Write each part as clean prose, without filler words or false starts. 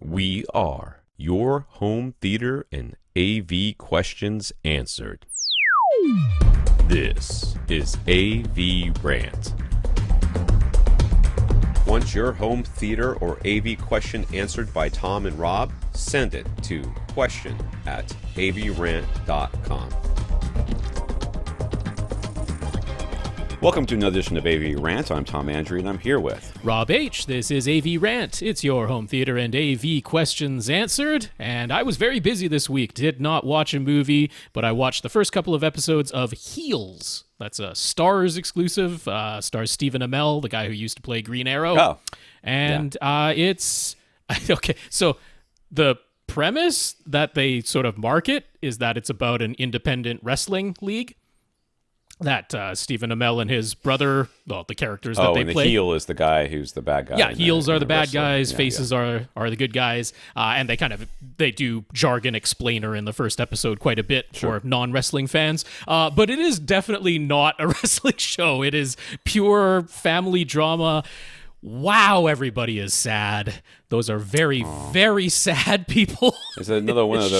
We are your home theater and AV questions answered. This is AVRant. Want your home theater or AV question answered by Tom and Rob? Send it to question@avrant.com. Welcome to another edition of AV Rant. I'm Tom Andrew, and I'm here with Rob H. This is AV Rant. It's your home theater and AV questions answered. And I was very busy this week. Did not watch a movie, but I watched the first couple of episodes of Heels. That's a Starz exclusive. Stars Stephen Amell, the guy who used to play Green Arrow. Oh, and it's okay. So the premise that they sort of market is that it's about an independent wrestling league. That Stephen Amell and his brother, well, the characters that they play. Oh, and the heel is the guy who's the bad guy. Yeah, heels are the bad guys, faces are the good guys, and they do jargon explainer in the first episode quite a bit for non-wrestling fans. But it is definitely not a wrestling show. It is pure family drama. Wow, everybody is sad. Those are very, very sad people. It's another one of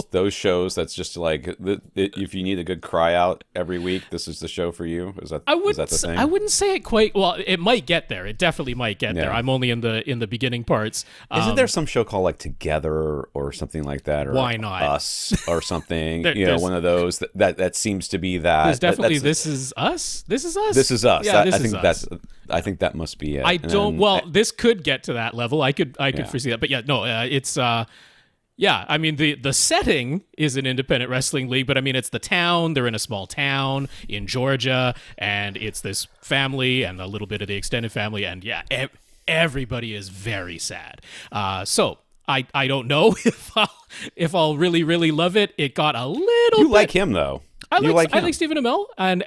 those shows that's just like, if you need a good cry out every week, this is the show for you. Is that the thing? I wouldn't say it quite. Well, it might get there. It definitely might get there. I'm only in the beginning parts. Isn't there some show called like Together or something like that? Or why not Us or something? One of those that seems to be that. There's definitely This Is Us. This Is Us. This Is Us. Yeah, I think that must be it. This could get to that level. I could foresee that. But it's I mean, the setting is an independent wrestling league, but I mean, it's the town. They're in a small town in Georgia, and it's this family and a little bit of the extended family, and everybody is very sad. So I don't know if I'll really, really love it. It got a little bit... like him, though. I like Stephen Amell, and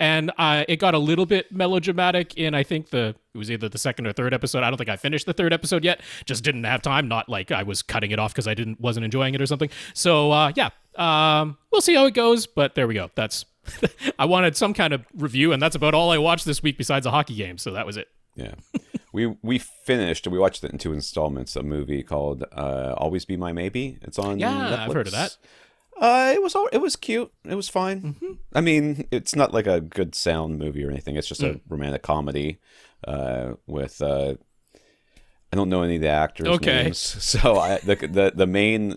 it got a little bit melodramatic in, I think, it was either the second or third episode. I don't think I finished the third episode yet. Just didn't have time. Not like I was cutting it off because I wasn't enjoying it or something. So we'll see how it goes. But there we go. That's I wanted some kind of review, and that's about all I watched this week besides a hockey game. So that was it. Yeah, we watched it in 2 installments. A movie called "Always Be My Maybe." It's on Netflix. I've heard of that. It was cute. It was fine. Mm-hmm. I mean, it's not like a good sound movie or anything. It's just a romantic comedy with I don't know any of the actors' names. So the main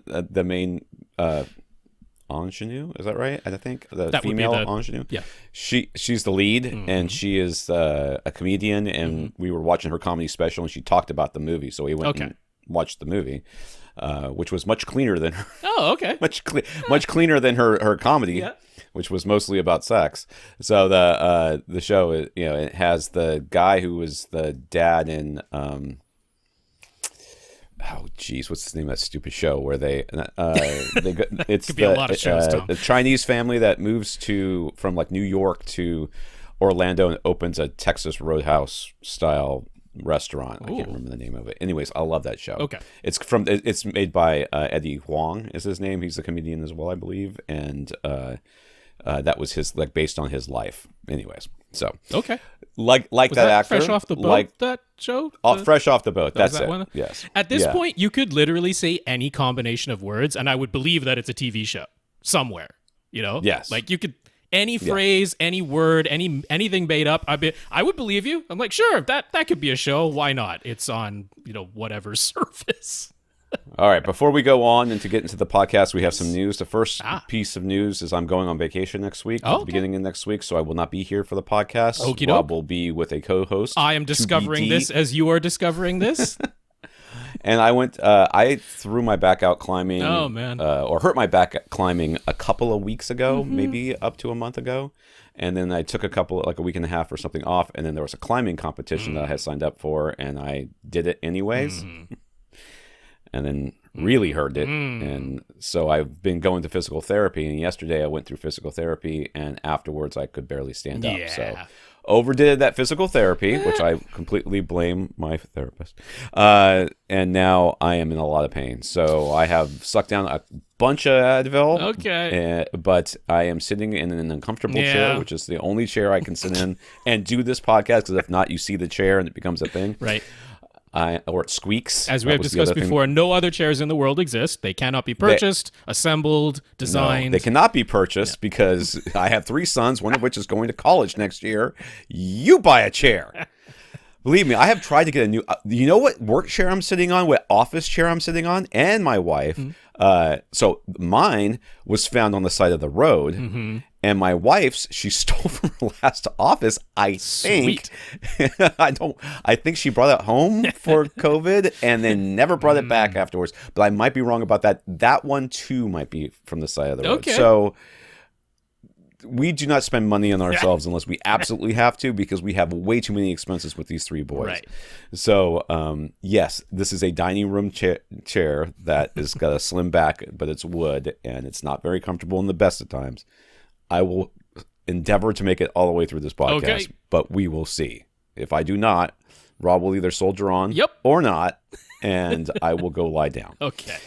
ingenue, is that right? I think that female ingenue. Yeah, she's the lead, and she is a comedian. And we were watching her comedy special, and she talked about the movie. So we went and watched the movie. Which was much cleaner than her. Oh, okay. much cleaner than her comedy, which was mostly about sex. So the show, it has the guy who was the dad in what's the name of that stupid show where they it's could be a lot of shows, Tom. The Chinese family that moves from like New York to Orlando and opens a Texas Roadhouse style restaurant. I can't remember the name of it. Anyways, I love that show. Okay. It's made by Eddie Huang is his name. He's a comedian as well, I believe. And that was his based on his life. Anyways, so okay. Like was that actor. Fresh off the boat, that show? Fresh off the boat. That's it. One? Yes. At this point, you could literally say any combination of words, and I would believe that it's a TV show somewhere. Yes. Like you could. Any phrase, any word, anything made up, I would believe you. I'm like, sure, that could be a show. Why not? It's on, whatever service. All right. Before we go on and to get into the podcast, we have some news. The first piece of news is I'm going on vacation next week, at the beginning of next week, so I will not be here for the podcast. Okey-doke. Rob will be with a co-host. I am discovering this as you are discovering this. And I threw my back out climbing. Oh, man. Or hurt my back climbing a couple of weeks ago, maybe up to a month ago. And then I took a week and a half or something off. And then there was a climbing competition that I had signed up for. And I did it anyways. And then really hurt it. And so I've been going to physical therapy. And yesterday I went through physical therapy. And afterwards I could barely stand up. So overdid that physical therapy, which I completely blame my therapist. And now I am in a lot of pain. So I have sucked down a bunch of Advil. Okay. But I am sitting in an uncomfortable chair, which is the only chair I can sit in and do this podcast. Because if not, you see the chair and it becomes a thing. Right. or it squeaks. As we have discussed before, no other chairs in the world exist. They cannot be purchased, assembled, designed. No, they cannot be purchased because I have 3 sons, one of which is going to college next year. You buy a chair. Believe me, I have tried to get a new... you know what work chair I'm sitting on, what office chair I'm sitting on, and my wife. So mine was found on the side of the road, and my wife's, she stole from her last office, I think. I think she brought it home for COVID and then never brought it back afterwards. But I might be wrong about that. That one, too, might be from the side of the road. Okay. So... we do not spend money on ourselves unless we absolutely have to, because we have way too many expenses with these 3 boys. Right. So, yes, this is a dining room chair that has got a slim back, but it's wood, and it's not very comfortable in the best of times. I will endeavor to make it all the way through this podcast, but we will see. If I do not, Rob will either soldier on or not, and I will go lie down. Okay.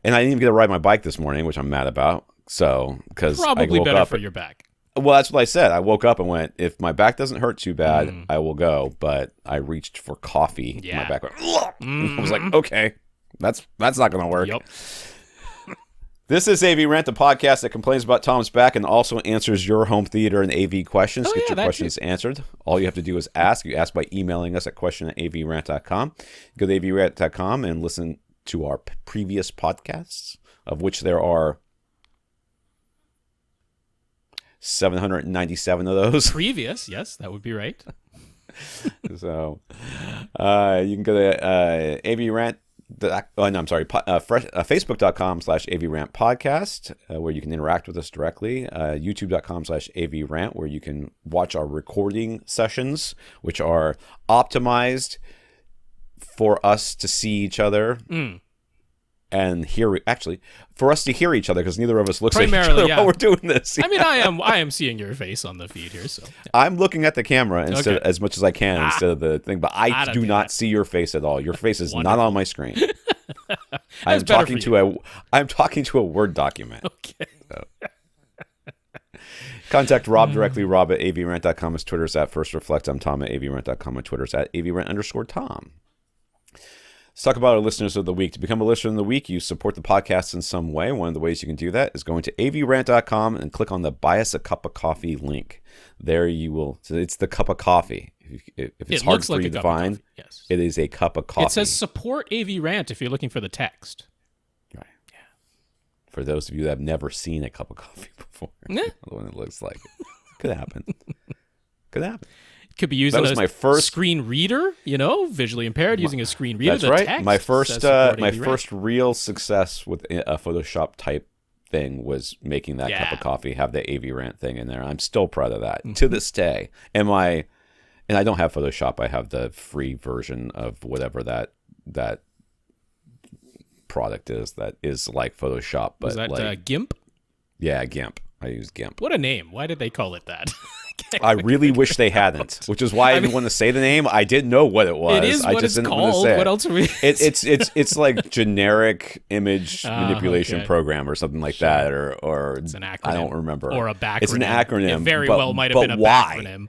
And I didn't even get to ride my bike this morning, which I'm mad about. So, because probably I woke better up for your back. Well, that's what I said. I woke up and went, if my back doesn't hurt too bad, I will go. But I reached for coffee. Yeah. My back went, I was like, okay, that's not going to work. Yep. This is AVRant, the podcast that complains about Tom's back and also answers your home theater and AV questions. Get your questions answered. All you have to do is ask. You ask by emailing us at question@avrant.com. Go to avrant.com and listen to our previous podcasts, of which there are 797 of those. Previous, yes, that would be right. So you can go to AVRant. Facebook.com/AVRant podcast, where you can interact with us directly. YouTube.com/AVRant, where you can watch our recording sessions, which are optimized for us to see each other. And for us to hear each other, because neither of us looks at each other while we're doing this. I mean, I am seeing your face on the feed here, so I'm looking at the camera as much as I can instead of the thing, but I do not see your face at all. Your face is not on my screen. I'm talking to a Word document. Okay. So. Contact Rob directly. Rob at avrant.com. His Twitter's at FirstReflect. I'm Tom at avrant.com. My Twitter's at avrant_Tom. Let's talk about our listeners of the week. To become a listener of the week, you support the podcast in some way. One of the ways you can do that is going to avrant.com and click on the Buy Us a Cup of Coffee link. There you will. So it's the cup of coffee. If it's hard for you to find, it is a cup of coffee. It says support AVRant if you're looking for the text. Right. Yeah. For those of you that have never seen a cup of coffee before, what it looks like. Could happen. Could happen. Could be using a screen reader, visually impaired, using a screen reader. That's right. Text my first real success with a Photoshop type thing was making that cup of coffee have the AVRant thing in there. I'm still proud of that to this day. And I don't have Photoshop. I have the free version of whatever that product is that is like Photoshop. But was that GIMP? Yeah, GIMP. I use GIMP. What a name. Why did they call it that? I really wish they hadn't, which is why I didn't want to say the name. I didn't know what it was. It is what it's called. What else are we? It's like generic image manipulation program or something like that, or it's an acronym. I don't remember. Or a backronym. It's an acronym. It very well might have been a backronym.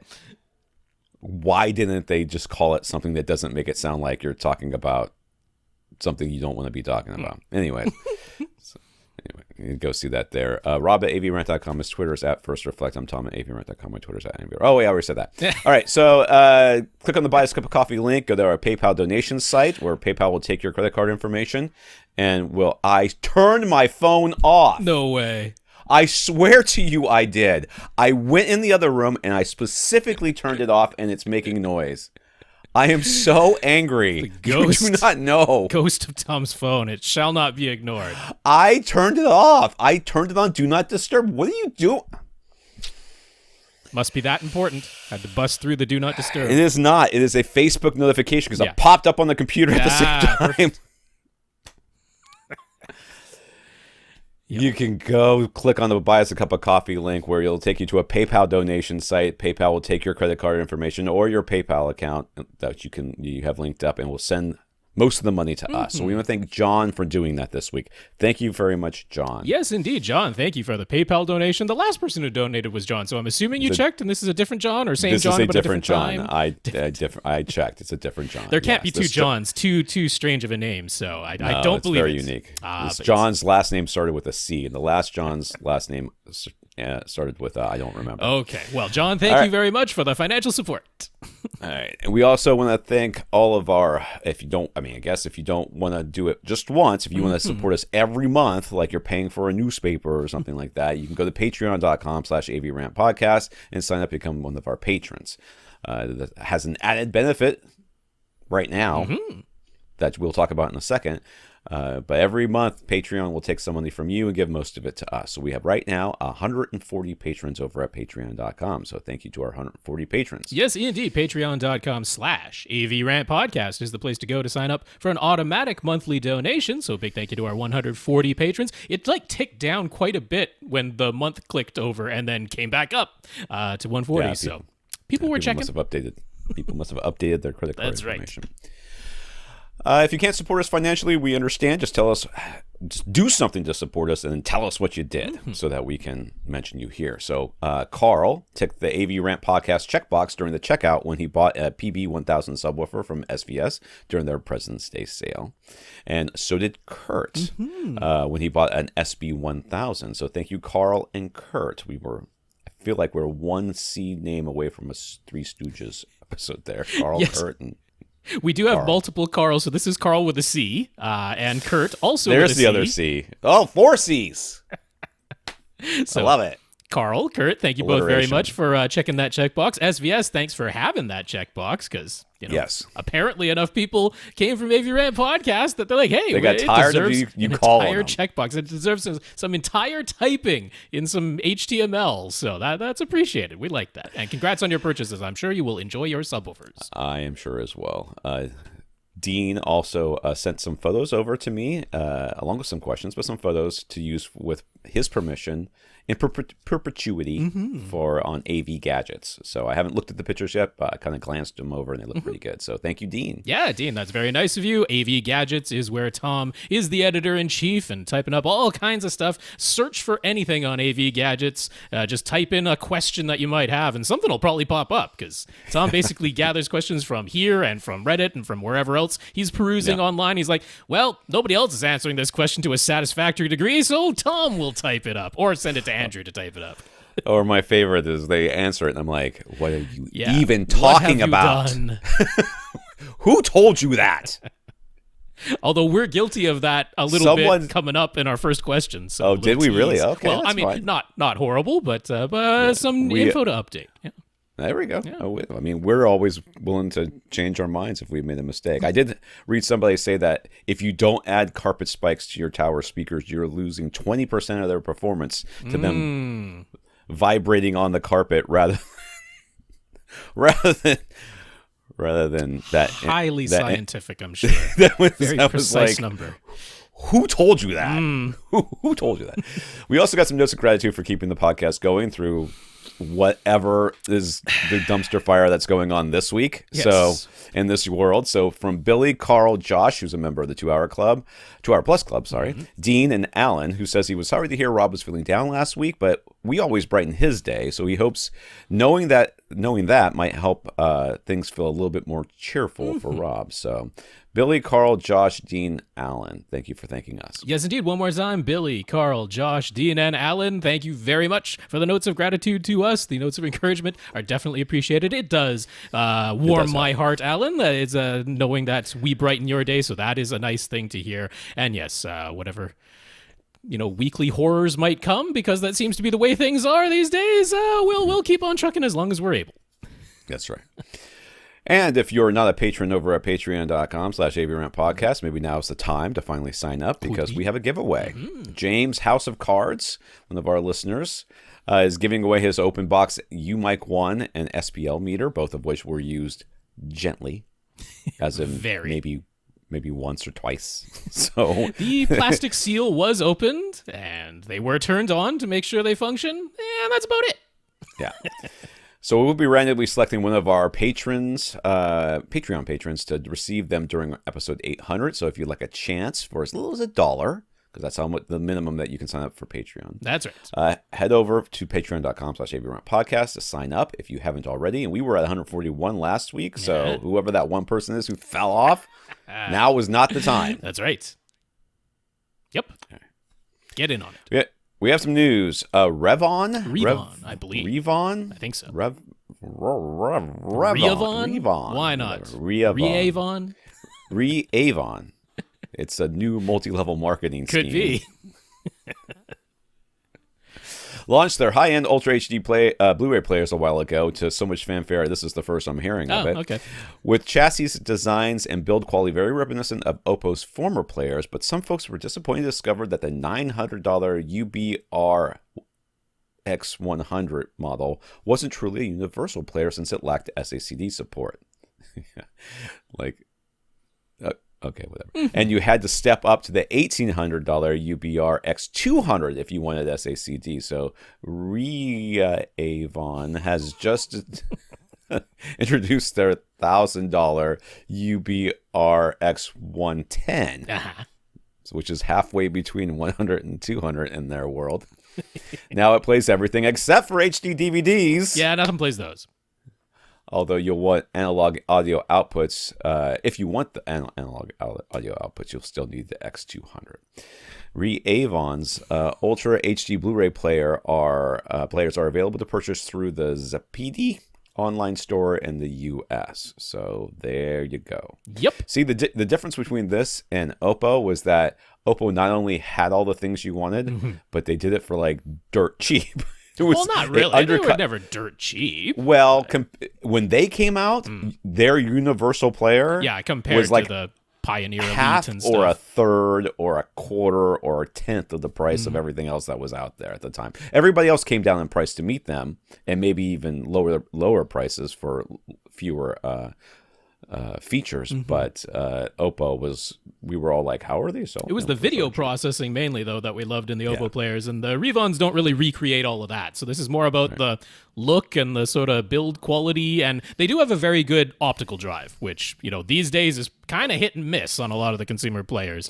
Why didn't they just call it something that doesn't make it sound like you're talking about something you don't want to be talking about? Anyway. You can go see that there. Rob at avrant.com. His Twitter is at FirstReflect. I'm Tom at avrant.com. My Twitter's at AVR. Oh, yeah, I already said that. All right, so click on the Buy Us a Cup of Coffee link. Go to our PayPal donation site where PayPal will take your credit card information. And I turned my phone off. No way. I swear to you I did. I went in the other room and I specifically turned it off, and it's making noise. I am so angry. The ghost, you do not know. Ghost of Tom's phone. It shall not be ignored. I turned it off. I turned it on Do Not Disturb. What are you doing? Must be that important. Had to bust through the Do Not Disturb. It is not. It is a Facebook notification because it popped up on the computer at the same time. Perfect. You can go click on the Buy Us a Cup of Coffee link where it'll take you to a PayPal donation site. PayPal will take your credit card information or your PayPal account that you have linked up and will send most of the money to us. So we want to thank John for doing that this week. Thank you very much, John. Yes, indeed, John. Thank you for the PayPal donation. The last person who donated was John, so I'm assuming you checked, and this is a different John, or same John, but a different John. time. I checked. It's a different John. There can't be two Johns. Too strange of a name, so I don't believe it's very unique. John's last name started with a C, and the last John's last name started with I don't remember. Okay. Well, John, thank you very much for the financial support. All right. And we also want to thank all of our, if you don't want to do it just once, if you want to support us every month, like you're paying for a newspaper or something like that, you can go to patreon.com/AVRant podcast and sign up to become one of our patrons. That has an added benefit right now that we'll talk about in a second. But every month, Patreon will take some money from you and give most of it to us. So we have right now 140 patrons over at patreon.com. So thank you to our 140 patrons. Yes, indeed. Patreon.com/AVRant podcast is the place to go to sign up for an automatic monthly donation. So big thank you to our 140 patrons. It ticked down quite a bit when the month clicked over and then came back up to 140. Yeah, so people were checking. People must have updated their credit card information. Right. If you can't support us financially, we understand. Just do something to support us and then tell us what you did so that we can mention you here. So Karl ticked the AVRant podcast checkbox during the checkout when he bought a PB1000 subwoofer from SVS during their President's Day sale. And so did Kurt when he bought an SB1000. So thank you, Karl and Kurt. I feel like we're one C name away from a Three Stooges episode there. Karl, yes. Kurt, and we do have Karl. Multiple Karls, so this is Karl with a C, and Kurt also with a C. There's the other C. Oh, 4 C's. So, I love it. Karl, Kurt, thank you both very much for checking that checkbox. SVS, thanks for having that checkbox, because apparently enough people came from AVRant podcast that they're like, hey, they got tired of you calling entire checkbox. It deserves some entire typing in some HTML, so that's appreciated. We like that. And congrats on your purchases. I'm sure you will enjoy your subwoofers. I am sure as well. Dean also sent some photos over to me, along with some questions, but some photos to use with his permission in perpetuity for on AV gadgets. So I haven't looked at the pictures yet, but I kind of glanced them over and they look pretty good. So thank you, Dean. Yeah, Dean, that's very nice of you. AV Gadgets is where Tom is the editor-in-chief and typing up all kinds of stuff. Search for anything on AV Gadgets. Just type in a question that you might have and something will probably pop up because Tom basically gathers questions from here and from Reddit and from wherever else he's perusing online. He's like, well, nobody else is answering this question to a satisfactory degree, so Tom will type it up or send it to Andrew to type it up. Or my favorite is they answer it and I'm like, what are you even talking about? Who told you that? Although we're guilty of that a little bit coming up in our first question. So did we really? Okay. Well, I mean, fine. not horrible, but some info to update. Yeah. There we go. Yeah. I mean, we're always willing to change our minds if we've made a mistake. I did read somebody say that if you don't add carpet spikes to your tower speakers, you're losing 20% of their performance to them vibrating on the carpet rather than that. Highly scientific, I'm sure. Very precise number. Who told you that? Who told you that? We also got some notes of gratitude for keeping the podcast going through whatever is the dumpster fire that's going on this week. Yes. So in this world. So from Billy, Karl, Josh, who's a member of the 2 Hour Plus Club, Dean and Alan, who says he was sorry to hear Rob was feeling down last week, but we always brighten his day. So he hopes knowing that might help things feel a little bit more cheerful for Rob. So Billy, Karl, Josh, Dean, Alan, thank you for thanking us. Yes, indeed. One more time, Billy, Karl, Josh, Dean, and Alan, thank you very much for the notes of gratitude to us. The notes of encouragement are definitely appreciated. It does warm my heart, Alan. It's knowing that we brighten your day, so that is a nice thing to hear. And yes, whatever weekly horrors might come, because that seems to be the way things are these days, we'll keep on trucking as long as we're able. That's right. And if you're not a patron over at patreon.com/AVRant podcast, maybe now's the time to finally sign up because we have a giveaway. James House of Cards, one of our listeners, is giving away his open box UMIC 1 and SPL meter, both of which were used gently, as in maybe once or twice. So the plastic seal was opened and they were turned on to make sure they function, and that's about it. Yeah. So we'll be randomly selecting one of our patrons, Patreon patrons, to receive them during episode 800. So if you'd like a chance for as little as $1, because that's how much the minimum that you can sign up for Patreon. That's right. Head over to patreon.com/AVRant podcast to sign up if you haven't already. And we were at 141 last week. So whoever that one person is who fell off, now is not the time. That's right. Yep. Okay. Get in on it. Yeah. We have some news. Reavon, I believe. Reavon? I think so. Reavon? Why not? Reavon. Reavon. It's a new multi-level marketing scheme. Could be. Launched their high-end Ultra HD Blu-ray players a while ago to so much fanfare. This is the first I'm hearing of it. Okay. With chassis designs and build quality very reminiscent of Oppo's former players, but some folks were disappointed to discover that the $900 UBR-X110 model wasn't truly a universal player since it lacked SACD support. Okay, whatever. And you had to step up to the $1,800 UBR-X200 if you wanted SACD. So Reavon has just introduced their $1,000 UBR-X110, which is halfway between 100 and 200 in their world. Now it plays everything except for HD DVDs. Yeah, nothing plays those. Although you'll want analog audio outputs. If you want the analog audio outputs, you'll still need the X200. Reavon's Ultra HD Blu-ray players are available to purchase through the Zapedi online store in the U.S. So there you go. Yep. See, the difference between this and Oppo was that Oppo not only had all the things you wanted, but they did it for like dirt cheap. Well, not really. They were never dirt cheap. Well, when they came out, their universal player compared was like to the Pioneer half Elite and stuff. or a third or a quarter or a tenth of the price of everything else that was out there at the time. Everybody else came down in price to meet them, and maybe even lower prices for fewer features. But Oppo we were all like, how are they selling? It was the video processing mainly, though, that we loved in the Oppo players, and the Reavons don't really recreate all of that. So this is more about the look and the sort of build quality, and they do have a very good optical drive, which, these days is kind of hit and miss on a lot of the consumer players.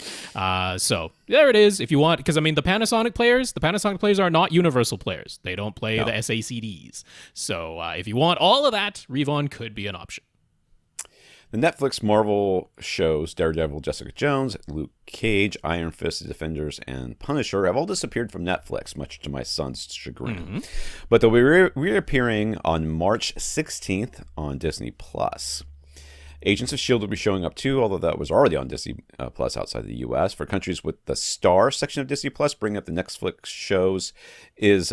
So there it is. If you want, because the Panasonic players are not universal players. They don't play the SACDs. So if you want all of that, Reavon could be an option. The Netflix Marvel shows Daredevil, Jessica Jones, Luke Cage, Iron Fist, The Defenders, and Punisher have all disappeared from Netflix, much to my son's chagrin. But they'll be reappearing on March 16th on Disney+. Agents of S.H.I.E.L.D. will be showing up too, although that was already on Disney Plus outside the U.S. For countries with the Starz section of Disney Plus, bringing in the Netflix shows is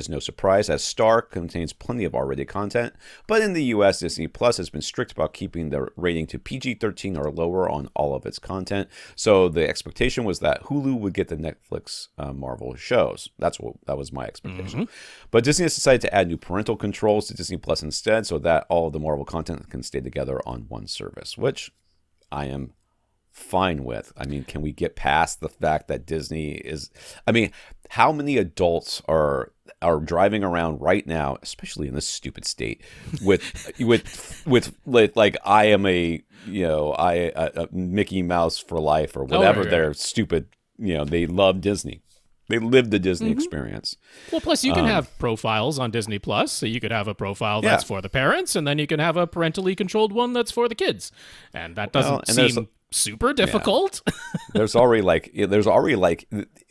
no surprise, as Starz contains plenty of R-rated content. But in the U.S., Disney Plus has been strict about keeping the rating to PG-13 or lower on all of its content. So the expectation was that Hulu would get the Netflix Marvel shows. That was my expectation. But Disney has decided to add new parental controls to Disney Plus instead, so that all of the Marvel content can stay together on one service, which I am fine with. Can we get past the fact that Disney is... how many adults are driving around right now, especially in this stupid state, with like I am a Mickey Mouse for life or whatever their stupid, they love Disney. They live the Disney experience. Well, plus you can have profiles on Disney Plus. So you could have a profile that's for the parents, and then you can have a parentally controlled one that's for the kids. And that doesn't seem super difficult. There's already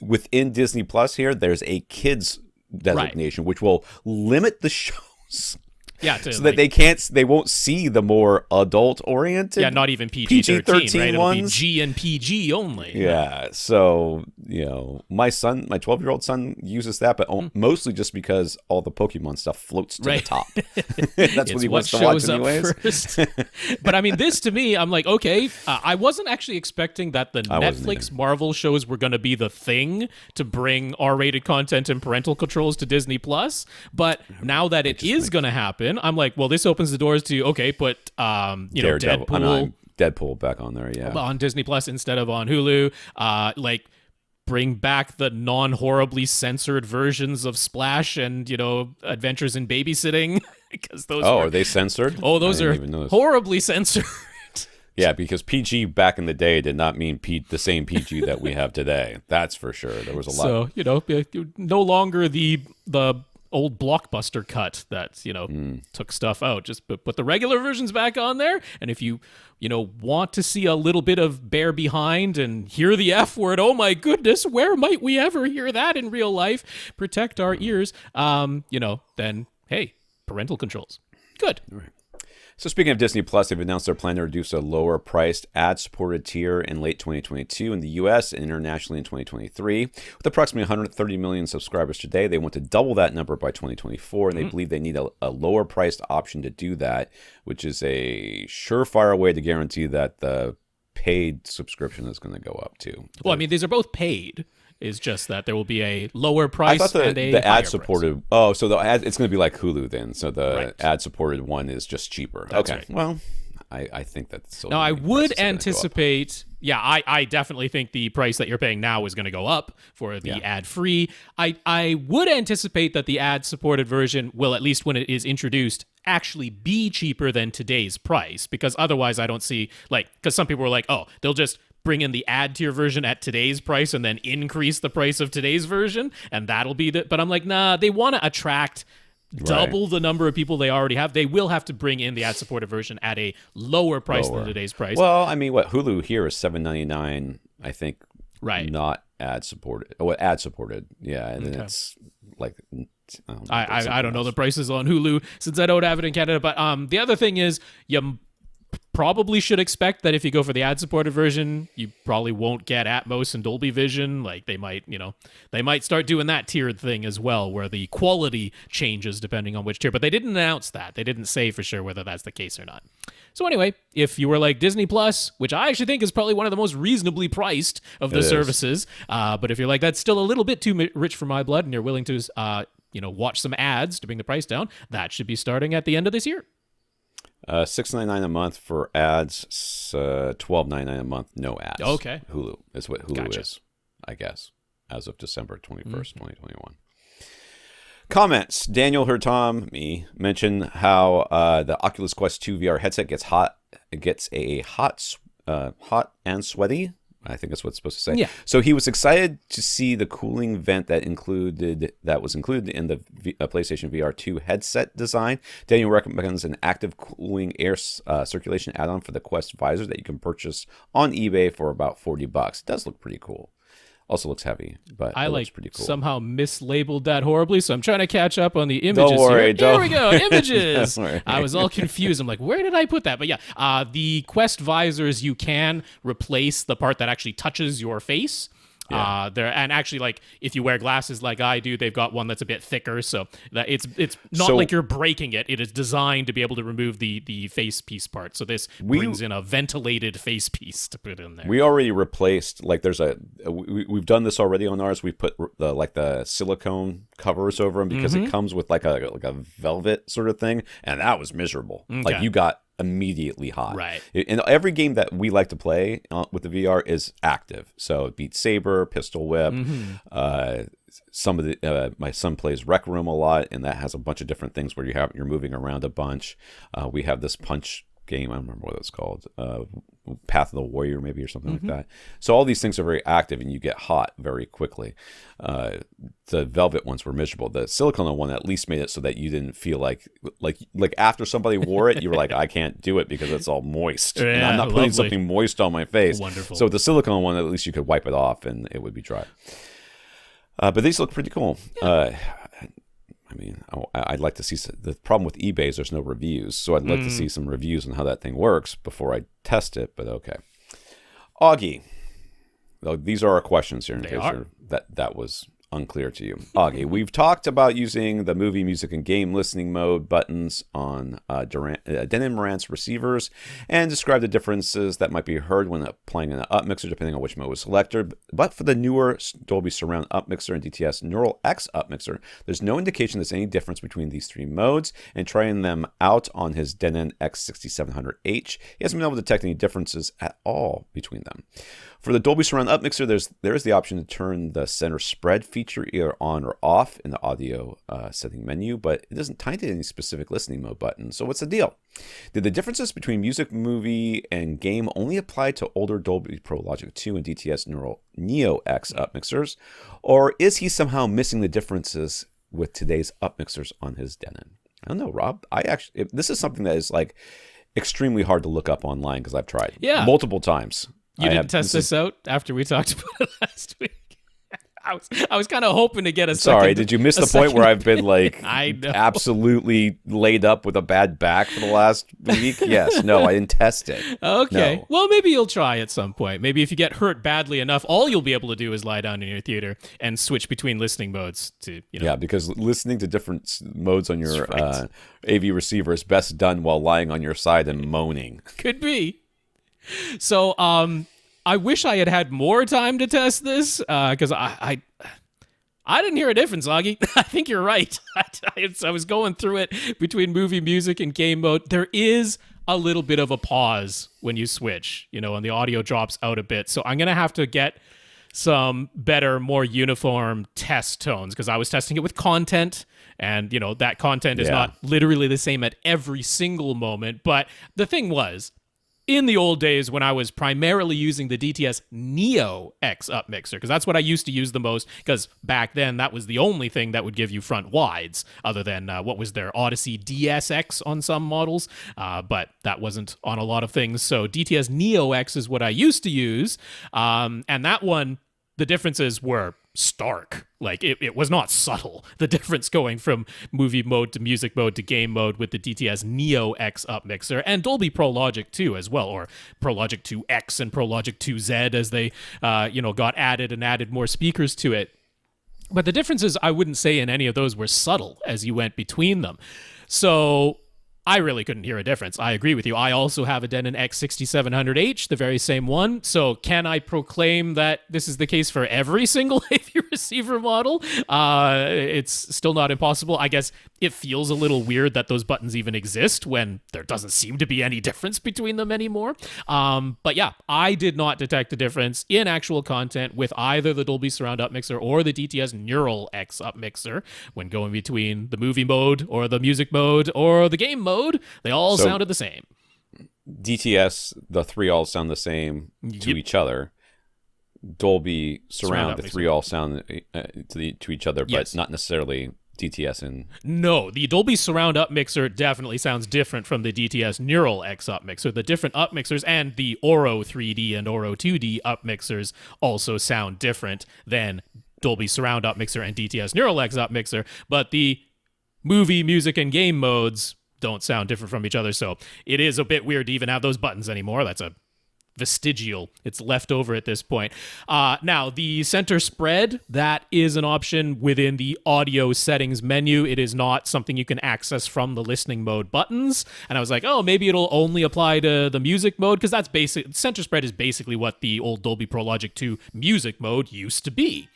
within Disney Plus here, there's a kids designation, which will limit the shows. Yeah, so that they won't see the more adult-oriented. Yeah, not even PG-13, right? ones. It'll be G and PG only. Yeah, so, my 12-year-old son uses that, but mostly just because all the Pokemon stuff floats to the top. That's what he wants to watch anyways. First. But this to me, I'm like, okay, I wasn't actually expecting that the Netflix Marvel shows were going to be the thing to bring R-rated content and parental controls to Disney Plus. But now that it is going to happen, I'm like, well, this opens the doors to put Deadpool Deadpool back on there, on Disney Plus instead of on Hulu. bring back the non-horribly censored versions of Splash and, Adventures in Babysitting. Because those are they censored? Oh, those are horribly censored. Yeah, because PG back in the day did not mean the same PG that we have today. That's for sure. There was a lot. So, no longer the old Blockbuster cut that, took stuff out. Just put the regular versions back on there. And if you, want to see a little bit of bare behind and hear the F word, oh my goodness, where might we ever hear that in real life? Protect our ears. Then, hey, parental controls. Good. All right. So speaking of Disney Plus, they've announced their plan to reduce a lower-priced ad-supported tier in late 2022 in the U.S. and internationally in 2023. With approximately 130 million subscribers today, they want to double that number by 2024, and they believe they need a lower-priced option to do that, which is a surefire way to guarantee that the paid subscription is going to go up too. Well, I mean, these are both paid. Is just that there will be a lower price I thought and a the higher ad-supported. price. Oh, so it's going to be like Hulu then. So the ad-supported one is just cheaper. That's okay. Right. Well, I think that's still. Now, I would anticipate. Yeah, I definitely think the price that you're paying now is going to go up for the ad-free. I would anticipate that the ad-supported version will, at least when it is introduced, actually be cheaper than today's price. Because otherwise, I don't see because some people were like, oh, they'll just bring in the ad tier version at today's price and then increase the price of today's version, and that'll be but I'm like, nah, they want to attract double the number of people they already have. They will have to bring in the ad-supported version at a lower price than today's price. Well, I mean, what Hulu here is $7.99, I think. Right. Not ad-supported. Oh, ad-supported. Yeah, and then it's like. I don't know the prices on Hulu since I don't have it in Canada. But the other thing is you probably should expect that if you go for the ad-supported version, you probably won't get Atmos and Dolby Vision. Like they might start doing that tiered thing as well, where the quality changes depending on which tier. But they didn't announce that. They didn't say for sure whether that's the case or not. So anyway, if you were like Disney Plus, which I actually think is probably one of the most reasonably priced of the services, but if you're like, that's still a little bit too rich for my blood, and you're willing to, watch some ads to bring the price down, that should be starting at the end of this year. $6.99 a month for ads, $12.99 a month, no ads. Okay. Hulu is what Hulu is, I guess, as of December 21st, 2021. Comments. Daniel heard Tom, me, mention how the Oculus Quest 2 VR headset gets hot and sweaty. I think that's what it's supposed to say. Yeah. So he was excited to see the cooling vent that was included in the PlayStation VR 2 headset design. Daniel recommends an active cooling air circulation add-on for the Quest visor that you can purchase on eBay for about $40. It does look pretty cool. Also looks heavy, but it looks pretty cool. Somehow mislabeled that horribly, so I'm trying to catch up on the images. Don't worry. Here we go, images. Don't worry. I was all confused. I'm like, where did I put that? But yeah, the Quest visors, you can replace the part that actually touches your face. Yeah. And actually, like if you wear glasses like I do, they've got one that's a bit thicker, so that it's not like you're breaking it. It is designed to be able to remove the face piece part. So this brings in a ventilated face piece to put in there. We already replaced we've done this already on ours. We put the silicone covers over them because it comes with like a velvet sort of thing, and that was miserable. Okay. Like you got immediately hot. Right. And every game that we like to play with the VR is active. So Beat Saber, Pistol Whip. Some of the my son plays Rec Room a lot, and that has a bunch of different things where you're moving around a bunch. We have this punch game. I don't remember what it's called. Path of the Warrior, maybe, or something like that. So all these things are very active, and you get hot very quickly. The velvet ones were miserable. The silicone one at least made it so that you didn't feel like after somebody wore it, you were like, I can't do it because it's all moist. Yeah, and I'm not putting something moist on my face. Wonderful. So with the silicone one, at least you could wipe it off and it would be dry. But these look pretty cool. Yeah. I mean, I'd like to see the problem with eBay is there's no reviews, so I'd like to see some reviews on how that thing works before I test it. But okay, Augie. These are our questions here in case that was unclear to you. Augie, we've talked about using the movie, music, and game listening mode buttons on Denon Marantz receivers and described the differences that might be heard when playing an up mixer depending on which mode was selected. But for the newer Dolby Surround up mixer and DTS Neural X up mixer, there's no indication there's any difference between these three modes, and trying them out on his Denon X6700H, he hasn't been able to detect any differences at all between them. For the Dolby Surround up mixer, there is the option to turn the center spread feature either on or off in the audio setting menu, but it doesn't tie to any specific listening mode button. So what's the deal? Did the differences between music, movie, and game only apply to older Dolby Pro Logic 2 and DTS Neural Neo X up mixers, or is he somehow missing the differences with today's up mixers on his Denon? I don't know, Rob. This is something that is like extremely hard to look up online because I've tried multiple times. You didn't test this out after we talked about it last week? I was kind of hoping to get a second. Sorry, did you miss the point where I've been like I know. absolutely laid up with a bad back for the last week? Yes. No, I didn't test it. Okay. No. Well, maybe you'll try at some point. Maybe if you get hurt badly enough, all you'll be able to do is lie down in your theater and switch between listening modes to, Yeah, because listening to different modes on your AV receiver is best done while lying on your side and moaning. Could be. So, I wish I had more time to test this because I didn't hear a difference, Augie. I think you're right. I was going through it between movie, music, and game mode. There is a little bit of a pause when you switch, and the audio drops out a bit. So I'm going to have to get some better, more uniform test tones because I was testing it with content. And, that content is not literally the same at every single moment. But the thing was, in the old days when I was primarily using the DTS Neo X up mixer, because that's what I used to use the most, because back then that was the only thing that would give you front wides, other than what was their Odyssey DSX on some models, but that wasn't on a lot of things. So DTS Neo X is what I used to use, and that one, the differences were stark. Like, it was not subtle. The difference going from movie mode to music mode to game mode with the DTS Neo X up mixer, and Dolby Pro Logic 2 as well, or Pro Logic 2X and Pro Logic 2Z as they, got added more speakers to it. But the differences, I wouldn't say in any of those were subtle as you went between them. So I really couldn't hear a difference. I agree with you. I also have a Denon X6700H, the very same one. So can I proclaim that this is the case for every single AV receiver model? It's still not impossible. I guess it feels a little weird that those buttons even exist when there doesn't seem to be any difference between them anymore. But yeah, I did not detect a difference in actual content with either the Dolby Surround up mixer or the DTS Neural X up mixer when going between the movie mode or the music mode or the game mode. They all sounded the same. DTS, the three all sound the same to each other. Dolby Surround, the three all sound to each other, but not necessarily DTS and... No, the Dolby Surround up mixer definitely sounds different from the DTS Neural X up mixer. The different up mixers and the Oro 3D and Oro 2D up mixers also sound different than Dolby Surround up mixer and DTS Neural X up mixer, but the movie, music, and game modes don't sound different from each other, so it is a bit weird to even have those buttons anymore. That's a vestigial. It's left over at this point. Now, the center spread, that is an option within the audio settings menu. It is not something you can access from the listening mode buttons. And I was like, oh, maybe it'll only apply to the music mode, because that's basic. Center spread is basically what the old Dolby Pro Logic 2 music mode used to be.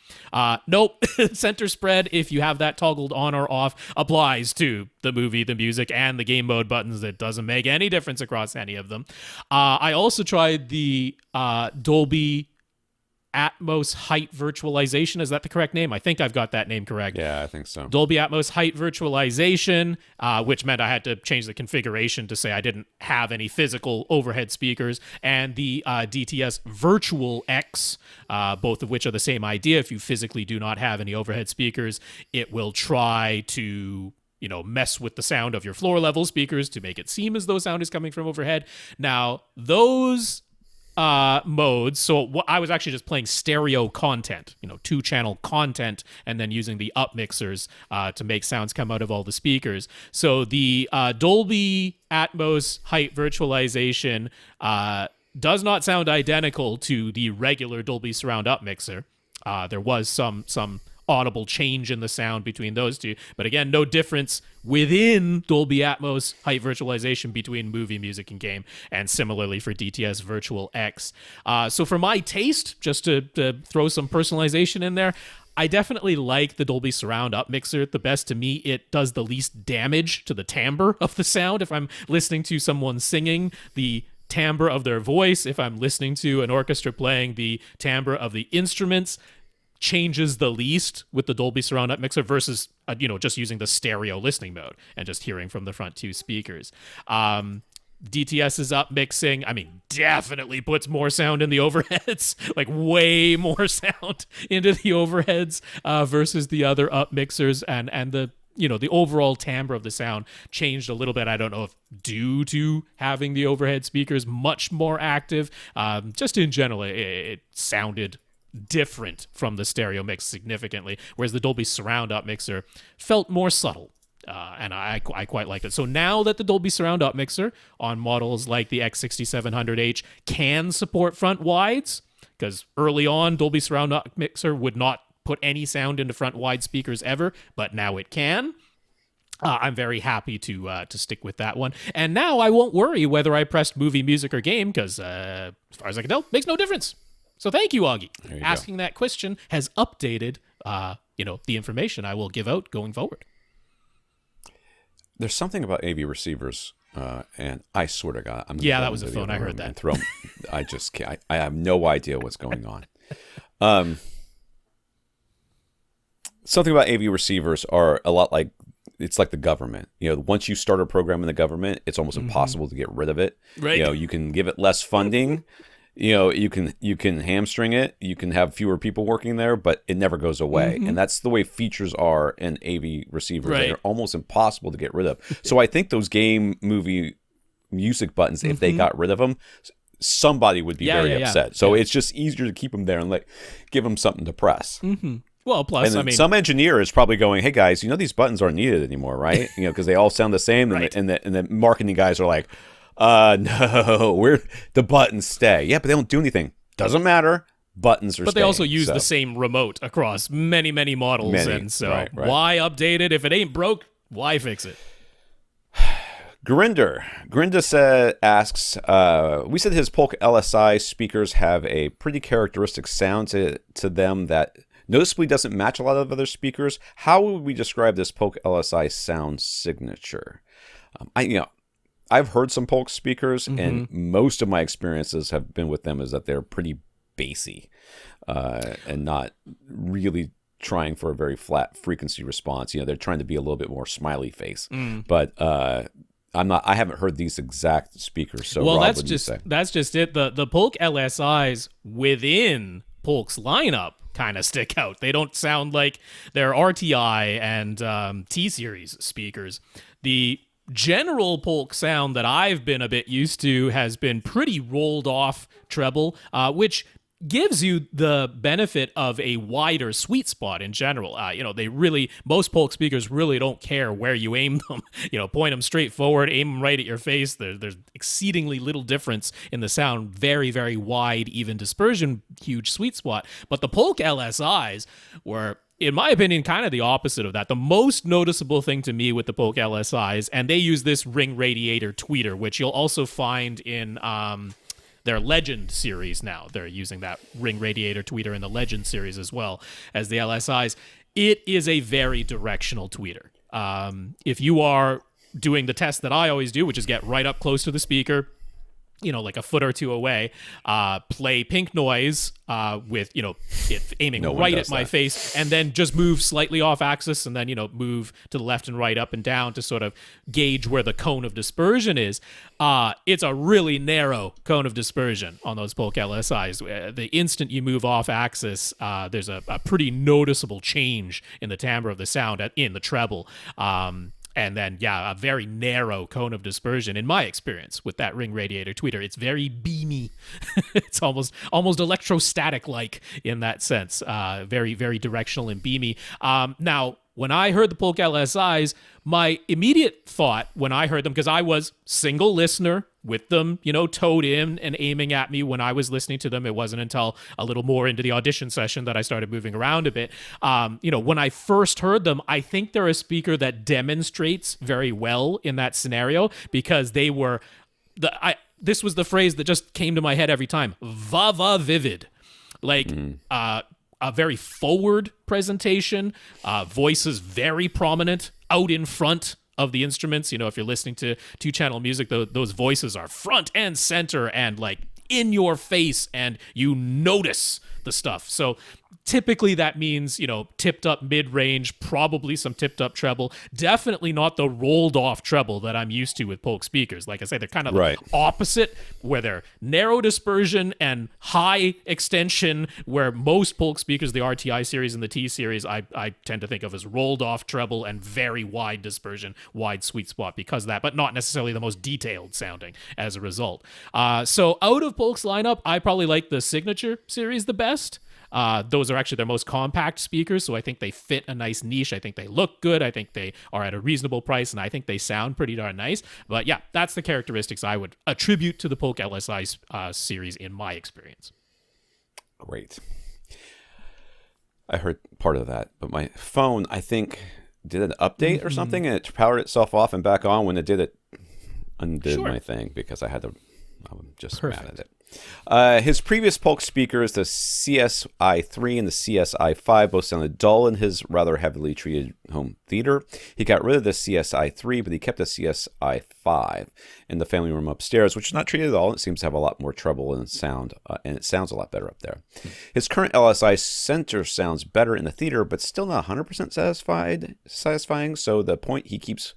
Nope. Center spread, if you have that toggled on or off, applies to the movie, the music, and the game mode buttons. It doesn't make any difference across any of them. I also tried the Dolby Atmos height virtualization. Is that the correct name? I think I've got that name correct. Yeah, I think so. Dolby Atmos height virtualization, which meant I had to change the configuration to say I didn't have any physical overhead speakers, and the DTS Virtual X, both of which are the same idea. If you physically do not have any overhead speakers, it will try to mess with the sound of your floor level speakers to make it seem as though sound is coming from overhead. Now, those modes, so I was actually just playing stereo content, 2-channel content, and then using the up mixers to make sounds come out of all the speakers. So the Dolby Atmos height virtualization does not sound identical to the regular Dolby Surround up mixer. There was some audible change in the sound between those two. But again, no difference within Dolby Atmos height virtualization between movie music and game, and similarly for DTS Virtual X. So for my taste, just to throw some personalization in there, I definitely like the Dolby Surround Up Mixer the best. To me, it does the least damage to the timbre of the sound. If I'm listening to someone singing, the timbre of their voice, if I'm listening to an orchestra playing, the timbre of the instruments changes the least with the Dolby Surround Up Mixer versus, just using the stereo listening mode and just hearing from the front two speakers. DTS's up mixing, definitely puts more sound in the overheads, like way more sound into the overheads versus the other up mixers, and the the overall timbre of the sound changed a little bit. I don't know if due to having the overhead speakers much more active, just in general, it sounded different from the stereo mix significantly, whereas the Dolby Surround Up Mixer felt more subtle. And I quite liked it. So now that the Dolby Surround Up Mixer on models like the X6700H can support front wides, because early on Dolby Surround Up Mixer would not put any sound into front wide speakers ever, but now it can. I'm very happy to stick with that one. And now I won't worry whether I pressed movie, music, or game, because as far as I can tell, makes no difference. So thank you, Augie. Asking that question has updated the information I will give out going forward. There's something about AV receivers, and I swear to God, that was a phone. I heard that. I just can't. I have no idea what's going on. Something about AV receivers are a lot like, it's like the government. Once you start a program in the government, it's almost impossible to get rid of it. Right. You can give it less funding. You can hamstring it. You can have fewer people working there, but it never goes away. And that's the way features are in AV receivers. Right. They're almost impossible to get rid of. So I think those game, movie, music buttons, if they got rid of them, somebody would be very upset. So it's just easier to keep them there and give them something to press. Well, plus, some engineer is probably going, "Hey guys, these buttons aren't needed anymore, right? Because they all sound the same." Right. And the marketing guys are like, no, the buttons stay. Yeah, but they don't do anything. Doesn't matter. Buttons are But staying, they also use the same remote across many, many models. And so right. Why update it? If it ain't broke, why fix it? Gurinder asks, we said his Polk LSI speakers have a pretty characteristic sound to them that noticeably doesn't match a lot of other speakers. How would we describe this Polk LSI sound signature? I've heard some Polk speakers, and most of my experiences have been with them is that they're pretty bassy and not really trying for a very flat frequency response. They're trying to be a little bit more smiley face. But I haven't heard these exact speakers. So well, Rob, that's just it. The Polk LSIs within Polk's lineup kind of stick out. They don't sound like their RTI and T-Series speakers. The general Polk sound that I've been a bit used to has been pretty rolled off treble, which gives you the benefit of a wider sweet spot in general. Most Polk speakers really don't care where you aim them. Point them straight forward, aim them right at your face. There's exceedingly little difference in the sound. Very, very wide, even dispersion, huge sweet spot. But the Polk LSIs were, in my opinion, kind of the opposite of that. The most noticeable thing to me with the Polk LSIs, and they use this ring radiator tweeter, which you'll also find in their Legend series now. They're using that ring radiator tweeter in the Legend series as well as the LSIs. It is a very directional tweeter. If you are doing the test that I always do, which is get right up close to the speaker, like a foot or two away, play pink noise with, it aiming right at my face, and then just move slightly off axis, and then, move to the left and right, up and down to sort of gauge where the cone of dispersion is. It's a really narrow cone of dispersion on those Polk LSIs. The instant you move off axis, there's a pretty noticeable change in the timbre of the sound in the treble. And then, a very narrow cone of dispersion, in my experience, with that ring radiator tweeter. It's very beamy. It's almost electrostatic-like in that sense. Very, very directional and beamy. Now, when I heard the Polk LSIs, my immediate thought when I heard them, because I was single listener with them, towed in and aiming at me when I was listening to them. It wasn't until a little more into the audition session that I started moving around a bit. When I first heard them, I think they're a speaker that demonstrates very well in that scenario, because they were this was the phrase that just came to my head every time. Vava vivid. Like a very forward presentation, voices very prominent out in front of the instruments. If you're listening to 2-channel music, those voices are front and center and like in your face, and you notice the stuff. So typically that means, tipped up mid-range, probably some tipped up treble, definitely not the rolled off treble that I'm used to with Polk speakers. Like I say, they're kind of the opposite, where they're narrow dispersion and high extension, where most Polk speakers, the RTI series and the T series, I tend to think of as rolled off treble and very wide dispersion, wide sweet spot because of that, but not necessarily the most detailed sounding as a result. So out of Polk's lineup, I probably like the Signature series the best. Those are actually their most compact speakers, so I think they fit a nice niche. I think they look good. I think they are at a reasonable price, and I think they sound pretty darn nice. But yeah, that's the characteristics I would attribute to the Polk LSI series in my experience. Great. I heard part of that, but my phone, I think, did an update or something, and it powered itself off and back on. When it did, it undid my thing because I'm just mad at it. His previous Polk speakers, the CSI-3 and the CSI-5, both sounded dull in his rather heavily treated home theater. He got rid of the CSI-3, but he kept the CSI-5 in the family room upstairs, which is not treated at all. It seems to have a lot more treble and sound, and it sounds a lot better up there. His current LSI Center sounds better in the theater, but still not 100% satisfying. So the point he keeps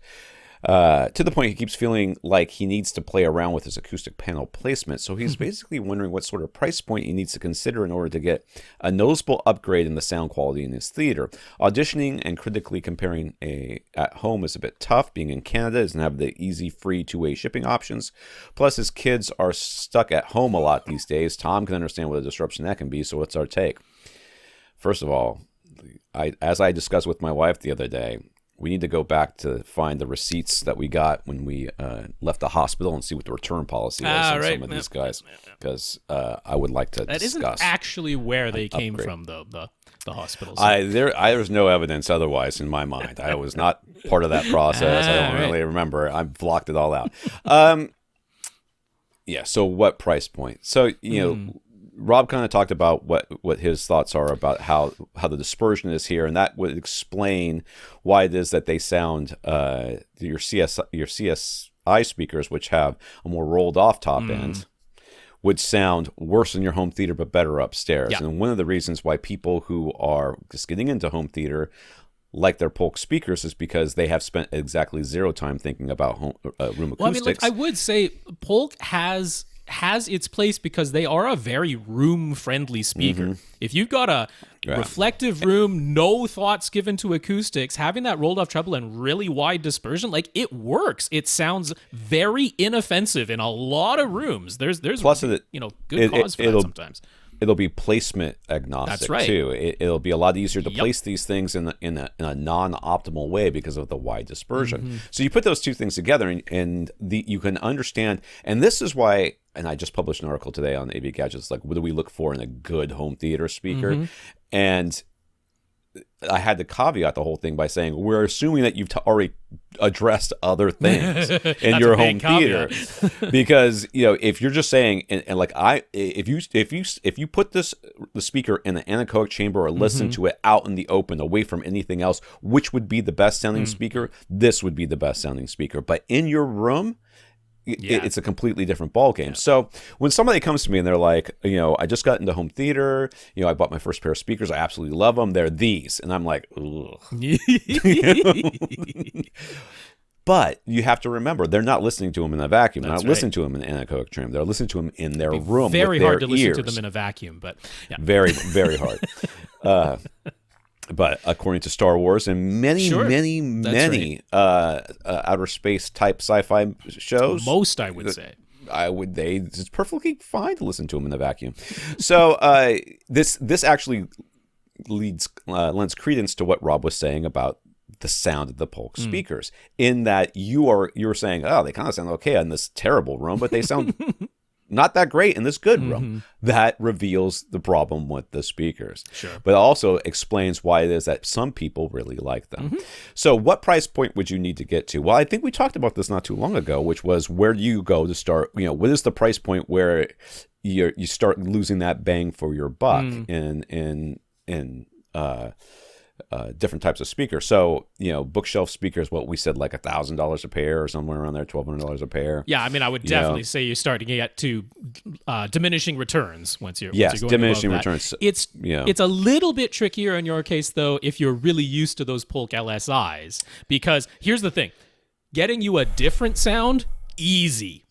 feeling like he needs to play around with his acoustic panel placement. So he's basically wondering what sort of price point he needs to consider in order to get a noticeable upgrade in the sound quality in his theater. Auditioning and critically comparing at home is a bit tough. Being in Canada doesn't have the easy, free two-way shipping options. Plus, his kids are stuck at home a lot these days. Tom can understand what a disruption that can be. So what's our take? First of all, as I discussed with my wife the other day, we need to go back to find the receipts that we got when we left the hospital and see what the return policy was on some of these guys, because I would like to discuss. That isn't actually where they came from, though, the hospitals. There's no evidence otherwise in my mind. I was not part of that process. I don't really remember. I blocked it all out. So what price point? So, Rob kind of talked about what his thoughts are about how the dispersion is here, and that would explain why it is that they sound your CSI speakers, which have a more rolled off top end, would sound worse in your home theater but better upstairs. And one of the reasons why people who are just getting into home theater like their Polk speakers is because they have spent exactly zero time thinking about room acoustics. I would say Polk has its place because they are a very room-friendly speaker. If you've got a reflective room, no thoughts given to acoustics, having that rolled off treble and really wide dispersion, like, it works. It sounds very inoffensive in a lot of rooms. There's plus good cause for that sometimes. It'll be placement agnostic too. It'll be a lot easier to place these things in a non-optimal way because of the wide dispersion. So you put those two things together, and you can understand. And this is why. And I just published an article today on AV Gadgets, like, what do we look for in a good home theater speaker? And I had to caveat the whole thing by saying, we're assuming that you've already addressed other things in your home theater. Because, if you're just saying, if you put the speaker in an anechoic chamber or listen to it out in the open, away from anything else, which would be the best sounding speaker? This would be the best sounding speaker. But in your room, it's a completely different ballgame. So when somebody comes to me and they're like, I just got into home theater, I bought my first pair of speakers, I absolutely love them, they're these. And I'm like, ugh. But you have to remember, they're not listening to them in a vacuum. They're not listening to them in an anechoic chamber. They're listening to them in their room. Very with hard their to listen ears. to them in a vacuum, but very, very hard. But according to Star Wars and many outer space type sci-fi shows, most I would say, it's perfectly fine to listen to them in the vacuum. So this actually lends credence to what Rob was saying about the sound of the Polk speakers, in that you're saying, oh, they kind of sound okay in this terrible room, but they sound not that great in this good room. That reveals the problem with the speakers. Sure. But also explains why it is that some people really like them. So what price point would you need to get to? Well, I think we talked about this not too long ago, which was, where do you go to start? What is the price point where you start losing that bang for your buck in different types of speakers? So, bookshelf speakers, what we said, like $1,000 a pair or somewhere around there, $1,200 a pair. Yeah, I mean, I would definitely say you're starting to get to diminishing returns once you're yes, going diminishing above that. returns. It's a little bit trickier in your case, though, if you're really used to those Polk LSIs, because here's the thing: getting you a different sound, easy.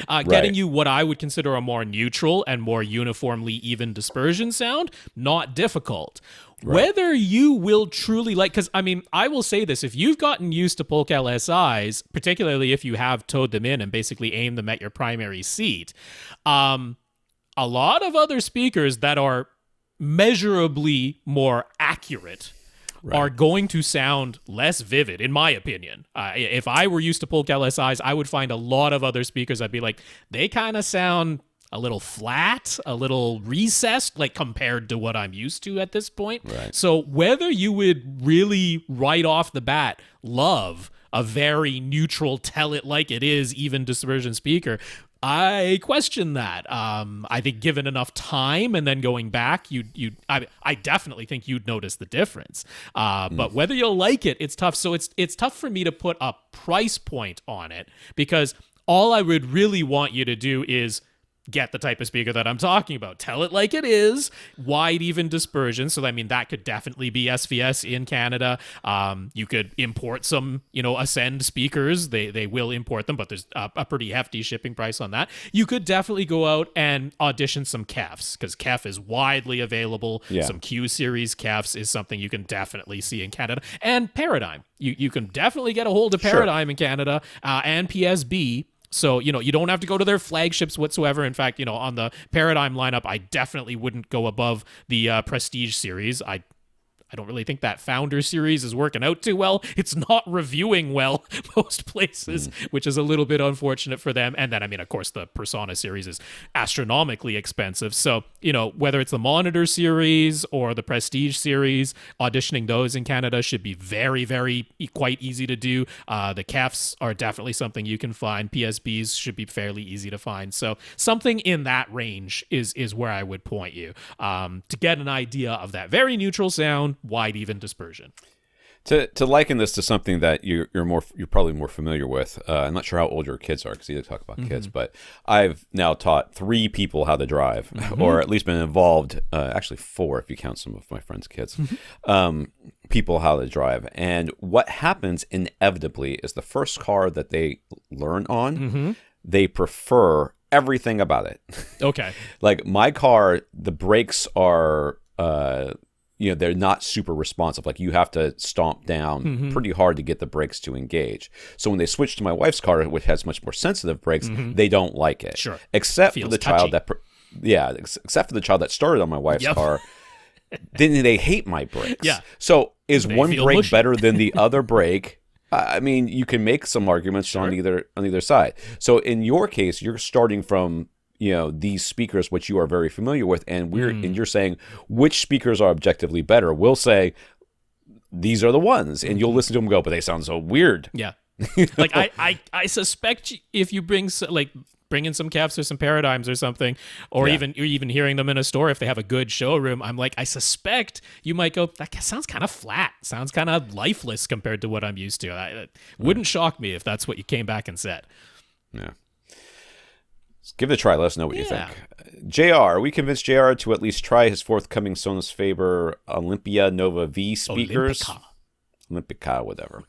Getting you what I would consider a more neutral and more uniformly even dispersion sound, not difficult. Whether you will truly because I mean, I will say this: if you've gotten used to Polk LSIs, particularly if you have towed them in and basically aimed them at your primary seat, a lot of other speakers that are measurably more accurate are going to sound less vivid, in my opinion. If I were used to Polk LSIs, I would find a lot of other speakers I'd be like, they kind of sound a little flat, a little recessed, like compared to what I'm used to at this point. So whether you would really right off the bat love a very neutral, tell it like it is, even dispersion speaker, I question that. I think given enough time and then going back, I definitely think you'd notice the difference. But whether you'll like it, it's tough. So it's tough for me to put a price point on it, because all I would really want you to do is get the type of speaker that I'm talking about. Tell it like it is, wide even dispersion. So I mean, that could definitely be SVS in Canada. You could import some, Ascend speakers. They will import them, but there's a pretty hefty shipping price on that. You could definitely go out and audition some KEFs, because KEF is widely available. Some Q series KEFs is something you can definitely see in Canada. And Paradigm. You can definitely get a hold of Paradigm in Canada, and PSB. So, you don't have to go to their flagships whatsoever. In fact, on the Paradigm lineup, I definitely wouldn't go above the Prestige series. I don't really think that Founder series is working out too well. It's not reviewing well most places, which is a little bit unfortunate for them. And then, I mean, of course, the Persona series is astronomically expensive. So, whether it's the Monitor series or the Prestige series, auditioning those in Canada should be very, very quite easy to do. The KEFs are definitely something you can find. PSBs should be fairly easy to find. So something in that range is where I would point you to get an idea of that very neutral sound, wide even dispersion. To liken this to something that you're probably more familiar with. I'm not sure how old your kids are, because you talk about kids, but I've now taught 3 people how to drive, or at least been involved. Actually 4 if you count some of my friends' kids. People how to drive, and what happens inevitably is the first car that they learn on, they prefer everything about it. Okay. Like my car, the brakes are. They're not super responsive. Like you have to stomp down pretty hard to get the brakes to engage. So when they switch to my wife's car, which has much more sensitive brakes, they don't like it. Sure. Except for the child that, except for the child that started on my wife's car, then they hate my brakes. Yeah. So is They one feel brake mushy. better than the other brake? I mean, you can make some arguments on either side. So in your case, you're starting from these speakers, which you are very familiar with, and and you're saying which speakers are objectively better. We'll say these are the ones, and you'll listen to them and go, but they sound so weird. Yeah. Like I suspect if you bring in some KEFs or some Paradigms or something, or even hearing them in a store, if they have a good showroom, I'm like, I suspect you might go, that sounds kind of flat, sounds kind of lifeless compared to what I'm used to. It wouldn't shock me if that's what you came back and said. Yeah. Give it a try. Let us know what you think. JR, are we convinced JR to at least try his forthcoming Sonos Faber Olympia Nova V speakers? Olympica, whatever.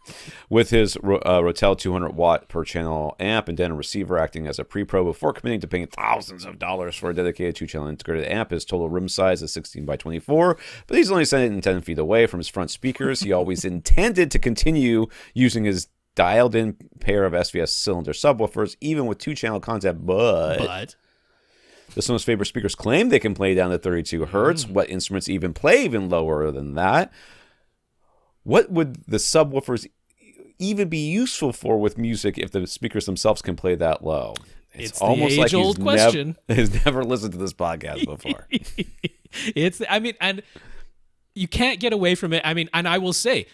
With his Rotel 200 watt per channel amp and then a receiver acting as a pre-pro before committing to paying thousands of dollars for a dedicated 2-channel integrated amp. His total room size is 16 by 24, but he's only sitting 10 feet away from his front speakers. He always intended to continue using his dialed-in pair of SVS cylinder subwoofers, even with 2-channel content, but the Sonos Faber speakers claim they can play down to 32 hertz. What instruments even play even lower than that? what would the subwoofers even be useful for with music if the speakers themselves can play that low? It's almost the age-old question. He's never listened to this podcast before. And you can't get away from it. I mean, and I will say,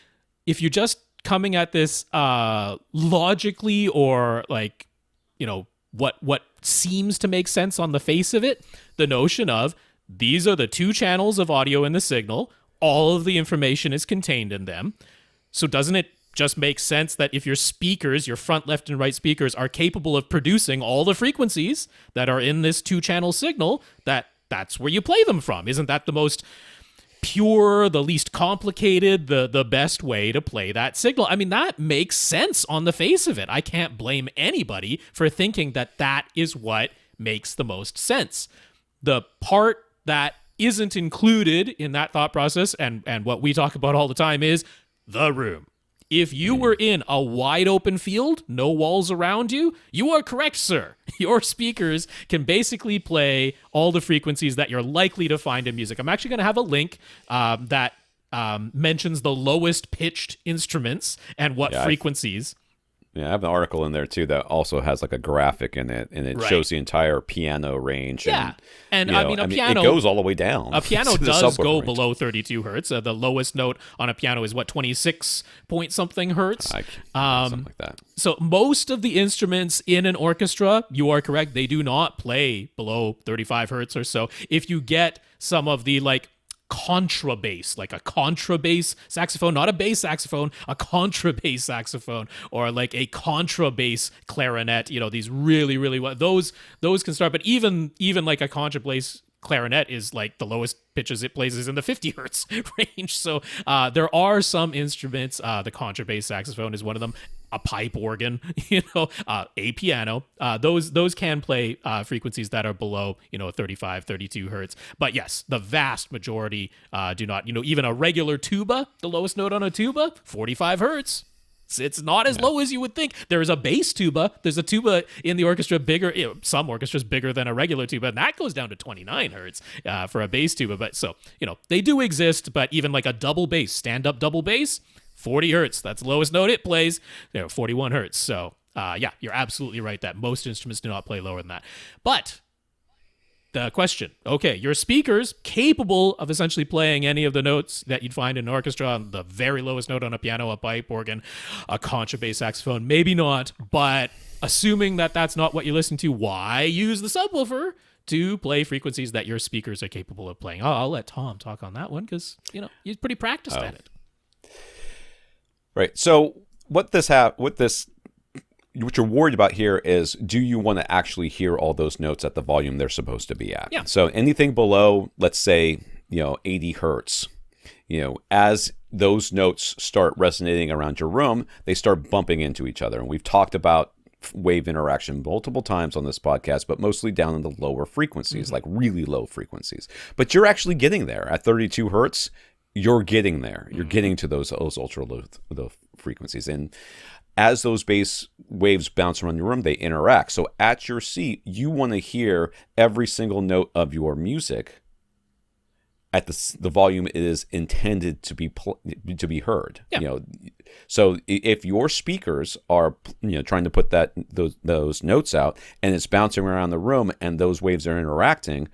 if you're just coming at this logically or like, what seems to make sense on the face of it, the notion of these are the two channels of audio in the signal, all of the information is contained in them. So doesn't it just make sense that if your speakers, your front, left, and right speakers are capable of producing all the frequencies that are in this two-channel signal, that's where you play them from? Isn't that the most pure, the least complicated, the best way to play that signal? I mean, that makes sense on the face of it. I can't blame anybody for thinking that is what makes the most sense. The part that isn't included in that thought process, and what we talk about all the time, is the room. If you were in a wide open field, no walls around you, you are correct, sir. Your speakers can basically play all the frequencies that you're likely to find in music. I'm actually going to have a link that mentions the lowest pitched instruments and what frequencies. I have an article in there too that also has like a graphic in it, and it shows the entire piano range. Yeah, and piano, it goes all the way down. A piano does go below 32 hertz. The lowest note on a piano is 26 point something hertz. Something like that. So most of the instruments in an orchestra, you are correct, they do not play below 35 hertz or so. If you get some of the like contrabass, like a contrabass saxophone, not a bass saxophone, a contrabass saxophone, or like a contrabass clarinet, these really, really, those can start. But even like a contrabass clarinet is like the lowest pitches it plays is in the 50 hertz range. So there are some instruments, the contrabass saxophone is one of them, a pipe organ, a piano. Those can play frequencies that are below, 35, 32 hertz. But yes, the vast majority do not. Even a regular tuba, the lowest note on a tuba, 45 hertz. It's not as low as you would think. There's a bass tuba. There's a tuba in the orchestra bigger, some orchestras bigger than a regular tuba, and that goes down to 29 hertz for a bass tuba. But so, they do exist, but even like a double bass, stand-up double bass, 40 hertz. That's the lowest note it plays, 41 hertz. So, you're absolutely right that most instruments do not play lower than that. But the question, okay, your speakers capable of essentially playing any of the notes that you'd find in an orchestra, on the very lowest note on a piano, a pipe organ, a contrabass saxophone, maybe not, but assuming that that's not what you listen to, why use the subwoofer to play frequencies that your speakers are capable of playing? I'll let Tom talk on that one because, he's pretty practiced at it. Right. So what you're worried about here is, do you want to actually hear all those notes at the volume they're supposed to be at? Yeah. So anything below, let's say, 80 hertz, as those notes start resonating around your room, they start bumping into each other. And we've talked about wave interaction multiple times on this podcast, but mostly down in the lower frequencies, like really low frequencies. But you're actually getting there at 32 hertz. You're getting there. You're getting to those ultra low frequencies. And as those bass waves bounce around your room, they interact. So at your seat, you want to hear every single note of your music at the volume it is intended to be heard. Yeah. So if your speakers are trying to put those notes out, and it's bouncing around the room, and those waves are interacting,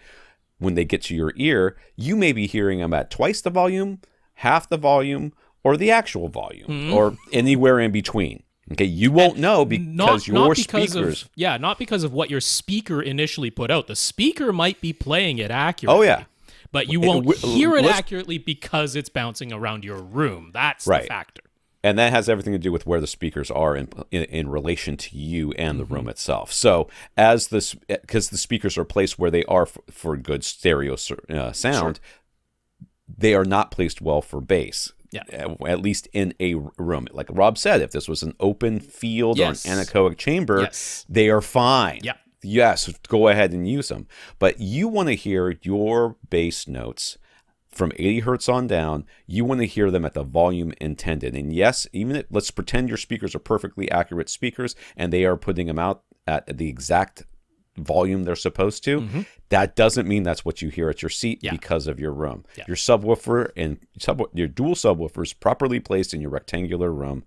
when they get to your ear, you may be hearing them at twice the volume, half the volume, or the actual volume, or anywhere in between. Okay, you won't know because your speakers... not because of what your speaker initially put out. The speaker might be playing it accurately. Oh, yeah. But you won't hear it accurately because it's bouncing around your room. That's the factor. And that has everything to do with where the speakers are in relation to you and the room itself. So because the speakers are placed where they are for good stereo sound, they are not placed well for bass. Yeah. At least in a room. Like Rob said, if this was an open field or an anechoic chamber, they are fine. Yeah. Yes, go ahead and use them. But you want to hear your bass notes from 80 hertz on down. You want to hear them at the volume intended. And yes, let's pretend your speakers are perfectly accurate speakers and they are putting them out at the exact volume they're supposed to, that doesn't mean that's what you hear at your seat because of your room. Yeah. Your subwoofer and your dual subwoofers properly placed in your rectangular room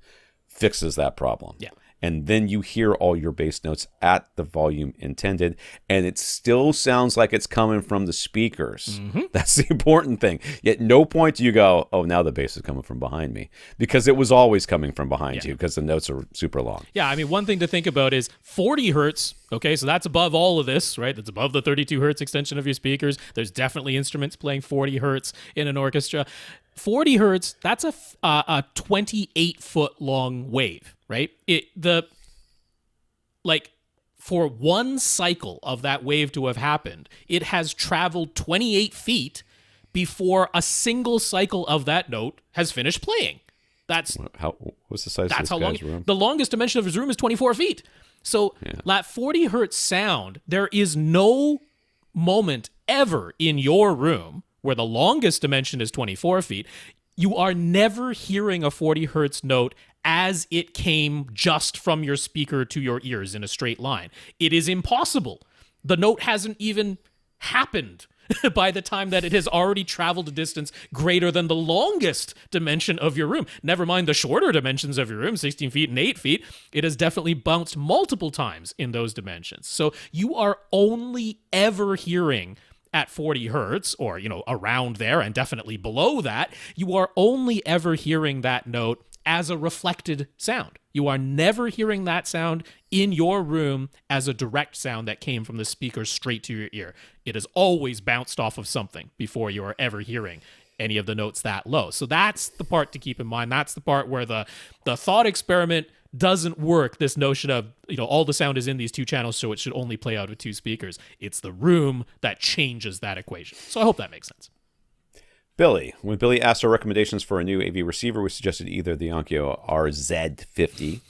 fixes that problem. Yeah. And then you hear all your bass notes at the volume intended, and it still sounds like it's coming from the speakers. That's the important thing. Yet no point do you go, oh, now the bass is coming from behind me, because it was always coming from behind you, because the notes are super long. Yeah, I mean, one thing to think about is 40 hertz. Okay, so that's above all of this, right? That's above the 32 hertz extension of your speakers. There's definitely instruments playing 40 hertz in an orchestra. 40 hertz, that's a 28-foot long wave, right? For one cycle of that wave to have happened, it has traveled 28 feet before a single cycle of that note has finished playing. What's the size of this guy's room? The longest dimension of his room is 24 feet. So that 40 hertz sound, there is no moment ever in your room where the longest dimension is 24 feet. You are never hearing a 40 hertz note as it came just from your speaker to your ears in a straight line. It is impossible. The note hasn't even happened by the time that it has already traveled a distance greater than the longest dimension of your room. Never mind the shorter dimensions of your room, 16 feet and 8 feet. It has definitely bounced multiple times in those dimensions. So you are only ever hearing at 40 hertz, or, around there and definitely below that, you are only ever hearing that note as a reflected sound. You are never hearing that sound in your room as a direct sound that came from the speaker straight to your ear. It has always bounced off of something before you are ever hearing any of the notes that low. So that's the part to keep in mind. That's the part where the thought experiment doesn't work. This notion of, all the sound is in these two channels, so it should only play out with two speakers. It's the room that changes that equation. So I hope that makes sense. Billy. When Billy asked our recommendations for a new AV receiver, we suggested either the Onkyo RZ50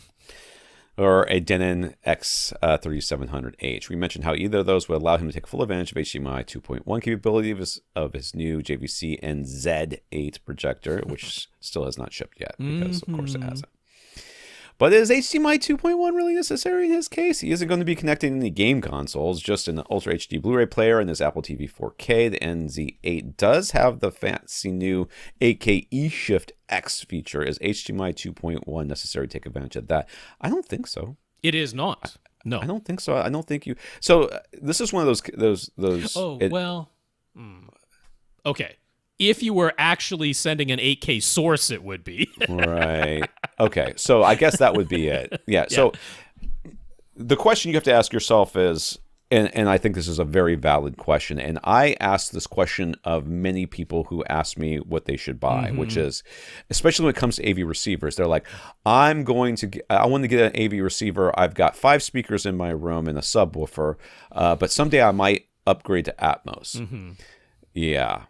or a Denon X3700H. We mentioned how either of those would allow him to take full advantage of HDMI 2.1 capability of his new JVC NZ8 projector, which still has not shipped yet, because of course it hasn't. But is HDMI 2.1 really necessary in his case? He isn't going to be connecting any game consoles, just an Ultra HD Blu-ray player and his Apple TV 4K. The NZ8 does have the fancy new 8K eShift X feature. Is HDMI 2.1 necessary to take advantage of that? I don't think so. It is not. No, I don't think so. I don't think you. So this is one of those. Okay. If you were actually sending an 8K source, it would be. Right. Okay. So I guess that would be it. Yeah. So the question you have to ask yourself is, and I think this is a very valid question, and I ask this question of many people who ask me what they should buy, which is, especially when it comes to AV receivers, they're like, I want to get an AV receiver. I've got 5 speakers in my room and a subwoofer, but someday I might upgrade to Atmos. Yeah.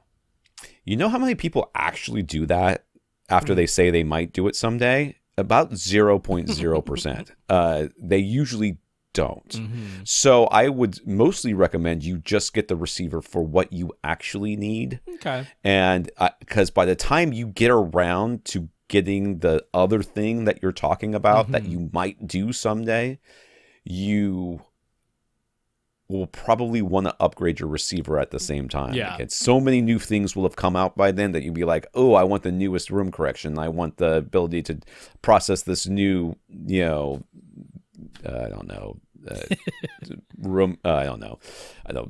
You know how many people actually do that after they say they might do it someday? About 0.0%. They usually don't. So I would mostly recommend you just get the receiver for what you actually need. Okay. And because by the time you get around to getting the other thing that you're talking about that you might do someday, you will probably want to upgrade your receiver at the same time. Yeah. Because so many new things will have come out by then that you'll be like, oh, I want the newest room correction. I want the ability to process this new,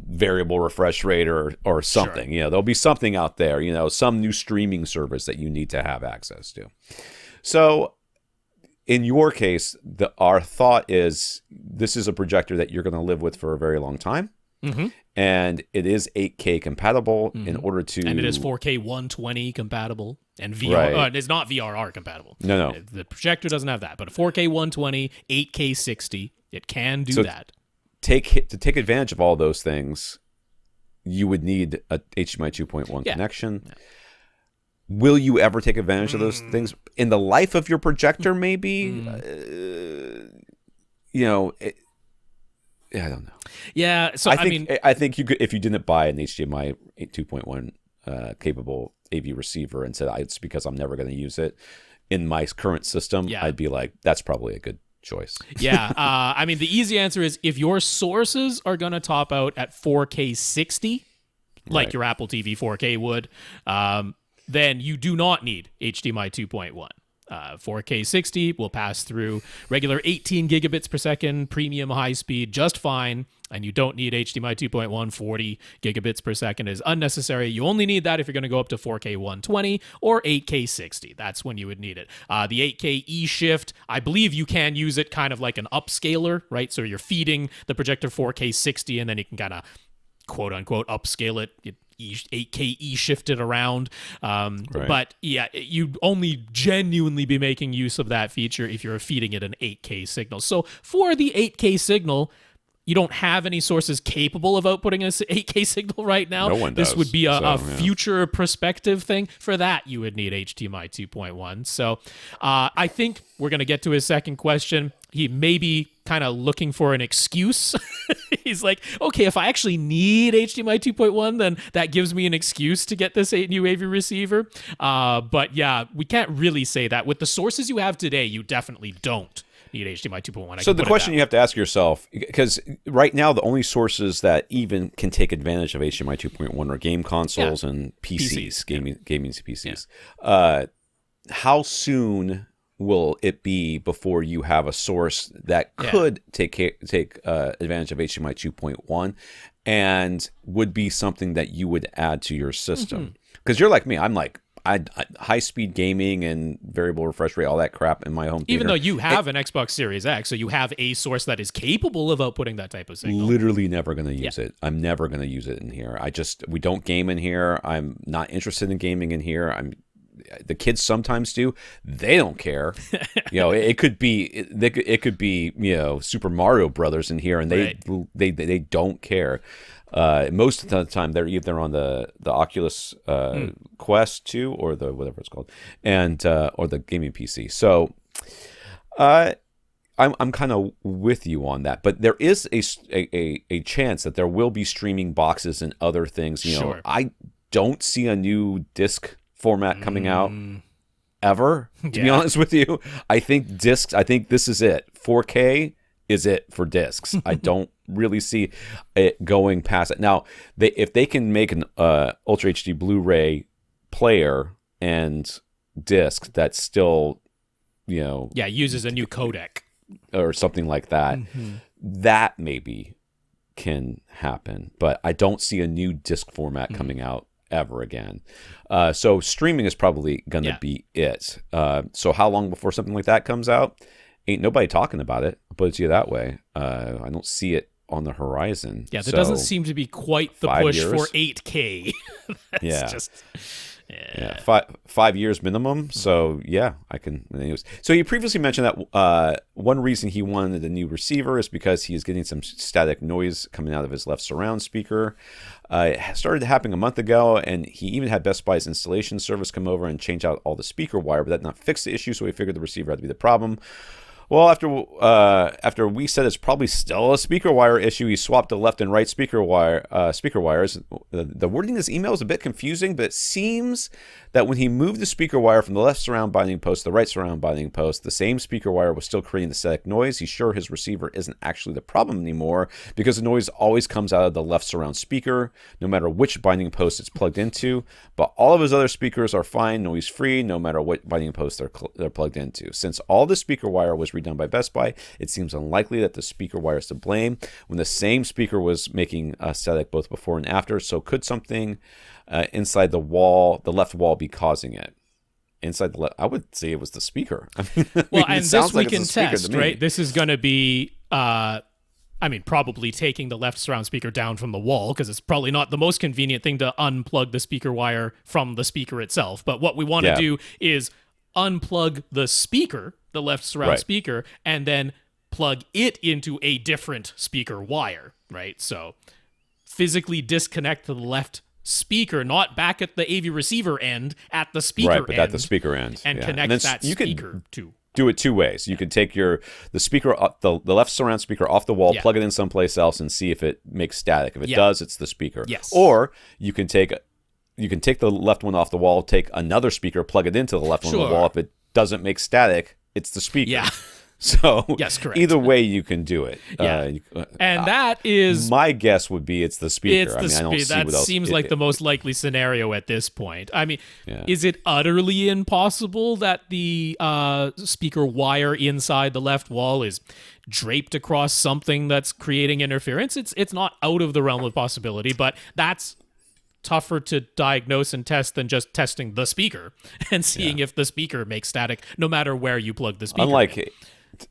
variable refresh rate or something. Sure. There'll be something out there, some new streaming service that you need to have access to. So in your case, our thought is this is a projector that you're going to live with for a very long time. And it is 8K compatible in order to... And it is 4K 120 compatible. And VR, it's not VRR compatible. No. The projector doesn't have that. But a 4K 120, 8K 60, it can do that. To take advantage of all those things, you would need a HDMI 2.1 connection. Yeah. Will you ever take advantage of those things in the life of your projector? Maybe, I don't know. Yeah, so I think you could, if you didn't buy an HDMI 2.1 capable AV receiver and said it's because I'm never going to use it in my current system, I'd be like, that's probably a good choice. Yeah. I mean, the easy answer is if your sources are going to top out at 4K 60, like Right. your Apple TV 4K would, then you do not need HDMI 2.1. 4K 60 will pass through regular 18 gigabits per second premium high speed just fine, and you don't need HDMI 2.1. 40 gigabits per second is unnecessary. You only need that if you're going to go up to 4K 120 or 8K 60. That's when you would need it. The 8K E-Shift, I believe you can use it kind of like an upscaler, right? So you're feeding the projector 4K 60, and then you can kind of quote unquote upscale it. 8K E-shift it around. Right. But yeah, you'd only genuinely be making use of that feature if you're feeding it an 8K signal. So for the 8K signal, you don't have any sources capable of outputting an 8K signal right now. No one This does, would be a yeah. future perspective thing. For that, you would need HDMI 2.1. So I think we're going to get to his second question. He may be kind of looking for an excuse. He's like, okay, if I actually need HDMI 2.1, then that gives me an excuse to get this new AV receiver. But yeah, we can't really say that. With the sources you have today, you definitely don't need HDMI 2.1. So the question you have to ask yourself, because right now the only sources that even can take advantage of HDMI 2.1 are game consoles and PCs, gaming PCs. Yeah. How soon will it be before you have a source that could take advantage of HDMI 2.1 and would be something that you would add to your system? Because you're like me, I'm like, I high-speed gaming and variable refresh rate, all that crap in my home theater. Even though you have an Xbox Series X, so you have a source that is capable of outputting that type of signal. Literally never going to use it. I'm never going to use it in here. We don't game in here. I'm not interested in gaming in here. The kids sometimes do. They don't care. It could be Super Mario Brothers in here, and they don't care. Most of the time they're either on the Oculus Quest 2 or the whatever it's called, and or the gaming PC. So I'm kind of with you on that, but there is a chance that there will be streaming boxes and other things. Sure. I don't see a new disc format coming out ever, to be honest with you. I think this is it. 4K is it for discs. I don't really see it going past it. Now, if they can make an Ultra HD Blu-ray player and disc that's still, uses a new codec or something like that, that maybe can happen. But I don't see a new disc format coming out ever again. So streaming is probably going to be it. So how long before something like that comes out? Ain't nobody talking about it. I'll put it to you that way. I don't see it on the horizon. Yeah, there doesn't seem to be quite the push for 8K. That's just... 5 years minimum. So I can. Anyways. So you previously mentioned that one reason he wanted a new receiver is because he is getting some static noise coming out of his left surround speaker. It started happening a month ago, and he even had Best Buy's installation service come over and change out all the speaker wire, but that not fix the issue. So he figured the receiver had to be the problem. Well, after we said it's probably still a speaker wire issue, he swapped the left and right speaker wires. The wording in his email is a bit confusing, but it seems that when he moved the speaker wire from the left surround binding post to the right surround binding post, the same speaker wire was still creating the static noise. He's sure his receiver isn't actually the problem anymore because the noise always comes out of the left surround speaker, no matter which binding post it's plugged into. But all of his other speakers are fine, noise-free, no matter what binding post they're plugged into. Since all the speaker wire was redone by Best Buy, it seems unlikely that the speaker wire is to blame when the same speaker was making static both before and after. So could something inside the left wall, be causing it? Inside the left, I would say it was the speaker. Well, and this we can test, right? This is going to be, probably taking the left surround speaker down from the wall, because it's probably not the most convenient thing to unplug the speaker wire from the speaker itself. But what we want to do is unplug the speaker, the left surround speaker, and then plug it into a different speaker wire, right? So physically disconnect the left speaker, not back at the AV receiver end, at the speaker end. Right, but at the speaker end. And connect that speaker to... Do it two ways. You can take the speaker, the left surround speaker off the wall, plug it in someplace else, and see if it makes static. If it does, it's the speaker. Yes. Or you can take the left one off the wall, take another speaker, plug it into the left one on the wall. If it doesn't make static, it's the speaker. Yeah. So yes, correct. Either way, you can do it. Yeah. And that is... My guess would be it's the speaker. It's the I don't see that what else. seems like the most likely scenario at this point. I mean, is it utterly impossible that the speaker wire inside the left wall is draped across something that's creating interference? It's not out of the realm of possibility, but that's tougher to diagnose and test than just testing the speaker and seeing if the speaker makes static no matter where you plug the speaker. Unlike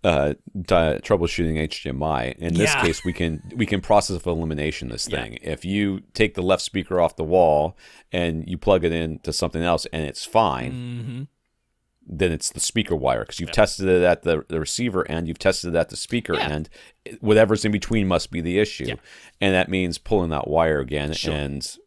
troubleshooting HDMI, in this case we can process of elimination this thing. If you take the left speaker off the wall and you plug it into something else and it's fine, then it's the speaker wire, because you've tested it at the receiver end, you've tested it at the speaker end. Whatever's in between must be the issue, and that means pulling that wire again and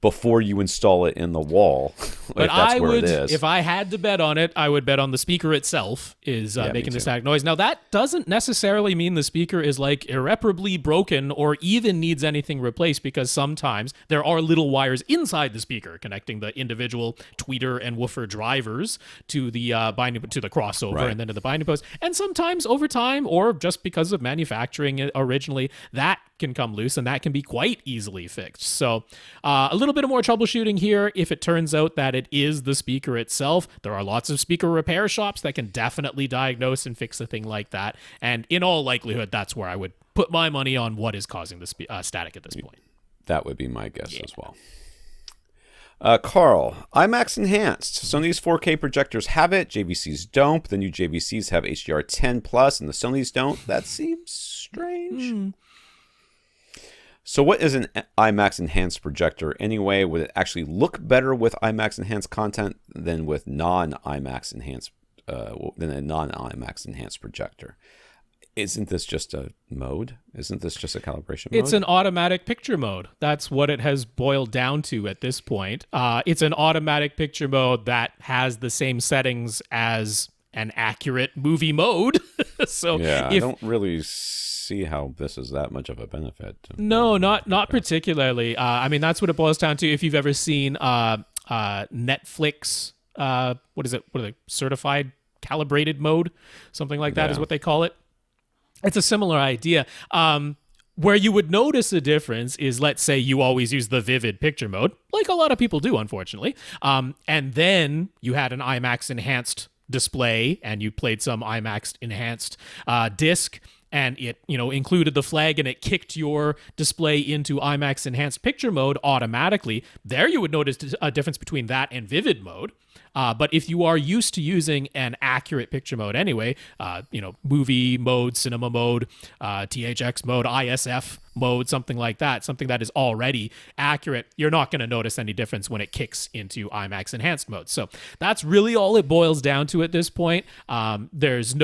before you install it in the wall. But that's where it is. If I had to bet on it, I would bet on the speaker itself is making the static noise. Now, that doesn't necessarily mean the speaker is like irreparably broken or even needs anything replaced, because sometimes there are little wires inside the speaker connecting the individual tweeter and woofer drivers to the to the crossover and then to the binding post. And sometimes over time, or just because of manufacturing originally, that can come loose, and that can be quite easily fixed. So a little bit of more troubleshooting here. If it turns out that it is the speaker itself, there are lots of speaker repair shops that can definitely diagnose and fix a thing like that. And in all likelihood, that's where I would put my money on what is causing the static at this point. That would be my guess as well. Karl, IMAX Enhanced. Sony's 4K projectors have it, JVCs don't, but the new JVCs have HDR10 Plus and the Sonys don't. That seems strange. So what is an IMAX Enhanced projector anyway? Would it actually look better with IMAX Enhanced content than with non-IMAX Enhanced, than a non-IMAX Enhanced projector? Isn't this just a mode? Isn't this just a calibration mode? It's an automatic picture mode. That's what it has boiled down to at this point. It's an automatic picture mode that has the same settings as an accurate movie mode. So I don't really see how this is that much of a benefit. No, not particularly. I mean, that's what it boils down to. If you've ever seen Netflix, what is it? What are they? Certified calibrated mode? Something like that is what they call it. It's a similar idea. Where you would notice a difference is, let's say you always use the vivid picture mode, like a lot of people do, unfortunately. And then you had an IMAX Enhanced display and you played some IMAX Enhanced disc, and it, included the flag and it kicked your display into IMAX Enhanced picture mode automatically. There you would notice a difference between that and vivid mode. But if you are used to using an accurate picture mode anyway, movie mode, cinema mode, THX mode, ISF mode, something like that, something that is already accurate, you're not going to notice any difference when it kicks into IMAX Enhanced mode. So that's really all it boils down to at this point. There's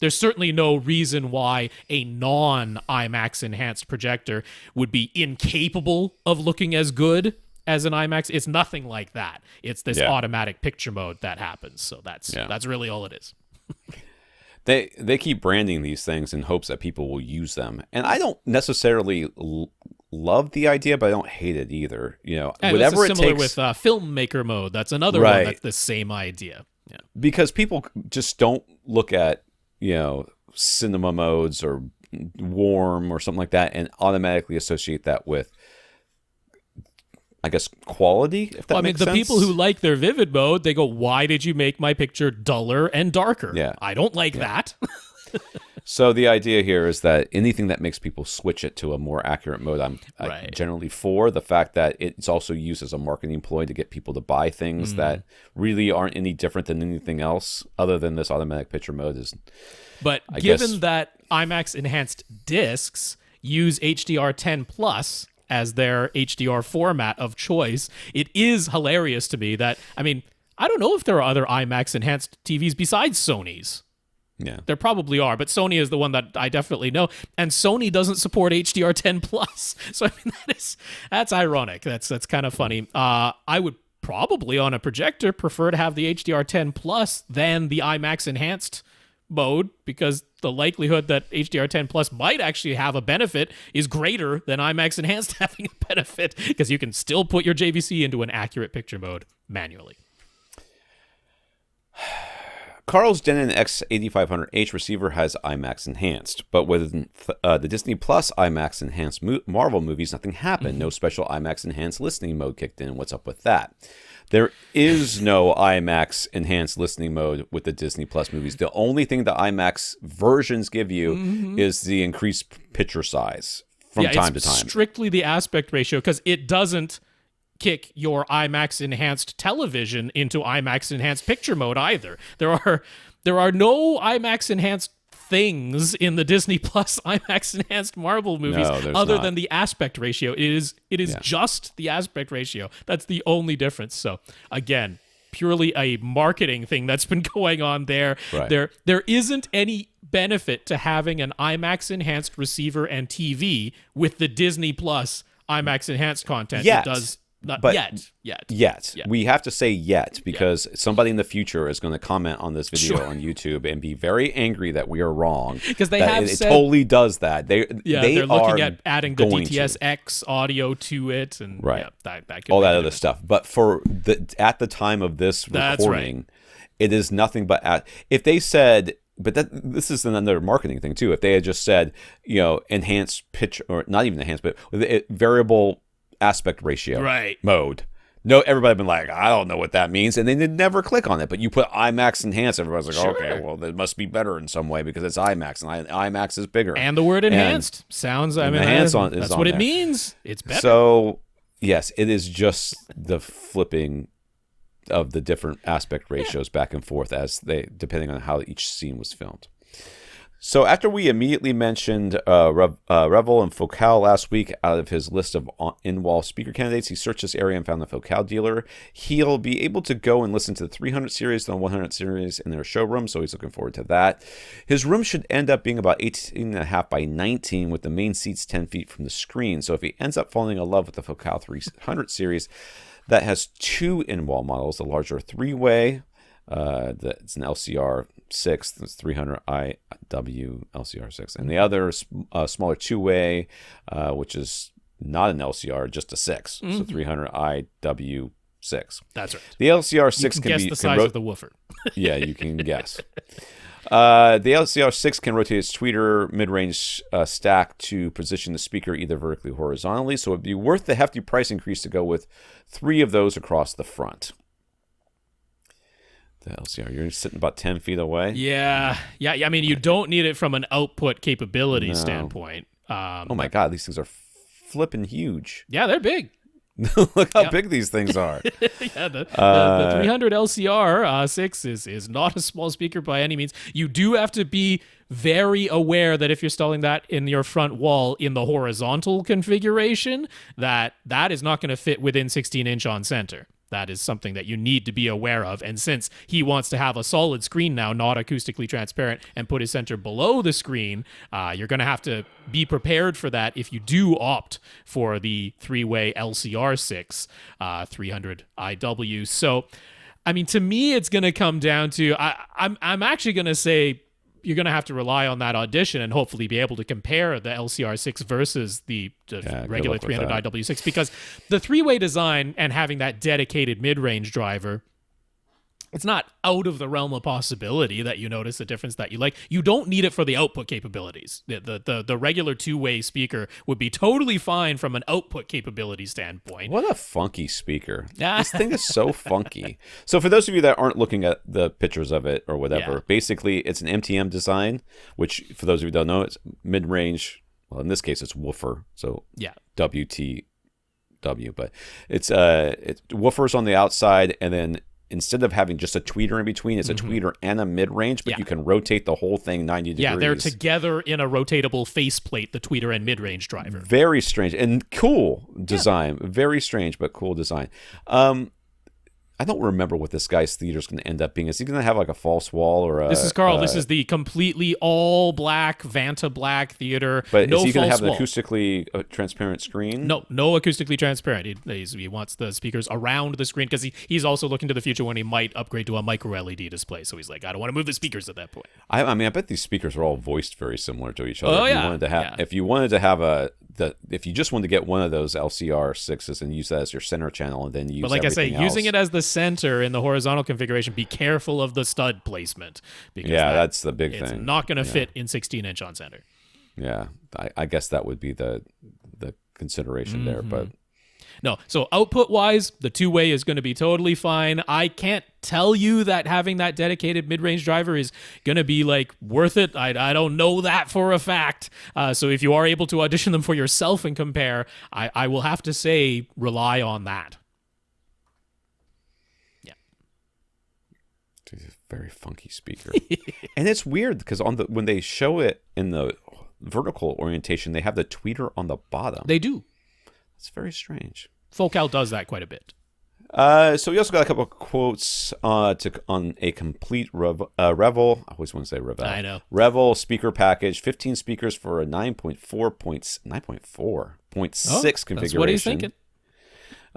certainly no reason why a non-IMAX Enhanced projector would be incapable of looking as good as an IMAX. It's nothing like that. It's this automatic picture mode that happens. So that's really all it is. They keep branding these things in hopes that people will use them, and I don't necessarily love the idea, but I don't hate it either. Whatever it takes. Similar with filmmaker mode. That's another one that's the same idea. Yeah, because people just don't look at cinema modes or warm or something like that and automatically associate that with, I guess, quality, if that makes sense. People who like their vivid mode, they go, why did you make my picture duller and darker? Yeah. I don't like that. So the idea here is that anything that makes people switch it to a more accurate mode, I'm generally for. The fact that it's also used as a marketing ploy to get people to buy things that really aren't any different than anything else other than this automatic picture mode is... But given that IMAX Enhanced discs use HDR10 Plus as their HDR format of choice, it is hilarious to me that, I don't know if there are other IMAX Enhanced TVs besides Sony's. Yeah. There probably are, but Sony is the one that I definitely know, and Sony doesn't support HDR10 Plus. So that's ironic. That's kind of funny. I would probably on a projector prefer to have the HDR10 Plus than the IMAX Enhanced mode, because the likelihood that HDR10 Plus might actually have a benefit is greater than IMAX Enhanced having a benefit, because you can still put your JVC into an accurate picture mode manually. Karl's Denon X8500H receiver has IMAX Enhanced, but with the Disney Plus IMAX Enhanced Marvel movies, nothing happened. No special IMAX Enhanced listening mode kicked in. What's up with that? There is no IMAX Enhanced listening mode with the Disney Plus movies. The only thing the IMAX versions give you is the increased picture size from time to time. Strictly the aspect ratio, because it doesn't kick your IMAX Enhanced television into IMAX Enhanced picture mode either. There are no IMAX Enhanced things in the Disney Plus IMAX Enhanced Marvel movies other than the aspect ratio. It is just the aspect ratio. That's the only difference. So again, purely a marketing thing that's been going on there. Right. There isn't any benefit to having an IMAX Enhanced receiver and TV with the Disney Plus IMAX Enhanced content. Yet. It does not yet. We have to say yet, because somebody in the future is going to comment on this video on YouTube and be very angry that we are wrong. Because they have it said, totally does that. They're looking at adding the DTS-X audio to it, and that could all that other stuff. But at the time of this That's recording, right. it is nothing but if they said. But this is another marketing thing too. If they had just said, enhanced picture, or not even enhanced, but variable aspect ratio mode. No, everybody been like, I don't know what that means, and they did never click on it. But you put IMAX Enhanced, everybody's like, okay, well, it must be better in some way because it's IMAX, and IMAX is bigger. And the word enhanced sounds. I mean, enhanced that's what it means. It's better. So yes, it is just the flipping of the different aspect ratios back and forth depending on how each scene was filmed. So after we immediately mentioned Revel and Focal last week out of his list of in-wall speaker candidates, he searched this area and found the Focal dealer. He'll be able to go and listen to the 300 series and the 100 series in their showroom, so he's looking forward to that. His room should end up being about 18.5 by 19 with the main seats 10 feet from the screen. So if he ends up falling in love with the Focal 300 series, that has two in-wall models, the larger three-way, that's an LCR6, that's 300 IW LCR6, and the other smaller two-way, which is not an LCR, just a 6, so 300 IW6. That's right. The LCR6 can guess the size of the woofer. Yeah, you can guess. The LCR6 can rotate its tweeter mid-range stack to position the speaker either vertically or horizontally, so it'd be worth the hefty price increase to go with 3 of those across the front. The LCR, you're sitting about 10 feet away. Yeah. I mean, you don't need it from an output capability standpoint. Oh my God, these things are flipping huge. Yeah, they're big. Look how big these things are. The 300 LCR 6 is not a small speaker by any means. You do have to be very aware that if you're installing that in your front wall in the horizontal configuration, that is not going to fit within 16-inch on center. That is something that you need to be aware of. And since he wants to have a solid screen now, not acoustically transparent, and put his center below the screen, you're going to have to be prepared for that if you do opt for the 3-way LCR6 300 IW. So, I mean, to me, it's going to come down to, I'm actually going to say, you're going to have to rely on that audition and hopefully be able to compare the LCR6 versus the regular 300 IW6, because the 3-way design and having that dedicated mid-range driver, it's not out of the realm of possibility that you notice the difference that you like. You don't need it for the output capabilities. The regular 2-way speaker would be totally fine from an output capability standpoint. What a funky speaker. This thing is so funky. So for those of you that aren't looking at the pictures of it or whatever, basically it's an MTM design, which for those of you who don't know, it's mid-range. Well, in this case, it's woofer. So WTW, but it's woofers on the outside, and then instead of having just a tweeter in between, it's a tweeter and a mid-range, but you can rotate the whole thing 90 degrees. Yeah, they're together in a rotatable faceplate, the tweeter and mid-range driver. Very strange and cool design. Yeah. Very strange, but cool design. I don't remember what this guy's theater is going to end up being. Is he going to have like a false wall or a... This is Karl. This is the completely all black, Vanta black theater. But no is he going to have wall. an acoustically transparent screen? No acoustically transparent. He wants the speakers around the screen because he's also looking to the future when he might upgrade to a micro LED display. So he's like, I don't want to move the speakers at that point. I mean, I bet these speakers are all voiced very similar to each other. Oh, if you wanted to have if you just wanted to get one of those LCR 6s and use that as your center channel, and then use. But like I say, using it as the center in the horizontal configuration, be careful of the stud placement. Because that's the big thing. It's not going to fit in 16-inch on center. Yeah, I guess that would be the consideration there, but... No, so output-wise, the two-way is going to be totally fine. I can't tell you that having that dedicated mid-range driver is going to be, like, worth it. I don't know that for a fact. So if you are able to audition them for yourself and compare, I will have to say rely on that. Yeah. It's a very funky speaker. And it's weird because when they show it in the vertical orientation, they have the tweeter on the bottom. They do. It's very strange. Focal does that quite a bit. So we also got a couple of quotes on a complete Revel. I always want to say Revel. I know. Revel speaker package, 15 speakers for a 9.4.6 configuration. That's what he's thinking.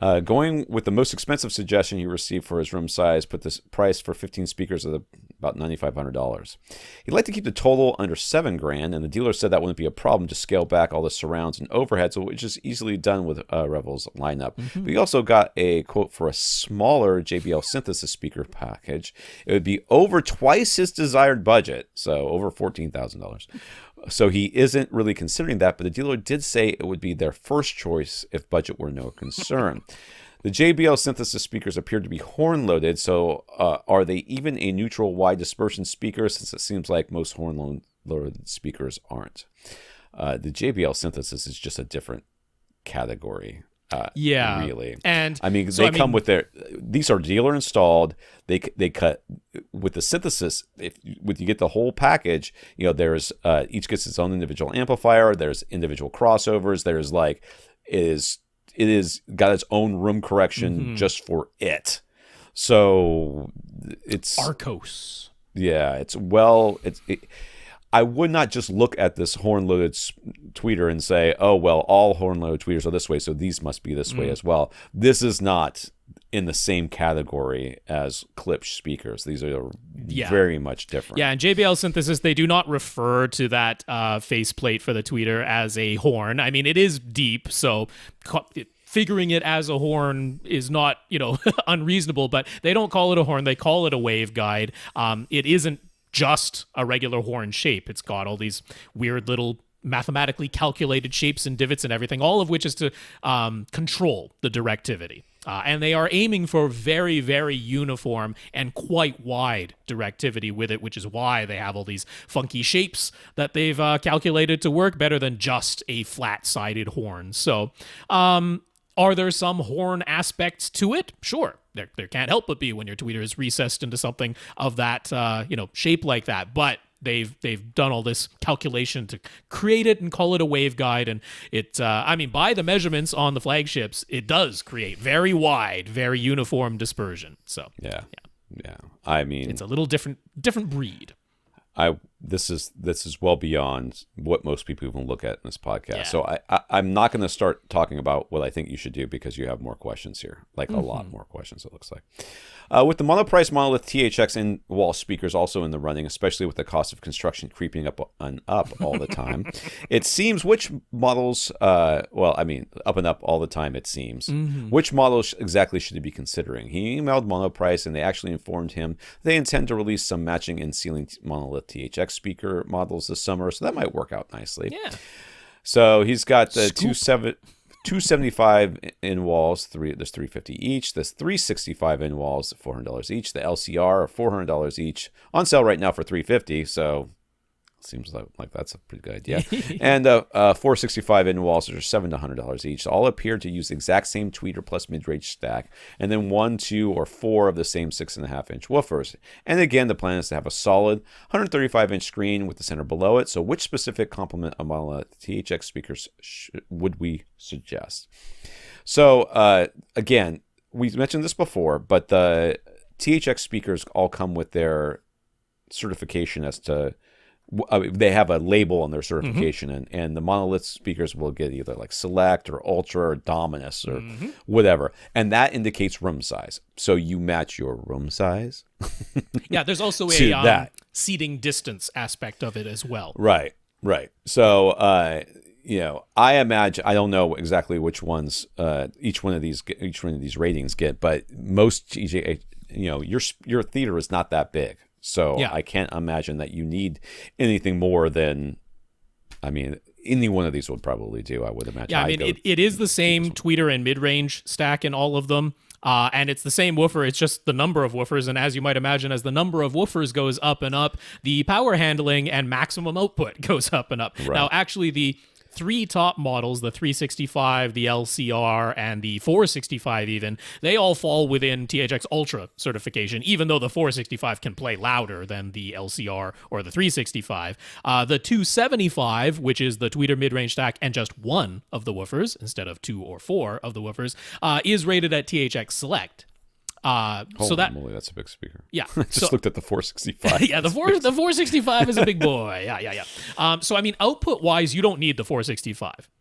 Going with the most expensive suggestion he received for his room size, put this price for 15 speakers at about $9,500. He'd like to keep the total under $7,000, and the dealer said that wouldn't be a problem to scale back all the surrounds and overheads, which is easily done with Revel's lineup. But he also got a quote for a smaller JBL synthesis speaker package. It would be over twice his desired budget, so over $14,000. So he isn't really considering that, but the dealer did say it would be their first choice if budget were no concern. The JBL synthesis speakers appear to be horn-loaded, so are they even a neutral wide dispersion speaker, since it seems like most horn-loaded speakers aren't? The JBL synthesis is just a different category. Really. And I mean, come with these are dealer installed. They cut with the synthesis. If you get the whole package, there's each gets its own individual amplifier. There's individual crossovers. There's it is got its own room correction just for it. So it's Arcos. Yeah, I would not just look at this horn-loaded tweeter and say, oh, well, all horn-loaded tweeters are this way, so these must be this way as well. This is not in the same category as Klipsch speakers. These are very much different. Yeah, and JBL synthesis, they do not refer to that faceplate for the tweeter as a horn. I mean, it is deep, so figuring it as a horn is not, unreasonable, but they don't call it a horn. They call it a waveguide. It isn't just a regular horn shape. It's got all these weird little mathematically calculated shapes and divots and everything, all of which is to control the directivity. And they are aiming for very, very uniform and quite wide directivity with it, which is why they have all these funky shapes that they've calculated to work better than just a flat-sided horn. So, are there some horn aspects to it? Sure. There can't help but be when your tweeter is recessed into something of that, shape like that. But they've done all this calculation to create it and call it a waveguide. And it, by the measurements on the flagships, it does create very wide, very uniform dispersion. So yeah. I mean, it's a little different breed. This is well beyond what most people even look at in this podcast. Yeah. So I'm not going to start talking about what I think you should do because you have more questions here, like a lot more questions. It looks like with the monoprice monolith THX in wall speakers also in the running, especially with the cost of construction creeping up and up all the time. It seems which models, up and up all the time. It seems which models exactly should he be considering? He emailed monoprice and they actually informed him they intend to release some matching in ceiling monolith THX speaker models this summer, so that might work out nicely. Yeah. So he's got the 275 in walls, there's 350 each. There's 365 in walls, $400 each. The LCR are $400 each. On sale right now for $350. So seems like that's a pretty good idea. And 465 in walls are $700 to $100 each. All appear to use the exact same tweeter plus mid-range stack, and then 1, 2, or 4 of the same 6.5-inch woofers. And again, the plan is to have a solid 135-inch screen with the center below it. So which specific complement of monolith THX speakers would we suggest? So again, we mentioned this before, but the THX speakers all come with their certification as to they have a label on their certification, and the monolith speakers will get either like Select or Ultra or Dominus or whatever, and that indicates room size. So you match your room size. Yeah, there's also a seating distance aspect of it as well. Right. So I imagine, I don't know exactly which ones each one of these ratings get, but most TJ, your theater is not that big, so I can't imagine that you need anything more than, any one of these would probably do, I would imagine. Yeah, it is the same tweeter and mid-range stack in all of them. And it's the same woofer, it's just the number of woofers. And as you might imagine, as the number of woofers goes up and up, the power handling and maximum output goes up and up. Right. Now, actually, the 3 top models, the 365, the LCR, and the 465 even, they all fall within THX Ultra certification, even though the 465 can play louder than the LCR or the 365. The 275, which is the tweeter mid-range stack and just one of the woofers, instead of 2 or 4 of the woofers, is rated at THX Select. So that's a big speaker. Yeah. I just looked at the 465. Yeah, the 465 is a big boy. Yeah. So, output-wise, you don't need the 465.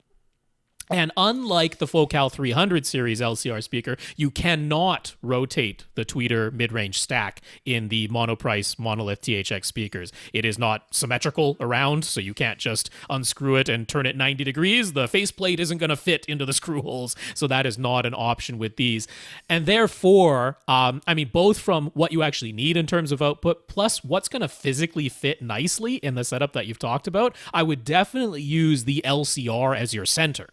And unlike the Focal 300 series LCR speaker, you cannot rotate the tweeter mid-range stack in the monoprice monolith THX speakers. It is not symmetrical around, so you can't just unscrew it and turn it 90 degrees. The faceplate isn't going to fit into the screw holes, so that is not an option with these. And therefore, both from what you actually need in terms of output, plus what's going to physically fit nicely in the setup that you've talked about, I would definitely use the LCR as your center,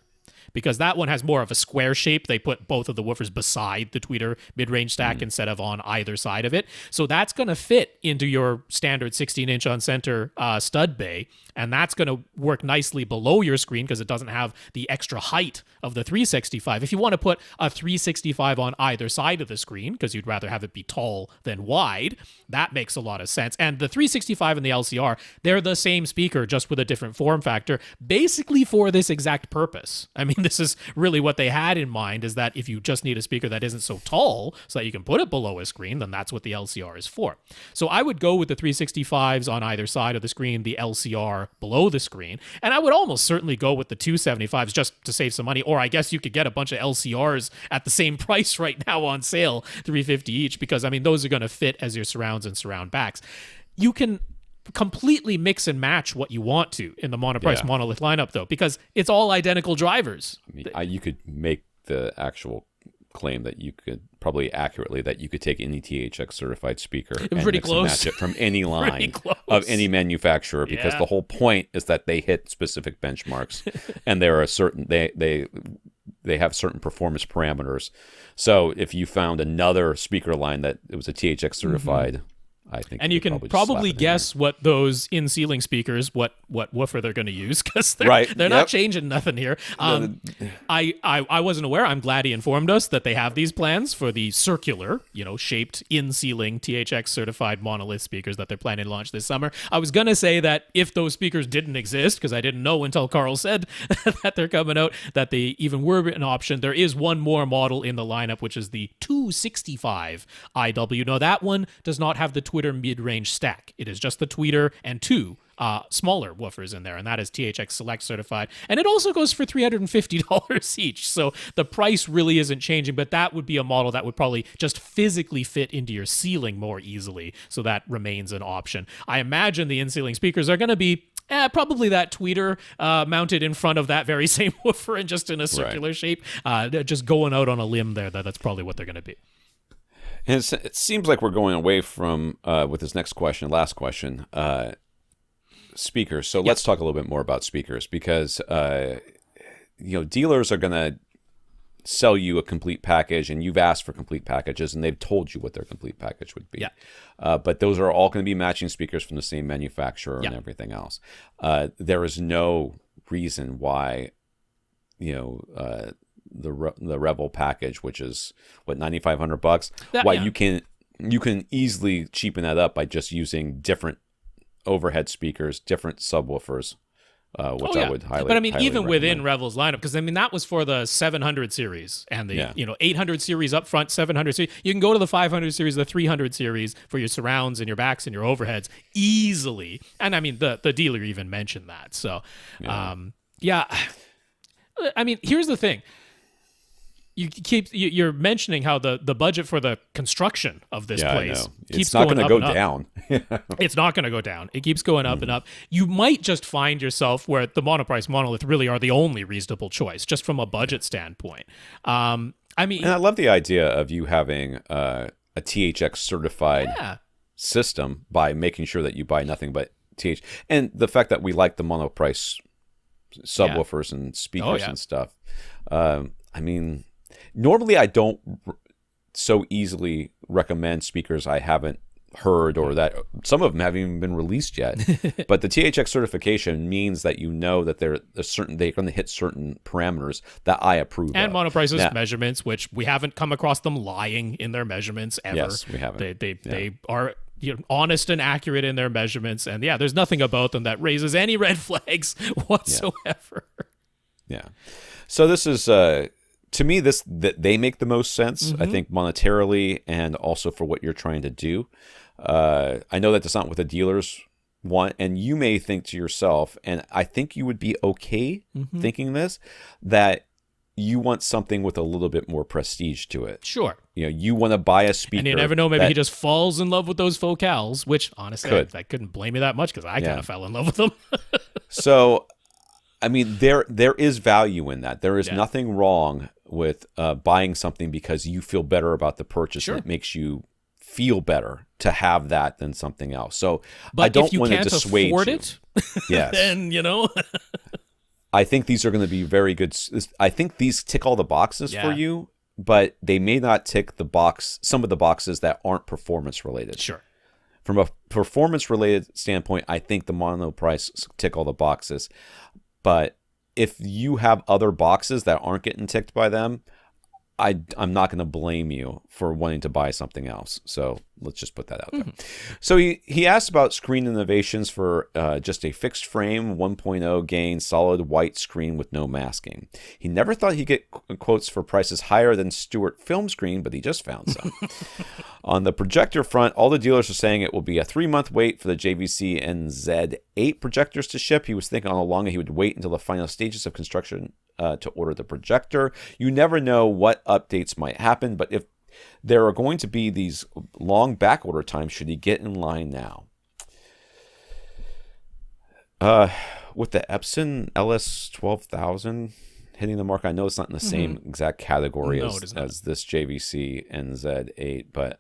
because that one has more of a square shape. They put both of the woofers beside the tweeter mid-range stack instead of on either side of it. So that's going to fit into your standard 16-inch on-center stud bay, and that's going to work nicely below your screen because it doesn't have the extra height of the 365. If you want to put a 365 on either side of the screen, because you'd rather have it be tall than wide, that makes a lot of sense. And the 365 and the LCR, they're the same speaker, just with a different form factor, basically for this exact purpose. This is really what they had in mind, is that if you just need a speaker that isn't so tall so that you can put it below a screen, then that's what the LCR is for. So I would go with the 365s on either side of the screen, the LCR below the screen, and I would almost certainly go with the 275s just to save some money, or I guess you could get a bunch of LCRs at the same price right now on sale, $350 each, because those are going to fit as your surrounds and surround backs. You can completely mix and match what you want to in the monoprice monolith lineup, though, because it's all identical drivers. You could make the actual claim that you could probably accurately that you could take any THX certified speaker and pretty mix close. and match it from any line of any manufacturer, because the whole point is that they hit specific benchmarks and there are certain they have certain performance parameters. So if you found another speaker line that it was a THX certified, I think, and you can probably guess what those in-ceiling speakers, what woofer they're going to use, because they're not changing nothing here. I wasn't aware. I'm glad he informed us that they have these plans for the circular, shaped in-ceiling THX certified monolith speakers that they're planning to launch this summer. I was going to say that if those speakers didn't exist, because I didn't know until Karl said that they're coming out, that they even were an option. There is one more model in the lineup, which is the 265 IW. No, that one does not have the tweeter mid-range stack. It is just the tweeter and 2 smaller woofers in there, and that is THX Select certified. And it also goes for $350 each, so the price really isn't changing, but that would be a model that would probably just physically fit into your ceiling more easily, so that remains an option. I imagine the in-ceiling speakers are going to be probably that tweeter mounted in front of that very same woofer and just in a circular shape. Just going out on a limb there, that's probably what they're going to be. And it seems like we're going away from, with this next question, last question, speakers. So let's talk a little bit more about speakers, because, dealers are going to sell you a complete package, and you've asked for complete packages, and they've told you what their complete package would be. Yeah. But those are all going to be matching speakers from the same manufacturer and everything else. There is no reason why, the Revel package, which is what, $9,500, you can easily cheapen that up by just using different overhead speakers, different subwoofers, which I would highly. But highly even recommend. within Revel's lineup, because that was for the 700 series and the 800 series up front, 700 series. You can go to the 500 series, the 300 series for your surrounds and your backs and your overheads easily. And the dealer even mentioned that. So, here's the thing. you're mentioning how the budget for the construction of this place keeps going going to up go down. It's not going to go down. It keeps going up and up. You might just find yourself where the monoprice monolith really are the only reasonable choice, just from a budget standpoint. I mean, and I love the idea of you having a THX certified system by making sure that you buy nothing but TH, and the fact that we like the monoprice subwoofers and speakers and stuff. I mean, normally I don't so easily recommend speakers I haven't heard or that some of them haven't even been released yet. But the THX certification means that you know that they're going to hit certain parameters that I approve and of. Monoprice's measurements, which we haven't come across them lying in their measurements ever. Yes, we haven't. They are honest and accurate in their measurements, and there's nothing about them that raises any red flags whatsoever. Yeah. So this is to me that they make the most sense. I think monetarily and also for what you're trying to do. I know that's not what the dealers want, and you may think to yourself, and I think you would be okay thinking this, that you want something with a little bit more prestige to it. Sure. You want to buy a speaker. And you never know, maybe he just falls in love with those focals, which honestly, I couldn't blame you that much because I kind of fell in love with them. So, I mean, there is value in that. There is nothing wrong with buying something because you feel better about the purchase. Sure. And it makes you feel better to have that than something else. So but I don't if you want to can't dissuade afford you. it, Yes. then I think these are going to be very good. I think these tick all the boxes for you, but they may not tick some of the boxes that aren't performance related. Sure. From a performance related standpoint, I think the monoprice tick all the boxes. But if you have other boxes that aren't getting ticked by them, I'm not going to blame you for wanting to buy something else. So let's just put that out there. So he asked about screen innovations for just a fixed frame, 1.0 gain, solid white screen with no masking. He never thought he'd get quotes for prices higher than Stewart film screen, but he just found some. On the projector front, all the dealers are saying it will be a 3-month wait for the JVC NZ8 projectors to ship. He was thinking all along he would wait until the final stages of construction to order the projector. You never know what updates might happen, but if there are going to be these long back order times, should he get in line now? With the Epson LS12000 hitting the mark, I know it's not in the same exact category as this JVC NZ8, but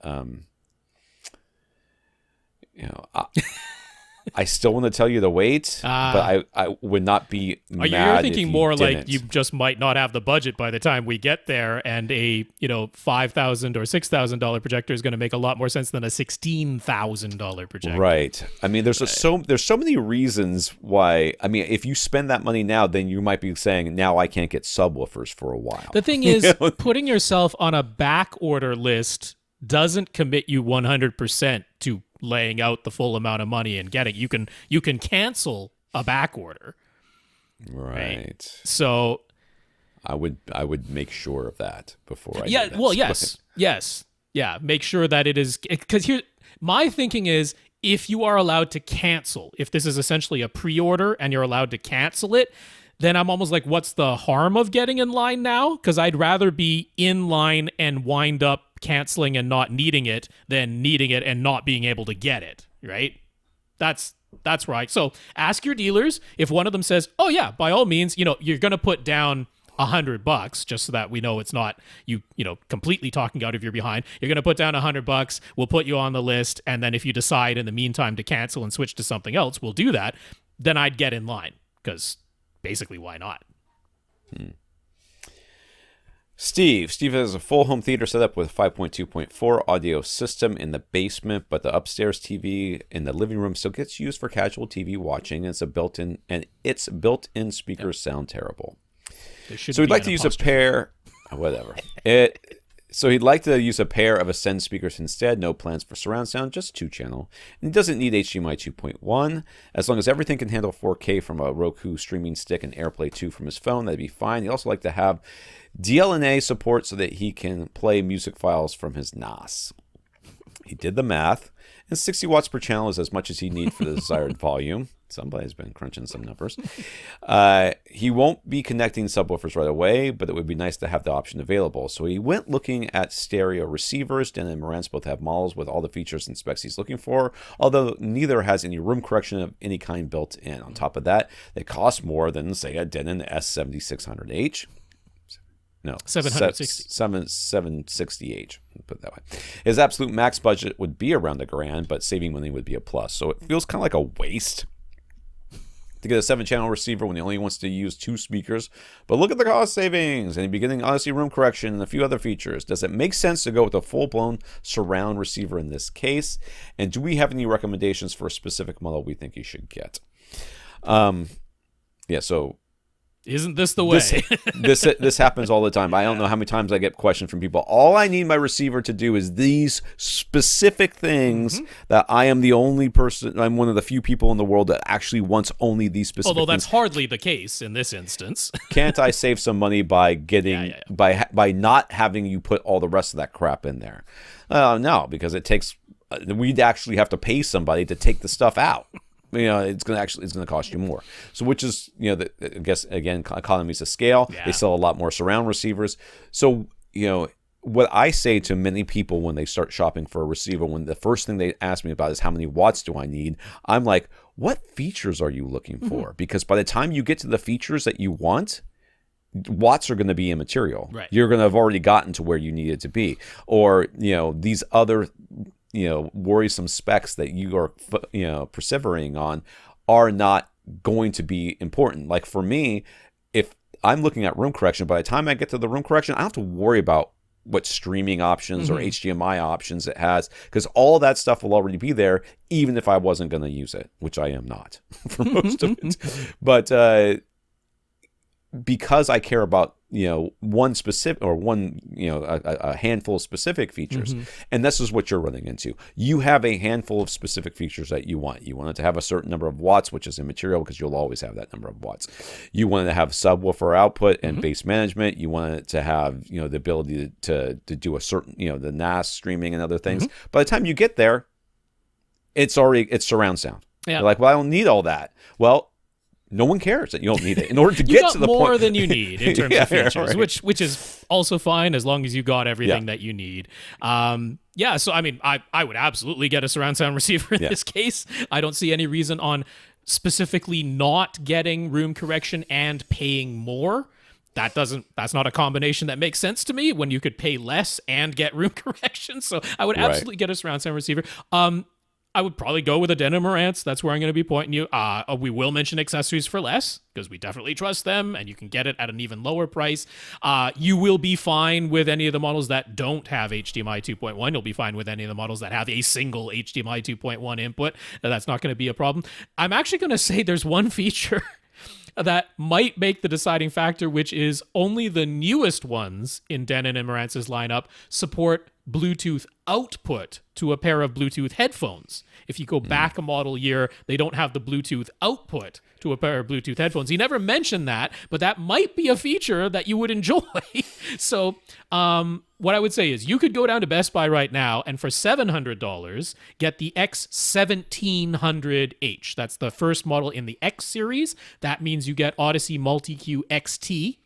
I still want to tell you the wait, but I would not be mad. You're thinking if more didn't. like you just might not have the budget by the time we get there, and a $5,000 or $6,000 projector is going to make a lot more sense than a $16,000 projector. Right. I mean, there's so many reasons why. I mean, if you spend that money now, then you might be saying, now I can't get subwoofers for a while. The thing is, putting yourself on a back order list doesn't commit you 100% to laying out the full amount of money and getting. You can cancel a back order. Right. So I would make sure of that before I yeah, do that. well, yes. Yeah, make sure that it is, because here my thinking is, if you are allowed to cancel, if this is essentially a pre-order and you're allowed to cancel it, then I'm almost like, what's the harm of getting in line now? Because I'd rather be in line and wind up canceling and not needing it than needing it and not being able to get it, right? That's right. So ask your dealers. If one of them says, oh yeah, by all means, you're going to put down $100 just so that we know it's not you completely talking out of your behind. You're going to put down $100. We'll put you on the list. And then if you decide in the meantime to cancel and switch to something else, we'll do that. Then I'd get in line, because basically, why not? Steve has a full home theater set up with 5.2.4 audio system in the basement, but the upstairs TV in the living room still gets used for casual TV watching. And its built-in speakers sound terrible. So he'd like to use a pair. Whatever. So he'd like to use a pair of Ascend speakers instead. No plans for surround sound, just 2-channel. And he doesn't need HDMI 2.1. As long as everything can handle 4K from a Roku streaming stick and AirPlay 2 from his phone, that'd be fine. He'd also like to have DLNA support so that he can play music files from his NAS. He did the math, and 60 watts per channel is as much as he needs for the desired volume. Somebody's been crunching some numbers. He won't be connecting subwoofers right away, but it would be nice to have the option available. So he went looking at stereo receivers. Dan and Marantz both have models with all the features and specs he's looking for, although neither has any room correction of any kind built in. On top of that, they cost more than, say, a Denon S7600H. No, 760H. Put it that way. His absolute max budget would be around $1,000, but saving money would be a plus. So it feels kind of like a waste to get a 7-channel receiver when he only wants to use 2 speakers. But look at the cost savings, and you'd be getting Odyssey room correction and a few other features. Does it make sense to go with a full-blown surround receiver in this case? And do we have any recommendations for a specific model we think you should get? So isn't this the way? This happens all the time. I don't know how many times I get questions from people. All I need my receiver to do is these specific things that I am the only person, I'm one of the few people in the world that actually wants only these specific Although that's things. hardly the case in this instance. Can't I save some money by getting by not having you put all the rest of that crap in there? No, because it takes we'd actually have to pay somebody to take the stuff out. It's going to cost you more. So, which is, I guess, again, economies of scale. Yeah. They sell a lot more surround receivers. So, what I say to many people when they start shopping for a receiver, when the first thing they ask me about is how many watts do I need, I'm like, what features are you looking for? Because by the time you get to the features that you want, watts are going to be immaterial. Right. You're going to have already gotten to where you need it to be. Or, these other worrisome specs that you are, persevering on are not going to be important. Like for me, if I'm looking at room correction, by the time I get to the room correction, I don't have to worry about what streaming options or HDMI options it has, because all that stuff will already be there, even if I wasn't going to use it, which I am not for most of it. But because I care about one specific or a handful of specific features, and this is what you're running into. You have a handful of specific features that you want. You want it to have a certain number of watts, which is immaterial because you'll always have that number of watts. You want it to have subwoofer output and bass management. You want it to have the ability to do a certain the NAS streaming and other things. By the time you get there, it's surround sound. Yeah. You're like, well, I don't need all that. Well, no one cares that you don't need it. In order to get to the point, more than you need in terms of features, right. which is also fine as long as you got everything that you need. So I mean, I would absolutely get a surround sound receiver in this case. I don't see any reason on specifically not getting room correction and paying more. That's not a combination that makes sense to me when you could pay less and get room correction. So I would absolutely get a surround sound receiver. I would probably go with a Denon Marantz. That's where I'm going to be pointing you. We will mention accessories for less because we definitely trust them, and you can get it at an even lower price. You will be fine with any of the models that don't have HDMI 2.1. You'll be fine with any of the models that have a single HDMI 2.1 input. That's not going to be a problem. I'm actually going to say there's one feature that might make the deciding factor, which is only the newest ones in Denon and Marantz's lineup support Bluetooth output to a pair of Bluetooth headphones. If you go back a model year, they don't have the Bluetooth output to a pair of Bluetooth headphones. He never mentioned that, but that might be a feature that you would enjoy. So what I would say is you could go down to Best Buy right now and for $700 get the X1700H. That's the first model in the X series. That means you get Odyssey Multi-Q XT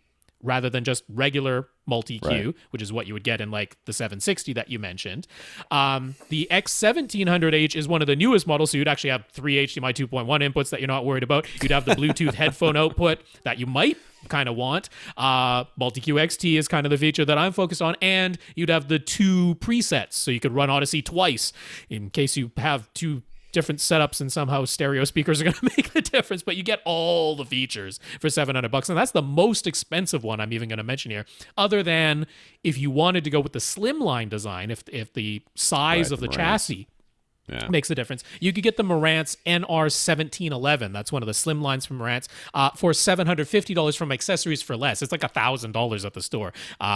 rather than just regular multi-Q, which is what you would get in like the 760 that you mentioned. The X1700H is one of the newest models, so you'd actually have 3 HDMI 2.1 inputs that you're not worried about. You'd have the Bluetooth headphone output that you might kind of want. Multi-Q XT is kind of the feature that I'm focused on, and you'd have the 2 presets, so you could run Odyssey twice in case you have 2 different setups and somehow stereo speakers are going to make the difference, but you get all the features for $700, and that's the most expensive one I'm even going to mention here, other than if you wanted to go with the slimline design, if the size of the chassis makes a difference. You could get the Marantz NR1711. That's one of the slim lines from Marantz for $750 from accessories for less. It's like $1,000 at the store,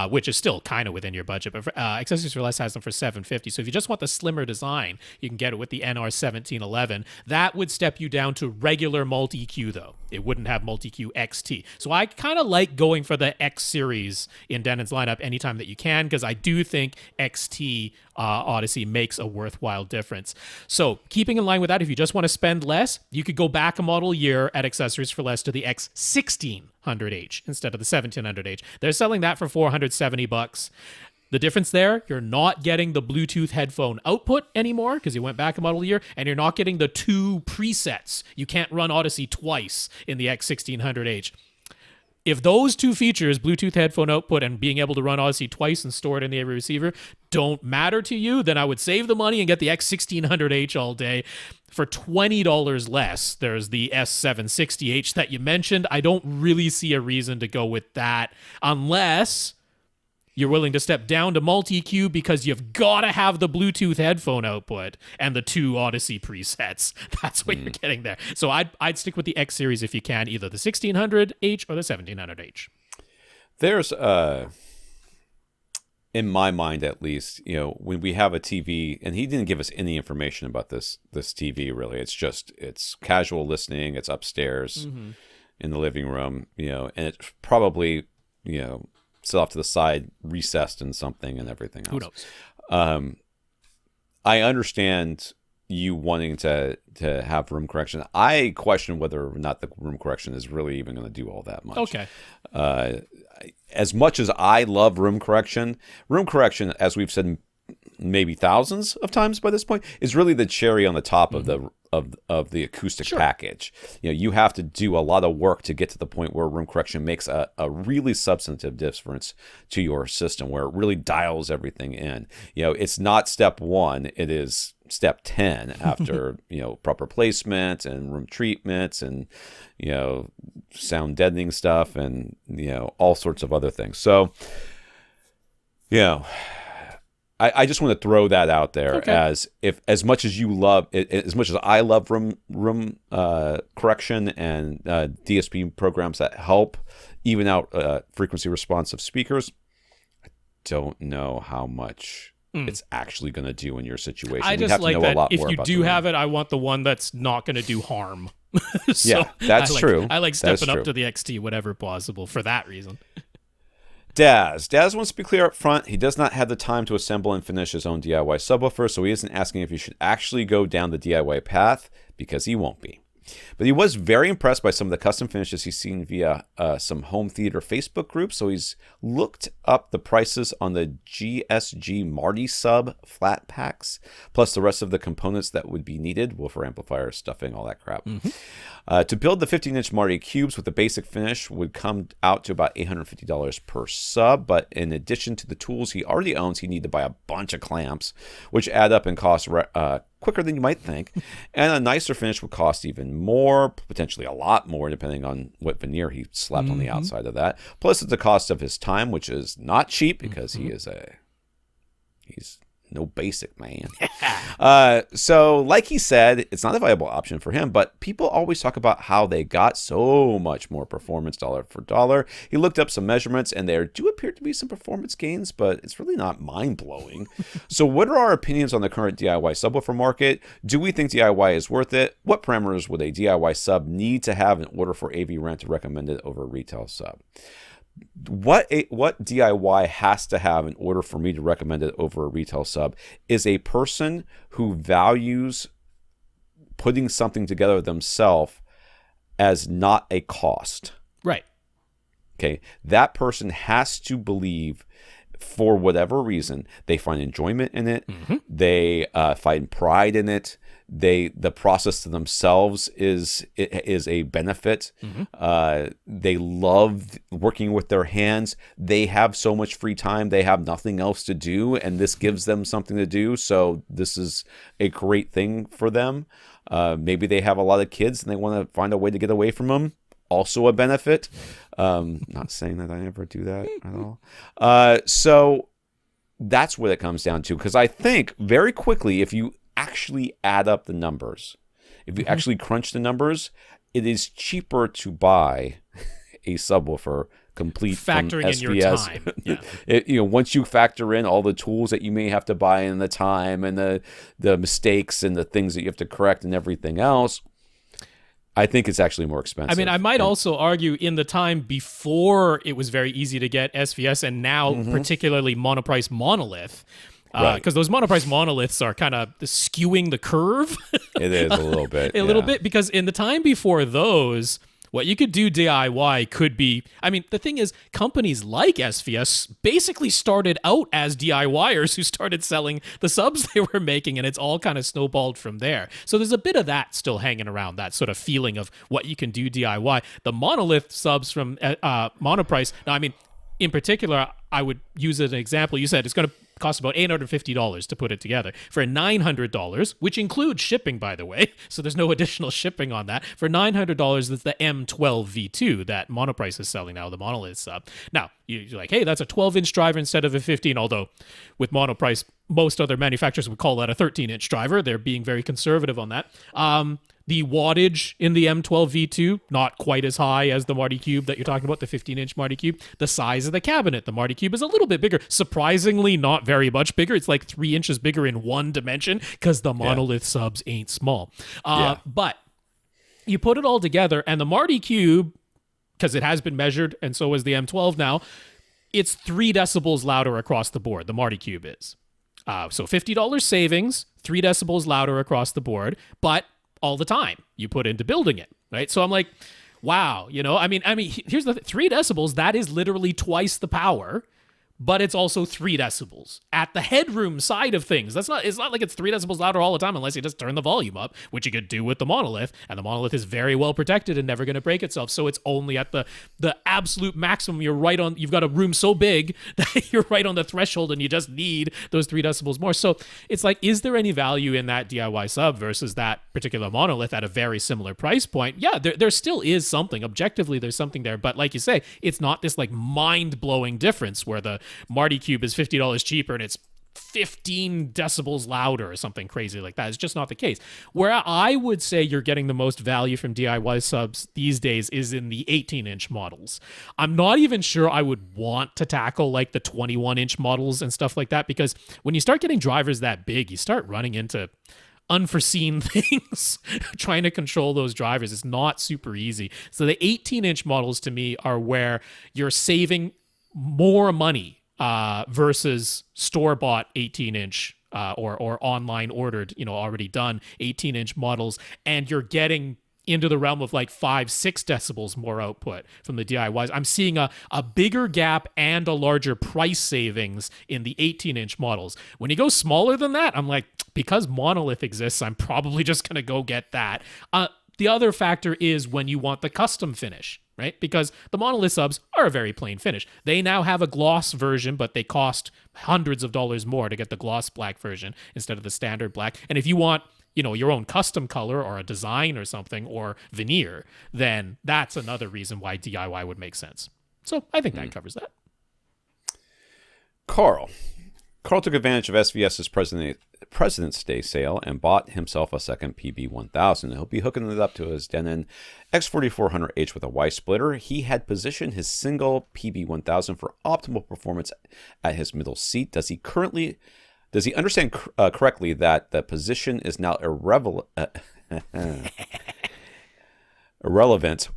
which is still kind of within your budget. But accessories for less has them for $750. So if you just want the slimmer design, you can get it with the NR1711. That would step you down to regular multi-Q though. It wouldn't have multi-Q XT. So I kind of like going for the X series in Denon's lineup anytime that you can, because I do think XT Odyssey makes a worthwhile difference. So keeping in line with that, if you just want to spend less, you could go back a model year at accessories for less to the X1600H instead of the 1700H. They're selling that for $470. The difference there, you're not getting the Bluetooth headphone output anymore because you went back a model year, and you're not getting the 2 presets. You can't run Odyssey twice in the X1600H. If those 2 features, Bluetooth headphone output and being able to run Odyssey twice and store it in the AV receiver, don't matter to you, then I would save the money and get the X1600H all day. For $20 less, there's the S760H that you mentioned. I don't really see a reason to go with that unless you're willing to step down to multi-cue because you've got to have the Bluetooth headphone output and the 2 Odyssey presets. That's what you're getting there. So I'd stick with the X series if you can, either the 1600H or the 1700H. There's in my mind at least, when we have a TV, and he didn't give us any information about this TV really. It's casual listening. It's upstairs in the living room, and it's probably sit off to the side, recessed in something and everything else. Who knows? I understand you wanting to have room correction. I question whether or not the room correction is really even going to do all that much. Okay. As much as I love room correction, as we've said maybe thousands of times by this point, is really the cherry on the top of the acoustic package. You have to do a lot of work to get to the point where room correction makes a really substantive difference to your system, where it really dials everything in. It's not step 1, it is step 10 after proper placement and room treatments and sound deadening stuff and all sorts of other things. So I just want to throw that out there as much as you love it, as much as I love room correction and DSP programs that help even out frequency responsive speakers. I don't know how much it's actually going to do in your situation. I just like that if you do have it, I want the one that's not going to do harm. So that's true. I like stepping up to the XT whenever possible for that reason. Dazz wants to be clear up front. He does not have the time to assemble and finish his own DIY subwoofer, so he isn't asking if he should actually go down the DIY path, because he won't be. But he was very impressed by some of the custom finishes he's seen via some home theater Facebook groups, so he's looked up the prices on the GSG Marty sub flat packs, plus the rest of the components that would be needed, woofer amplifier, stuffing, all that crap. To build the 15-inch Marty cubes with the basic finish would come out to about $850 per sub, but in addition to the tools he already owns, he needed to buy a bunch of clamps, which add up and cost quicker than you might think, and a nicer finish would cost even more, potentially a lot more, depending on what veneer he slapped on the outside of that. Plus, it's the cost of his time, which is not cheap because he's no basic man. So, like he said, it's not a viable option for him, but people always talk about how they got so much more performance dollar for dollar. He looked up some measurements, and there do appear to be some performance gains, but it's really not mind-blowing. So what are our opinions on the current DIY subwoofer market? Do we think DIY is worth it? What parameters would a DIY sub need to have in order for AVRant to recommend it over a retail sub? What DIY has to have in order for me to recommend it over a retail sub is a person who values putting something together themselves as not a cost. Right. Okay. That person has to believe, for whatever reason, they find enjoyment in it. They find pride in it. The process to themselves is a benefit. They love working with their hands. They have so much free time. They have nothing else to do, and this gives them something to do. So this is a great thing for them. Maybe they have a lot of kids and they want to find a way to get away from them. Also a benefit. Not saying that I ever do that at all. So that's what it comes down to. Because I think very quickly, if you actually add up the numbers, if you actually crunch the numbers, it is cheaper to buy a subwoofer complete factoring from in SPS. your time. Yeah. Once you factor in all the tools that you may have to buy and the time and the mistakes and the things that you have to correct and everything else, I think it's actually more expensive. I mean, I might also argue in the time before it was very easy to get SVS and now particularly monoprice monolith, Because those monoprice monoliths are kind of skewing the curve. It is a little bit. A little bit, because in the time before those, what you could do DIY could be, I mean, the thing is, companies like SVS basically started out as DIYers who started selling the subs they were making, and it's all kind of snowballed from there. So there's a bit of that still hanging around, that sort of feeling of what you can do DIY. The monolith subs from Monoprice, now, I mean, in particular, I would use as an example. You said it's going to cost about $850 to put it together. For $900, which includes shipping, by the way, so there's no additional shipping on that. For $900, that's the M12V2 that Monoprice is selling now, the monolith sub. Now, you're like, hey, that's a 12-inch driver instead of a 15, although with Monoprice, most other manufacturers would call that a 13-inch driver. They're being very conservative on that. The wattage in the M12V2, not quite as high as the Marty Cube that you're talking about, the 15-inch Marty Cube. The size of the cabinet, the Marty Cube is a little bit bigger. Surprisingly, not very much bigger. It's like 3 inches bigger in one dimension because the monolith subs ain't small. But you put it all together, and the Marty Cube, because it has been measured, and so is the M12 now, it's 3 decibels louder across the board, the Marty Cube is. So $50 savings, 3 decibels louder across the board, but all the time you put into building it, right? So I'm like, wow, I mean, here's the 3 decibels, that is literally twice the power, but it's also 3 decibels at the headroom side of things. It's not like it's 3 decibels louder all the time unless you just turn the volume up, which you could do with the monolith, and the monolith is very well protected and never going to break itself. So it's only at the absolute maximum. You've got a room so big that you're right on the threshold and you just need those 3 decibels more. So it's like, is there any value in that DIY sub versus that particular monolith at a very similar price point? Yeah, there still is something. Objectively, there's something there. But like you say, it's not this like mind-blowing difference where the Marty Cube is $50 cheaper and it's 15 decibels louder or something crazy like that. It's just not the case. Where I would say you're getting the most value from DIY subs these days is in the 18-inch models. I'm not even sure I would want to tackle like the 21-inch models and stuff like that, because when you start getting drivers that big, you start running into unforeseen things. Trying to control those drivers is not super easy. So the 18-inch models to me are where you're saving more money versus store-bought 18-inch or online ordered, already done 18-inch models, and you're getting into the realm of like 5-6 decibels more output from the DIYs. I'm seeing a bigger gap and a larger price savings in the 18-inch models. When you go smaller than that, I'm like, because monolith exists, I'm probably just going to go get that. The other factor is when you want the custom finish, right? Because the monolith subs are a very plain finish. They now have a gloss version, but they cost hundreds of dollars more to get the gloss black version instead of the standard black. And if you want, your own custom color or a design or something or veneer, then that's another reason why DIY would make sense. So I think that covers that. Karl took advantage of SVS's President's Day sale and bought himself a second PB1000. He'll be hooking it up to his Denon X4400H with a Y splitter. He had positioned his single PB1000 for optimal performance at his middle seat. Does he understand correctly that the position is now irrelevant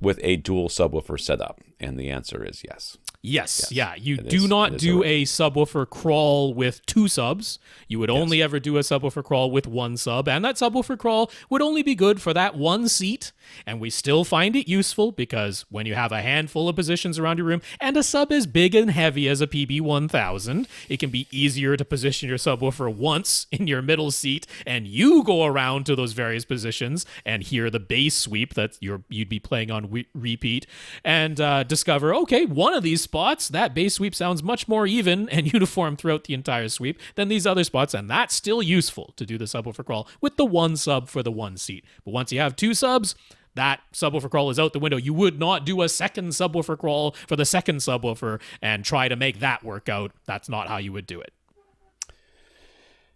with a dual subwoofer setup? And the answer is yes. Yes. Yeah. You do not do a subwoofer crawl with 2 subs. You would only ever do a subwoofer crawl with 1 sub, and that subwoofer crawl would only be good for that 1 seat. And we still find it useful because when you have a handful of positions around your room and a sub as big and heavy as a PB1000, it can be easier to position your subwoofer once in your middle seat, and you go around to those various positions and hear the bass sweep that you'd be playing on repeat, and discover, okay, one of these spots, that bass sweep sounds much more even and uniform throughout the entire sweep than these other spots, and that's still useful to do the subwoofer crawl with the 1 sub for the 1 seat. But once you have 2 subs, that subwoofer crawl is out the window. You would not do a second subwoofer crawl for the second subwoofer and try to make that work out. That's not how you would do it.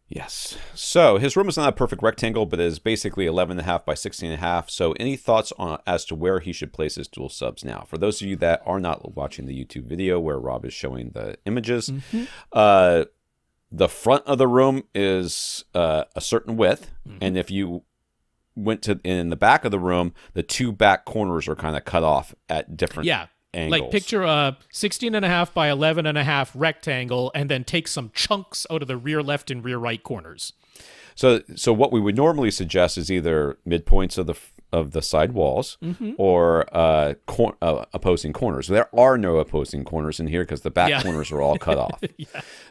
Yes. So his room is not a perfect rectangle, but it is basically 11.5 by 16.5. So any thoughts as to where he should place his dual subs now? For those of you that are not watching the YouTube video where Rob is showing the images, the front of the room is a certain width. And if you went to in the back of the room, the 2 back corners are kind of cut off at different angles. Like picture a 16.5 by 11.5 rectangle and then take some chunks out of the rear left and rear right corners. So what we would normally suggest is either midpoints of the side walls or opposing corners. There are no opposing corners in here because the back corners are all cut off.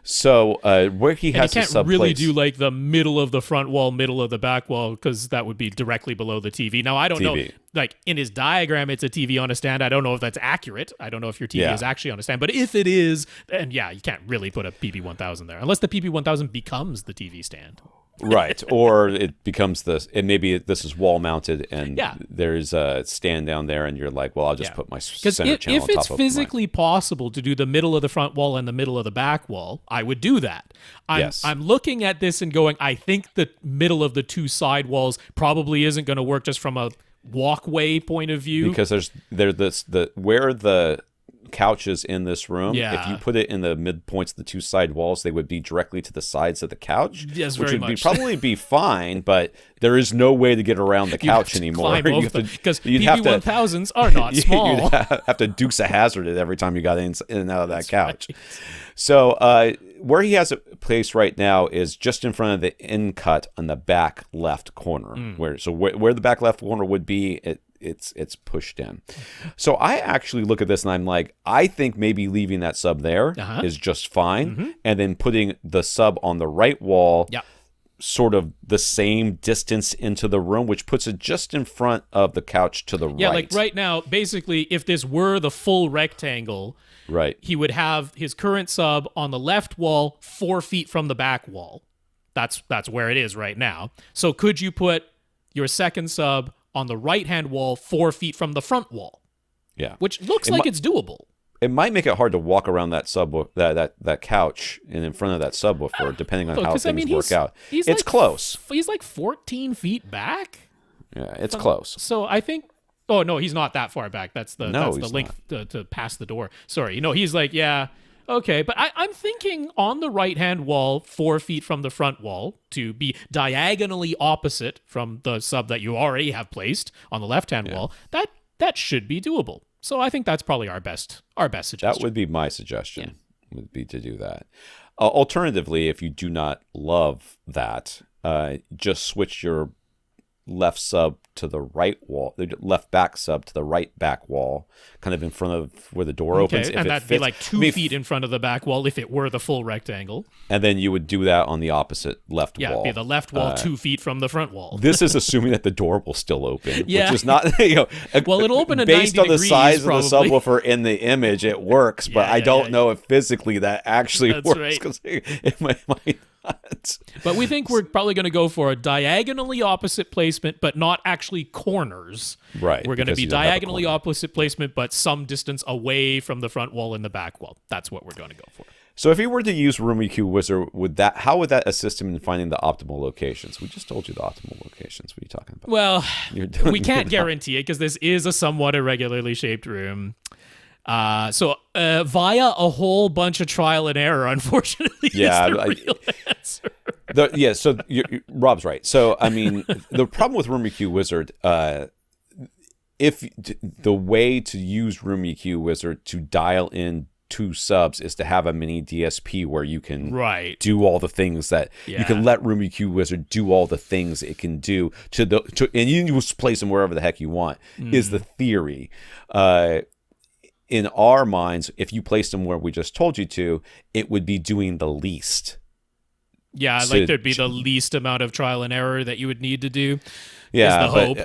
So where he has you can't really do like the middle of the front wall, middle of the back wall, because that would be directly below the TV. Now, I don't know. Like in his diagram, it's a TV on a stand. I don't know if that's accurate. I don't know if your TV is actually on a stand. But if it is, then you can't really put a PP1000 there unless the PP1000 becomes the TV stand. Right, or it becomes this, and maybe this is wall mounted, and there's a stand down there, and you're like, well, I'll just put my center channel on top of if it's physically possible to do the middle of the front wall and the middle of the back wall, I would do that. I'm looking at this and going, I think the middle of the two side walls probably isn't going to work just from a walkway point of view, because where the couches in this room, if you put it in the midpoints of the two side walls, they would be directly to the sides of the couch, which would probably be fine, but there is no way to get around the couch anymore. Because PP1000s are not small. You'd have to Dukes a Hazzard it every time you got in and out of that couch. Right. So where he has it placed right now is just in front of the end cut on the back left corner. Where the back left corner would be, it's pushed in. So I actually look at this and I'm like, I think maybe leaving that sub there is just fine, and then putting the sub on the right wall sort of the same distance into the room, which puts it just in front of the couch to the right. Yeah, like right now, basically, if this were the full rectangle, he would have his current sub on the left wall 4 feet from the back wall. That's where it is right now. So could you put your second sub on the right-hand wall 4 feet from the front wall? Yeah. Which looks like it's doable. It might make it hard to walk around that that couch and in front of that subwoofer, depending on how things work out. It's close. He's like 14 feet back. Yeah, it's close. So I think... Oh, no, he's not that far back. That's the link to pass the door. Sorry. He's like, okay, but I'm thinking on the right-hand wall, 4 feet from the front wall, to be diagonally opposite from the sub that you already have placed on the left-hand wall. That should be doable. So I think that's probably our best suggestion. That would be my suggestion, would be to do that. Alternatively, if you do not love that, just switch your left sub to the right wall, the left back sub to the right back wall, kind of in front of where the door opens. And that'd be like 2 feet in front of the back wall if it were the full rectangle. And then you would do that on the opposite left wall. Yeah, be the left wall 2 feet from the front wall. This is assuming that the door will still open, which is not, well, it'll open at based 90 on the degrees, size probably. of the subwoofer in the image, it works, but I don't know if physically that actually works, because it might not. But we think we're probably going to go for a diagonally opposite placement, but not actually corners. Right. We're going to be diagonally opposite placement, but some distance away from the front wall and the back wall. That's what we're going to go for. So if he were to use Room EQ Wizard, how would that assist him in finding the optimal locations? We just told you the optimal locations. What are you talking about? Well, we can't guarantee it because this is a somewhat irregularly shaped room. So via a whole bunch of trial and error, unfortunately, is the real answer. So Rob's right. So, I mean, the problem with Room EQ Wizard, if the way to use Room EQ Wizard to dial in two subs is to have a mini DSP where you can do all the things that you can let Room EQ Wizard do all the things it can do and you just place them wherever the heck you want is the theory. In our minds, if you placed them where we just told you to, it would be doing the least. Yeah, like there'd be the least amount of trial and error that you would need to do. Yeah, hope.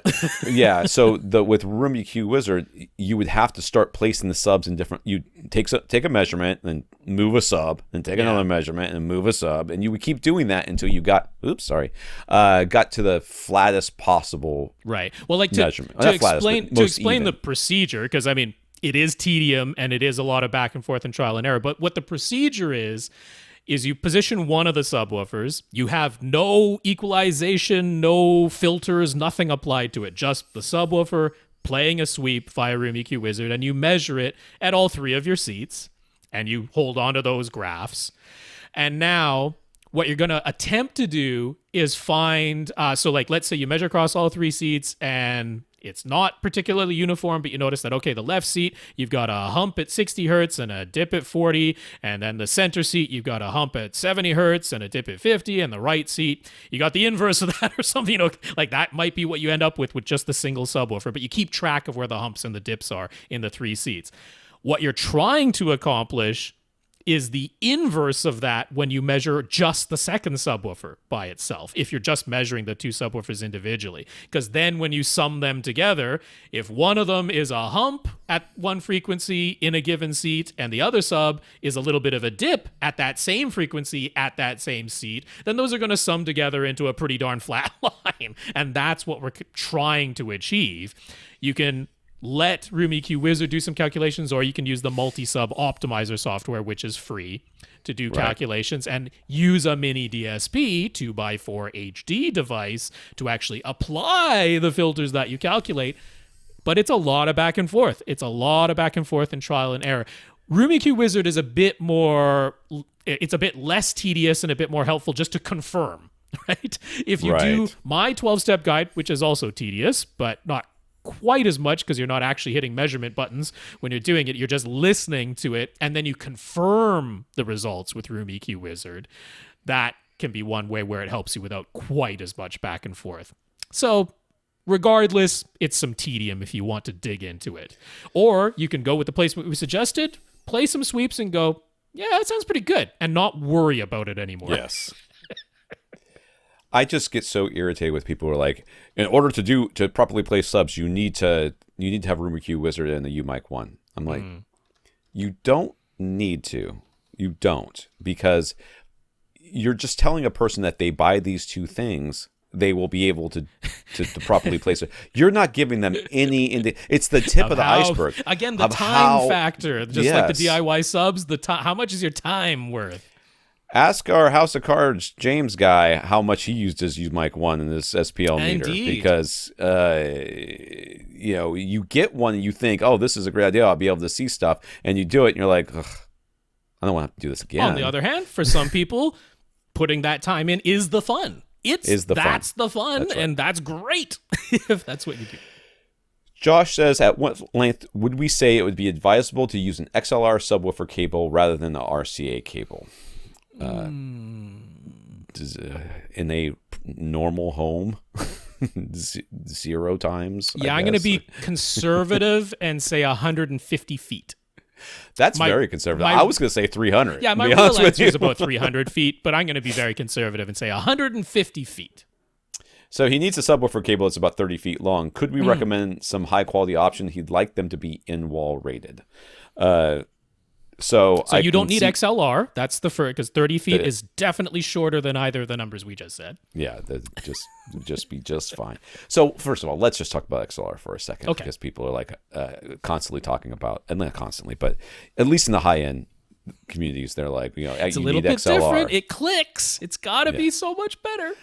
So with Room EQ Wizard, you would have to start placing the subs in different. You take a measurement, and move a sub, and take another measurement, and move a sub, and you would keep doing that until you got to the flattest possible. Right. Well, like measurement. To explain the procedure, because I mean it is tedium and it is a lot of back and forth and trial and error. But what the procedure is you position one of the subwoofers, you have no equalization, no filters, nothing applied to it, just the subwoofer playing a sweep via Room EQ Wizard, and you measure it at all three of your seats, and you hold on to those graphs. And now what you're going to attempt to do is find, so like let's say you measure across all three seats and It's not particularly uniform, but you notice that, okay, the left seat, you've got a hump at 60 hertz and a dip at 40, and then the center seat, you've got a hump at 70 hertz and a dip at 50, and the right seat, you got the inverse of that or something, like that might be what you end up with just the single subwoofer, but you keep track of where the humps and the dips are in the 3 seats. What you're trying to accomplish is the inverse of that when you measure just the second subwoofer by itself, if you're just measuring the 2 subwoofers individually. Because then when you sum them together, if one of them is a hump at one frequency in a given seat and the other sub is a little bit of a dip at that same frequency at that same seat, then those are going to sum together into a pretty darn flat line. And that's what we're trying to achieve. You can let Room EQ Wizard do some calculations, or you can use the multi-sub optimizer software, which is free to do calculations, and use a mini DSP 2x4 HD device to actually apply the filters that you calculate. But it's a lot of back and forth. It's a lot of back and forth and trial and error. Room EQ Wizard is a bit more, it's a bit less tedious and a bit more helpful just to confirm, right? If you do my 12-step guide, which is also tedious, but not quite as much because you're not actually hitting measurement buttons when you're doing it. You're just listening to it, and then you confirm the results with Room EQ Wizard. That can be one way where it helps you without quite as much back and forth. So regardless, it's some tedium if you want to dig into it. Or you can go with the placement we suggested, play some sweeps and go, yeah, that sounds pretty good, and not worry about it anymore. Yes. I just get so irritated with people who are like, in order to properly play subs, you need to have Room EQ Wizard and the UMIC 1. I'm like, you don't need to. You don't, because you're just telling a person that they buy these 2 things, they will be able to properly place it. You're not giving them any it's the tip of the iceberg. Again, the time factor, just like the DIY subs, how much is your time worth? Ask our House of Cards James guy how much he used his UMIC 1 and his SPL meter. Indeed. Because you get one and you think, oh, this is a great idea, I'll be able to see stuff, and you do it and you're like, ugh, I don't want to have to do this again. On the other hand, for some people, putting that time in is the fun. That's the fun, that's right. And that's great if that's what you do. Josh says, at what length would we say it would be advisable to use an XLR subwoofer cable rather than the RCA cable? In a normal home, 0 times. Yeah, I'm going to be conservative and say 150 feet. That's very conservative. I was going to say 300. Yeah, my real answer is about 300 feet, but I'm going to be very conservative and say 150 feet. So he needs a subwoofer cable that's about 30 feet long. Could we recommend some high-quality option? He'd like them to be in-wall rated. So you don't need XLR. That's the first, because 30 feet is definitely shorter than either of the numbers we just said. Yeah, just be just fine. So first of all, let's just talk about XLR for a second, because people are like constantly talking about, and not constantly, but at least in the high end communities, they're like, it's you a little need bit XLR. different. It clicks. It's got to be so much better.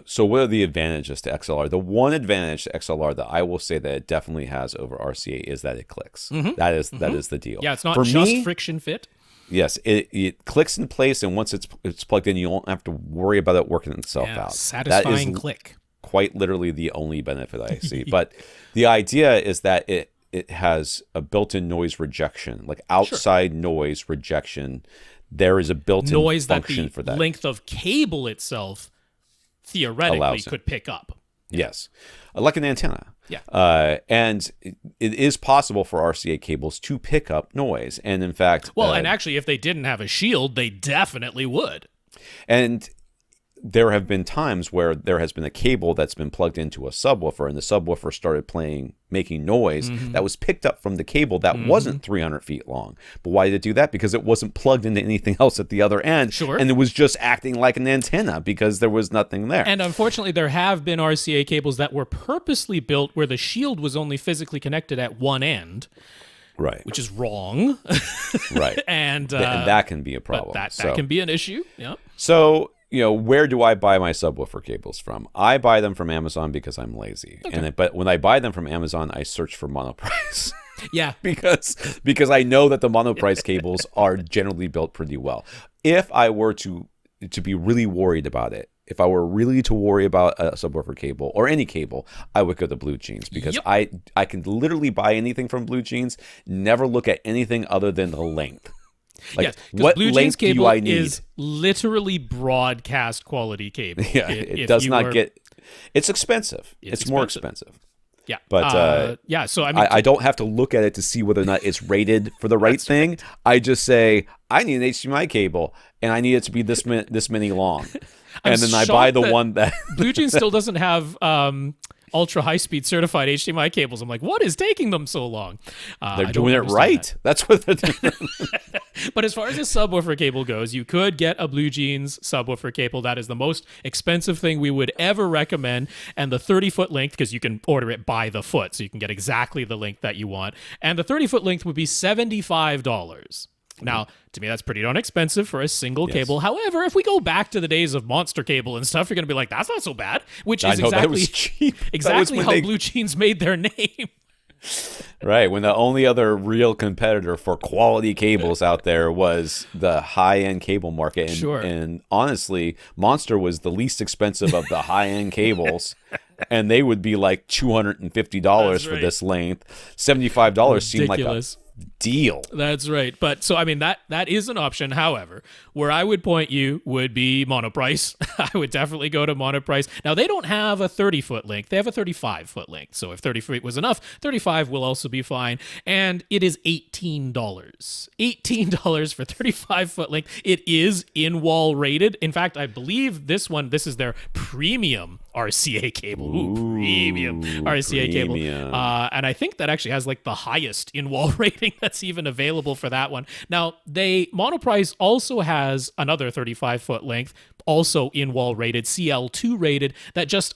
So what are the advantages to XLR? The one advantage to XLR that I will say that it definitely has over RCA is that it clicks. That is the deal. Yeah, it's not for just me, friction fit. Yes, it clicks in place, and once it's plugged in, you don't have to worry about it working itself out. Satisfying click. Quite literally the only benefit I see. But the idea is that it has a built-in noise rejection, like outside noise rejection. There is a built-in noise function that for that. Length of cable itself theoretically could pick up. Yes, like an antenna. Yeah. And it is possible for RCA cables to pick up noise. And in fact... and actually, if they didn't have a shield, they definitely would. And there have been times where there has been a cable that's been plugged into a subwoofer, and the subwoofer started making noise that was picked up from the cable that wasn't 300 feet long. But why did it do that? Because it wasn't plugged into anything else at the other end. Sure. And it was just acting like an antenna because there was nothing there. And unfortunately, there have been RCA cables that were purposely built where the shield was only physically connected at one end. Right. Which is wrong. Right. And that can be a problem. That can be an issue. Yeah. So... where do I buy my subwoofer cables from? I buy them from Amazon because I'm lazy. Okay. But when I buy them from Amazon, I search for monoprice. Yeah. because I know that the monoprice cables are generally built pretty well. If I were to be really worried about it, if I were really to worry about a subwoofer cable or any cable, I would go to Blue Jeans, because I can literally buy anything from Blue Jeans, never look at anything other than the length. Like, yes, what Blue Jeans length cable do I need? is literally broadcast quality cable. Yeah, it does not get. It's expensive. It's more expensive. Yeah, but yeah. So I mean, I don't have to look at it to see whether or not it's rated for the right thing. Right. I just say I need an HDMI cable, and I need it to be this many long, and then I buy the one that Blue Jeans still doesn't have ultra high speed certified HDMI cables. I'm like, what is taking them so long? They're doing it right. That's what they're doing. But as far as a subwoofer cable goes, you could get a Blue Jeans subwoofer cable. That is the most expensive thing we would ever recommend. And the 30-foot length, because you can order it by the foot, so you can get exactly the length that you want. And the 30-foot length would be $75. Now, to me, that's pretty darn expensive for a single cable. However, if we go back to the days of Monster Cable and stuff, you're going to be like, that's not so bad, which is exactly how Blue Jeans made their name. Right, when the only other real competitor for quality cables out there was the high-end cable market. And, and honestly, Monster was the least expensive of the high-end cables. And they would be like $250 for this length. $75 seemed like a deal. That's right. But so I mean that is an option. However, where I would point you would be Monoprice. I would definitely go to Monoprice. Now they don't have a 30-foot length. They have a 35-foot length. So if 30 feet was enough, 35 will also be fine. And it is $18. $18 for 35-foot length. It is in-wall rated. In fact, I believe this is their premium RCA cable. Premium RCA cable. And I think that actually has like the highest in-wall rating that's even available for that one. Now, Monoprice also has another 35-foot length, also in-wall rated, CL2 rated, that just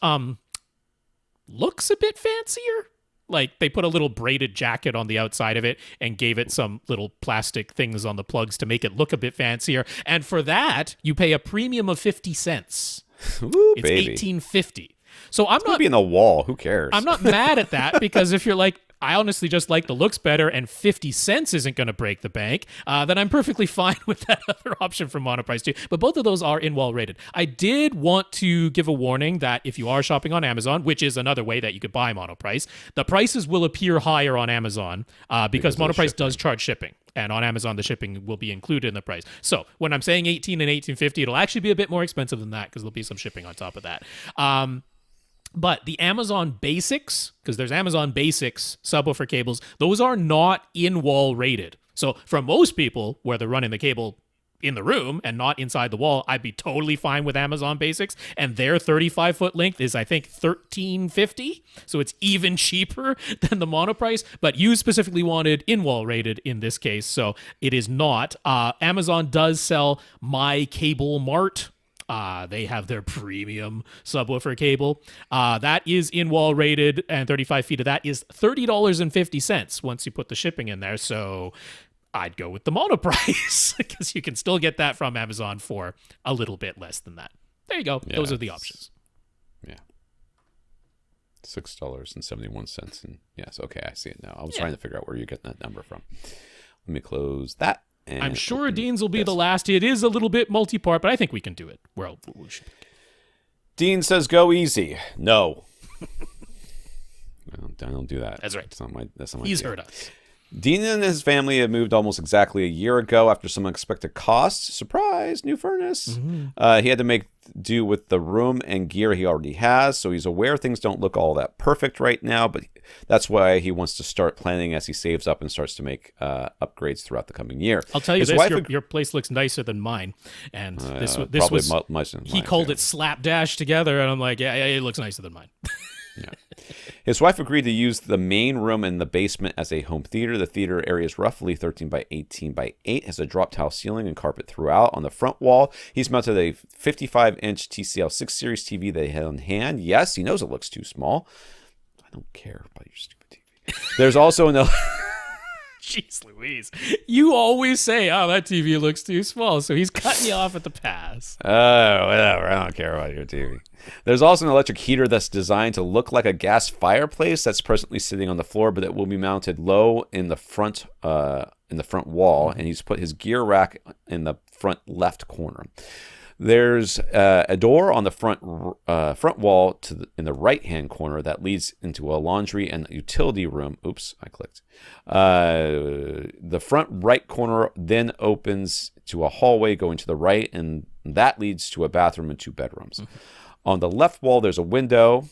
looks a bit fancier. Like, they put a little braided jacket on the outside of it and gave it some little plastic things on the plugs to make it look a bit fancier. And for that, you pay a premium of 50 cents. Ooh, it's baby. $18.50. So I'm not be in the wall. Who cares? I'm not mad at that, because if you're like, I honestly just like the looks better and 50 cents isn't going to break the bank, then I'm perfectly fine with that other option from Monoprice too. But both of those are in-wall rated. I did want to give a warning that if you are shopping on Amazon, which is another way that you could buy Monoprice, the prices will appear higher on Amazon because Monoprice does charge shipping. And on Amazon, the shipping will be included in the price. So when I'm saying $18 and $18.50, it'll actually be a bit more expensive than that because there'll be some shipping on top of that. But the Amazon Basics, because there's Amazon Basics subwoofer cables, those are not in-wall rated. So for most people, where they're running the cable in the room and not inside the wall, I'd be totally fine with Amazon Basics. And their 35-foot length is, I think, $13.50. So it's even cheaper than the Monoprice. But you specifically wanted in-wall rated in this case, so it is not. Amazon does sell My Cable Mart. They have their premium subwoofer cable. That is in-wall rated, and 35 feet of that is $30.50 once you put the shipping in there. So I'd go with the Monoprice because you can still get that from Amazon for a little bit less than that. There you go. Yeah, those are the options. Yeah. $6.71. And yes, okay, I see it now. I was trying to figure out where you're getting that number from. Let me close that. And I'm sure Dean's will be the last. It is a little bit multi-part, but I think we can do it. Well, Dean says, "Go easy." No, I don't do that. That's right. That's not my. He's deal. heard us. Dean and his family have moved almost exactly a year ago after some unexpected costs. Surprise, new furnace. Mm-hmm. He had to make do with the room and gear he already has, so he's aware things don't look all that perfect right now, but that's why he wants to start planning as he saves up and starts to make upgrades throughout the coming year. I'll tell you your place looks nicer than mine, and this was he called it slapdash together, and I'm like, yeah, it looks nicer than mine. Yeah. His wife agreed to use the main room in the basement as a home theater. The theater area is roughly 13 by 18 by 8, has a drop tile ceiling and carpet throughout. On the front wall, he's mounted a 55-inch TCL 6 Series TV that he had on hand. Yes, he knows it looks too small. I don't care about your stupid TV. There's also an... Jeez Louise. You always say, oh, that TV looks too small, so he's cutting you off at the pass. Oh, whatever. I don't care about your TV. There's also an electric heater that's designed to look like a gas fireplace that's presently sitting on the floor, but it will be mounted low in the front wall, and he's put his gear rack in the front left corner. There's a door on the front wall in the right-hand corner that leads into a laundry and utility room. Oops, I clicked. The front right corner then opens to a hallway going to the right, and that leads to a bathroom and 2 bedrooms. Mm-hmm. On the left wall, there's a window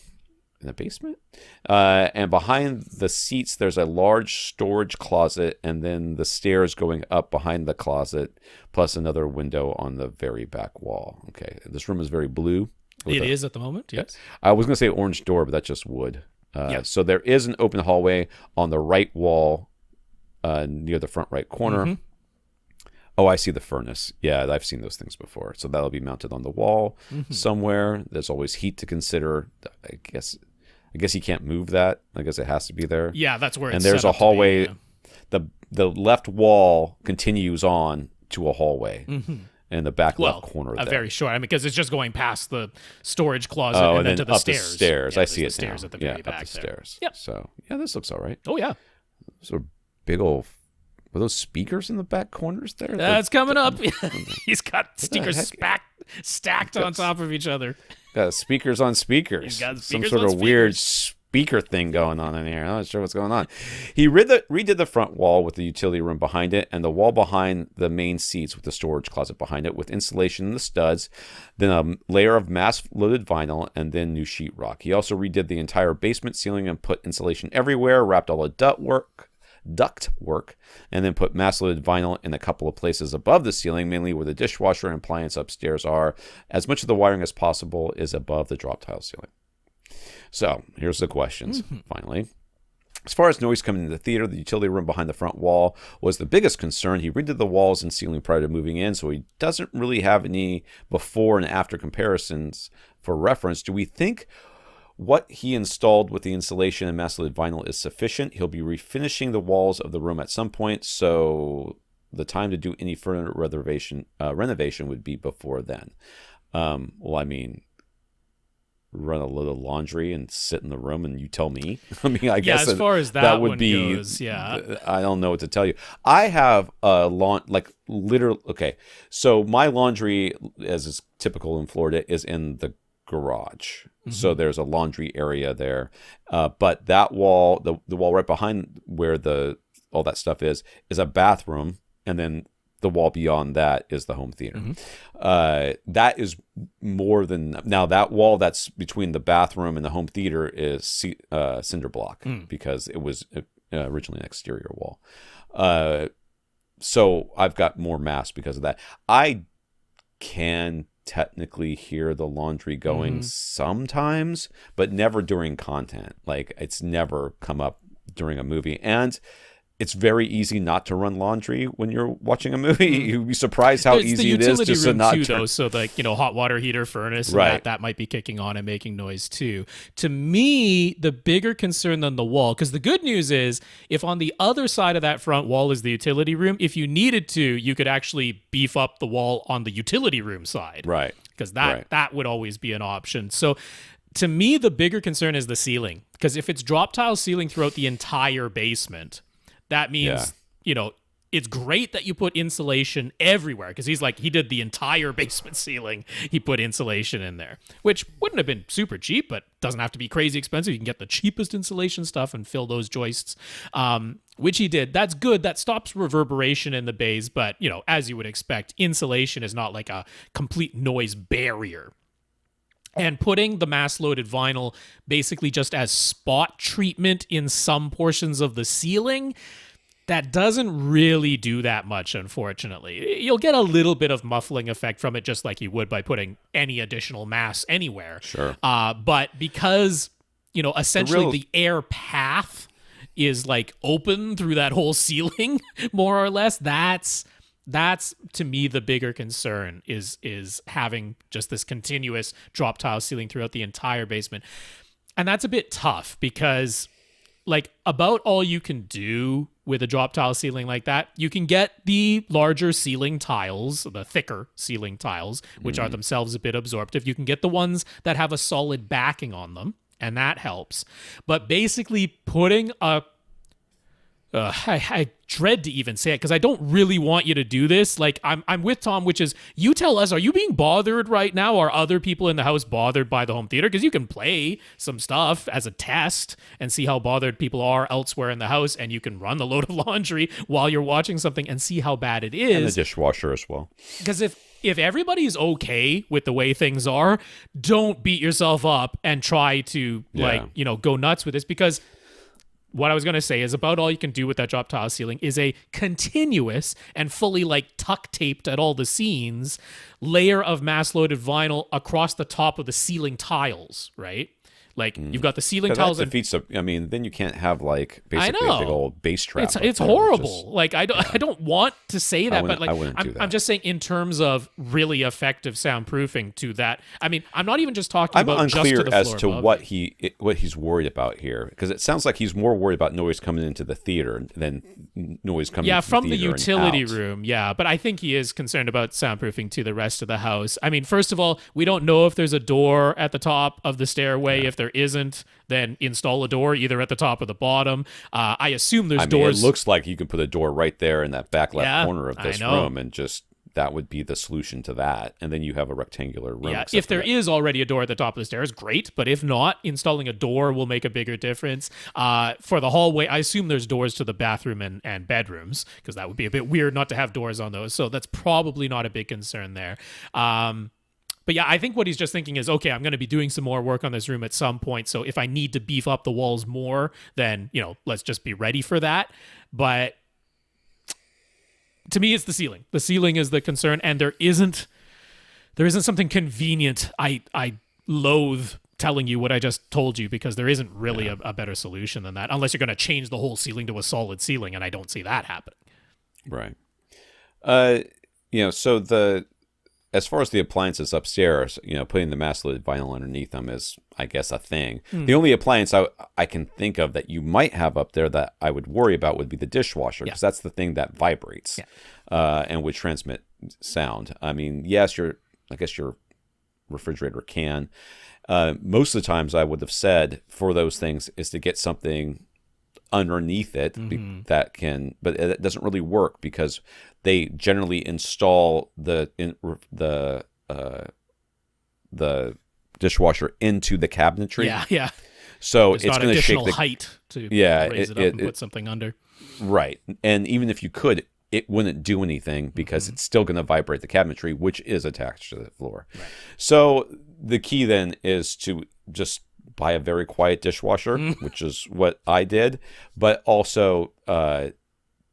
in the basement, and behind the seats, there's a large storage closet, and then the stairs going up behind the closet, plus another window on the very back wall. Okay, this room is very blue. It is at the moment, yes. I was going to say orange door, but that's just wood. So there is an open hallway on the right wall near the front right corner. Mm-hmm. Oh, I see the furnace. Yeah, I've seen those things before. So that'll be mounted on the wall somewhere. There's always heat to consider. I guess you can't move that. I guess it has to be there. Yeah, that's where it's And there's set a up to hallway. be, The left wall continues on to a hallway in the back left corner there. Very short. I mean, because it's just going past the storage closet and then to the up stairs. The stairs. Yeah, I see it stairs now. at the very back up the there. stairs. Yep. So, yeah, this looks all right. Oh, yeah. Those are big old... Were those speakers in the back corners there? That's coming up. He's got speakers stacked on top of each other. Got speakers on speakers. He's got Some speakers sort on of speakers. weird speaker thing going on in here. I'm not sure what's going on. He redid the front wall with the utility room behind it and the wall behind the main seats with the storage closet behind it with insulation in the studs, then a layer of mass-loaded vinyl, and then new sheetrock. He also redid the entire basement ceiling and put insulation everywhere, wrapped all the duct work, and then put mass-loaded vinyl in a couple of places above the ceiling, mainly where the dishwasher and appliance upstairs are. As much of the wiring as possible is above the drop tile ceiling. So here's the questions, finally. As far as noise coming into the theater, the utility room behind the front wall was the biggest concern. He redid the walls and ceiling prior to moving in, so he doesn't really have any before and after comparisons for reference. Do we think what he installed with the insulation and mass-loaded vinyl is sufficient? He'll be refinishing the walls of the room at some point, so the time to do any further renovation would be before then. Well, I mean, run a little laundry and sit in the room and you tell me. I mean, I guess as far as that would one be, goes, yeah. I don't know what to tell you. I have a literally, okay. So my laundry, as is typical in Florida, is in the garage. So there's a laundry area there. But that wall, the wall right behind where all that stuff is a bathroom, and then the wall beyond that is the home theater. That is more than... Now, that wall that's between the bathroom and the home theater is cinder block because it was originally an exterior wall. So I've got more mass because of that. I can technically hear the laundry going sometimes, but never during content. Like, it's never come up during a movie. And it's very easy not to run laundry when you're watching a movie. You'd be surprised how easy it is just to not too, turn. though, so like, hot water heater, furnace, and Right. that might be kicking on and making noise too. To me, the bigger concern than the wall, because the good news is if on the other side of that front wall is the utility room, if you needed to, you could actually beef up the wall on the utility room side. Right. Because that would always be an option. So to me, the bigger concern is the ceiling. Because if it's drop tile ceiling throughout the entire basement, that means, it's great that you put insulation everywhere, because he did the entire basement ceiling. He put insulation in there, which wouldn't have been super cheap, but doesn't have to be crazy expensive. You can get the cheapest insulation stuff and fill those joists, which he did. That's good. That stops reverberation in the bays, but, as you would expect, insulation is not like a complete noise barrier. And putting the mass-loaded vinyl basically just as spot treatment in some portions of the ceiling, that doesn't really do that much, unfortunately. You'll get a little bit of muffling effect from it, just like you would by putting any additional mass anywhere. Sure. But because, essentially the air path is like open through that whole ceiling, more or less, that's to me the bigger concern is having just this continuous drop tile ceiling throughout the entire basement. And that's a bit tough because about all you can do with a drop tile ceiling like that, you can get the larger ceiling tiles, the thicker ceiling tiles, which are themselves a bit absorptive. You can get the ones that have a solid backing on them, and that helps. But basically putting a I dread to even say it because I don't really want you to do this. Like I'm with Tom, which is you tell us, are you being bothered right now? Are other people in the house bothered by the home theater? Because you can play some stuff as a test and see how bothered people are elsewhere in the house, and you can run the load of laundry while you're watching something and see how bad it is. And the dishwasher as well. Because if everybody's okay with the way things are, don't beat yourself up and try to go nuts with this, because what I was going to say is about all you can do with that drop tile ceiling is a continuous and fully tuck taped at all the seams layer of mass loaded vinyl across the top of the ceiling tiles, right? You've got the ceiling tiles. That defeats then you can't have basically a big old bass trap. It's horrible. I don't want to say that, but I wouldn't do that. I'm just saying in terms of really effective soundproofing to that. I mean, I'm not even just talking about unclear just to the as floor to above. what he's worried about here, because it sounds like he's more worried about noise coming into the theater than noise coming from the theater utility and out. room. Yeah, but I think he is concerned about soundproofing to the rest of the house. I mean, first of all, we don't know if there's a door at the top of the stairway. If there isn't, then install a door either at the top or the bottom. I assume there's doors. It looks like you can put a door right there in that back left corner of this room, and just that would be the solution to that. And then you have a rectangular room. Yeah, if there is already a door at the top of the stairs, great. But if not, installing a door will make a bigger difference. For the hallway, I assume there's doors to the bathroom and bedrooms, because that would be a bit weird not to have doors on those. So that's probably not a big concern there. But yeah, I think what he's just thinking is, okay, I'm going to be doing some more work on this room at some point. So if I need to beef up the walls more, then, let's just be ready for that. But to me, it's the ceiling. The ceiling is the concern, and there isn't something convenient. I loathe telling you what I just told you, because there isn't really a better solution than that, unless you're going to change the whole ceiling to a solid ceiling, and I don't see that happening. Right. As far as the appliances upstairs, putting the mass loaded vinyl underneath them is, I guess, a thing. The only appliance I can think of that you might have up there that I would worry about would be the dishwasher, because that's the thing that vibrates and would transmit sound. I mean, yes, your refrigerator can. Most of the times I would have said for those things is to get something underneath it that can, but it doesn't really work because they generally install the dishwasher into the cabinetry. Yeah. So there's it's going to shake the height to raise it up and put something under. Right, and even if you could, it wouldn't do anything because it's still going to vibrate the cabinetry, which is attached to the floor. Right. So the key then is to just buy a very quiet dishwasher, which is what I did, but also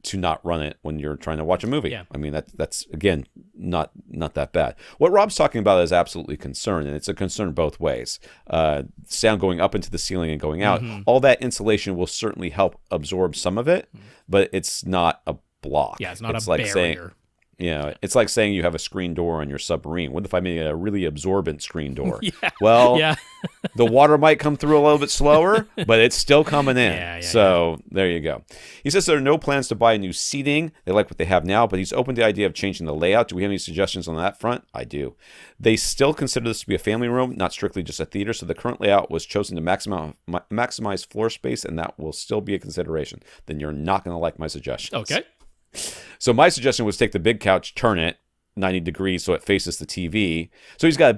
to not run it when you're trying to watch a movie. Yeah. I mean, that's again, not that bad. What Rob's talking about is absolutely concern, and it's a concern both ways. Sound going up into the ceiling and going out, all that insulation will certainly help absorb some of it, but it's not a block. Yeah, it's not a like barrier. It's like saying you have a screen door on your submarine. What if I made a really absorbent screen door? The water might come through a little bit slower, but it's still coming in. There you go. He says there are no plans to buy new seating. They like what they have now, but he's open to the idea of changing the layout. Do we have any suggestions on that front? I do. They still consider this to be a family room, not strictly just a theater, so the current layout was chosen to maximize floor space, and that will still be a consideration. Then you're not going to like my suggestions. Okay. So my suggestion was take the big couch, turn it 90 degrees so it faces the TV. So he's got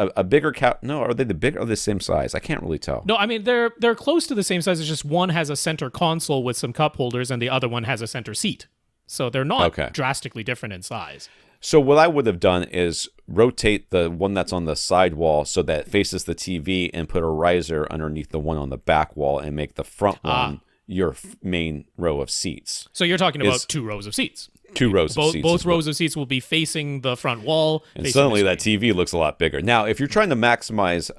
a bigger couch. No, are they the same size? I can't really tell. No, I mean they're close to the same size. It's just one has a center console with some cup holders, and the other one has a center seat. So they're not drastically different in size. So what I would have done is rotate the one that's on the side wall so that it faces the TV, and put a riser underneath the one on the back wall, and make the front one your main row of seats. So you're talking about 2 rows of seats. 2 rows of seats. Both rows of seats will be facing the front wall. And suddenly that TV looks a lot bigger. Now, if you're trying to maximize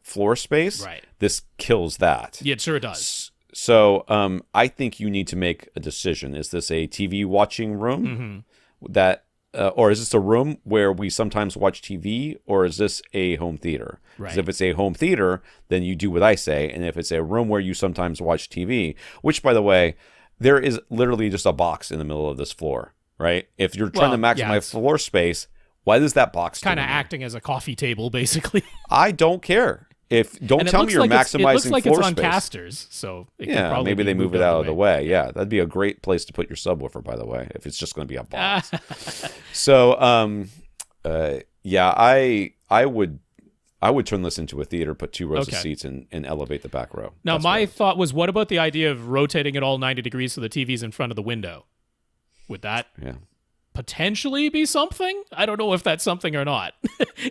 floor space, this kills that. Yeah, it sure does. So I think you need to make a decision. Is this a TV watching room that or is this a room where we sometimes watch TV, or is this a home theater? Because if it's a home theater, then you do what I say. And if it's a room where you sometimes watch TV, which, by the way, there is literally just a box in the middle of this floor, right? If you're trying to maximize floor space, why does that box kind of acting as a coffee table, basically? I don't care. don't tell me you're maximizing it looks like floor it's on space. casters, so it Yeah, could probably maybe be they move moved it out of the way. Yeah, that'd be a great place to put your subwoofer, by the way, if it's just going to be a box. So, yeah, I would turn this into a theater, put 2 rows of seats, and elevate the back row. Now, my thought was, what about the idea of rotating it all 90 degrees so the TV's in front of the window? Would that potentially be something? I don't know if that's something or not.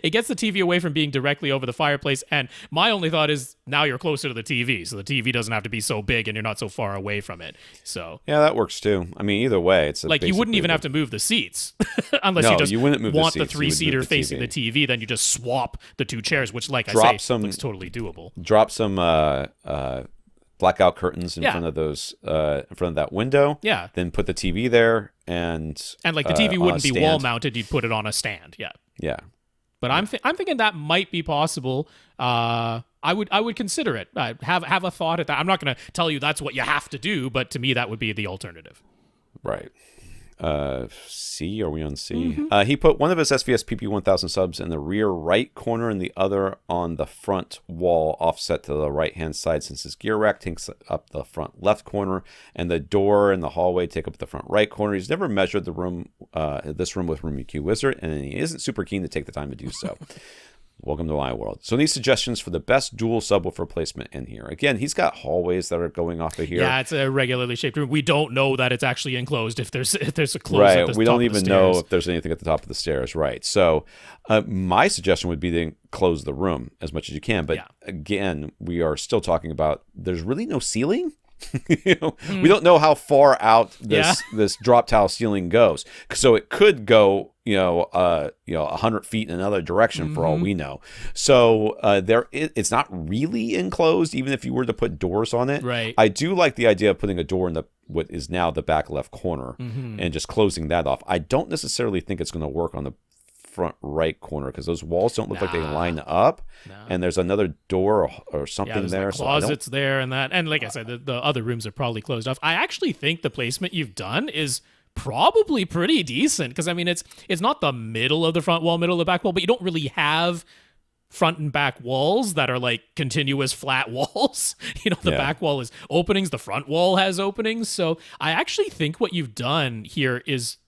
It gets the TV away from being directly over the fireplace, and my only thought is now you're closer to the TV, so the TV doesn't have to be so big and you're not so far away from it. So yeah, that works too. I mean, either way, it's like you wouldn't even have to move the seats unless you wouldn't move want the the seats. You would 3-seater move the facing TV. the TV. Then you just swap the 2 chairs, which, like Drop I say, some- looks totally doable. Drop some blackout curtains in front of those in front of that window. Yeah. Then put the TV there, and like the TV on a wouldn't be stand. wall mounted; you'd put it on a stand. Yeah. Yeah. But I'm thinking that might be possible. I would consider it. Have a thought at that. I'm not going to tell you that's what you have to do, but to me that would be the alternative. Right. C, are we on C? He put one of his SVS PP1000 subs in the rear right corner and the other on the front wall, offset to the right-hand side, since his gear rack takes up the front left corner and the door and the hallway take up the front right corner. He's never measured the room, this room with Room EQ Wizard, and he isn't super keen to take the time to do so. Welcome to my world. So these suggestions for the best dual subwoofer placement in here. Again, he's got hallways that are going off of here. Yeah, it's a regularly shaped room. We don't know that it's actually enclosed if there's a close right. at the We top don't of the even know stairs. if there's anything at the top of the stairs. Right. So my suggestion would be to close the room as much as you can. But again, we are still talking about there's really no ceiling. We don't know how far out this drop tile ceiling goes. So it could go 100 feet in another direction for all we know. So it's not really enclosed, even if you were to put doors on it. Right. I do like the idea of putting a door in what is now the back left corner and just closing that off. I don't necessarily think it's going to work on the front right corner because those walls don't look like they line up, and there's another door or something there. Like closets there and that, and like I said, the other rooms are probably closed off. I actually think the placement you've done is probably pretty decent because I mean it's not the middle of the front wall, middle of the back wall, but you don't really have front and back walls that are like continuous flat walls. The back wall is openings, the front wall has openings. So I actually think what you've done here is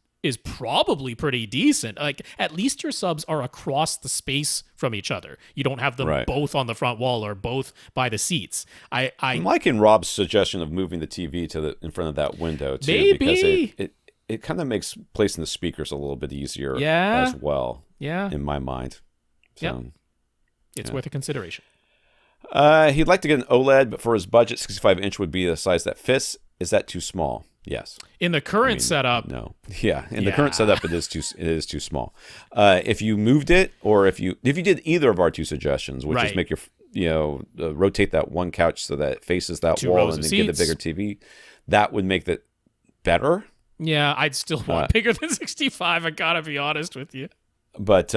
probably pretty decent. Like at least your subs are across the space from each other. You don't have them both on the front wall or both by the seats. I'm liking Rob's suggestion of moving the TV in front of that window too, maybe. because it kind of makes placing the speakers a little bit easier Yeah. as well. Yeah. In my mind. So, It's worth a consideration. He'd like to get an OLED, but for his budget, 65-inch would be the size that fits. Is that too small? Yes. In the current setup, no. Yeah, in the current setup, it is too small. If you moved it, or if you did either of our 2 suggestions, which is make your rotate that one couch so that it faces that 2 wall rows and of then get a seats. bigger TV, that would make that better. Yeah, I'd still want bigger than 65. I gotta be honest with you. But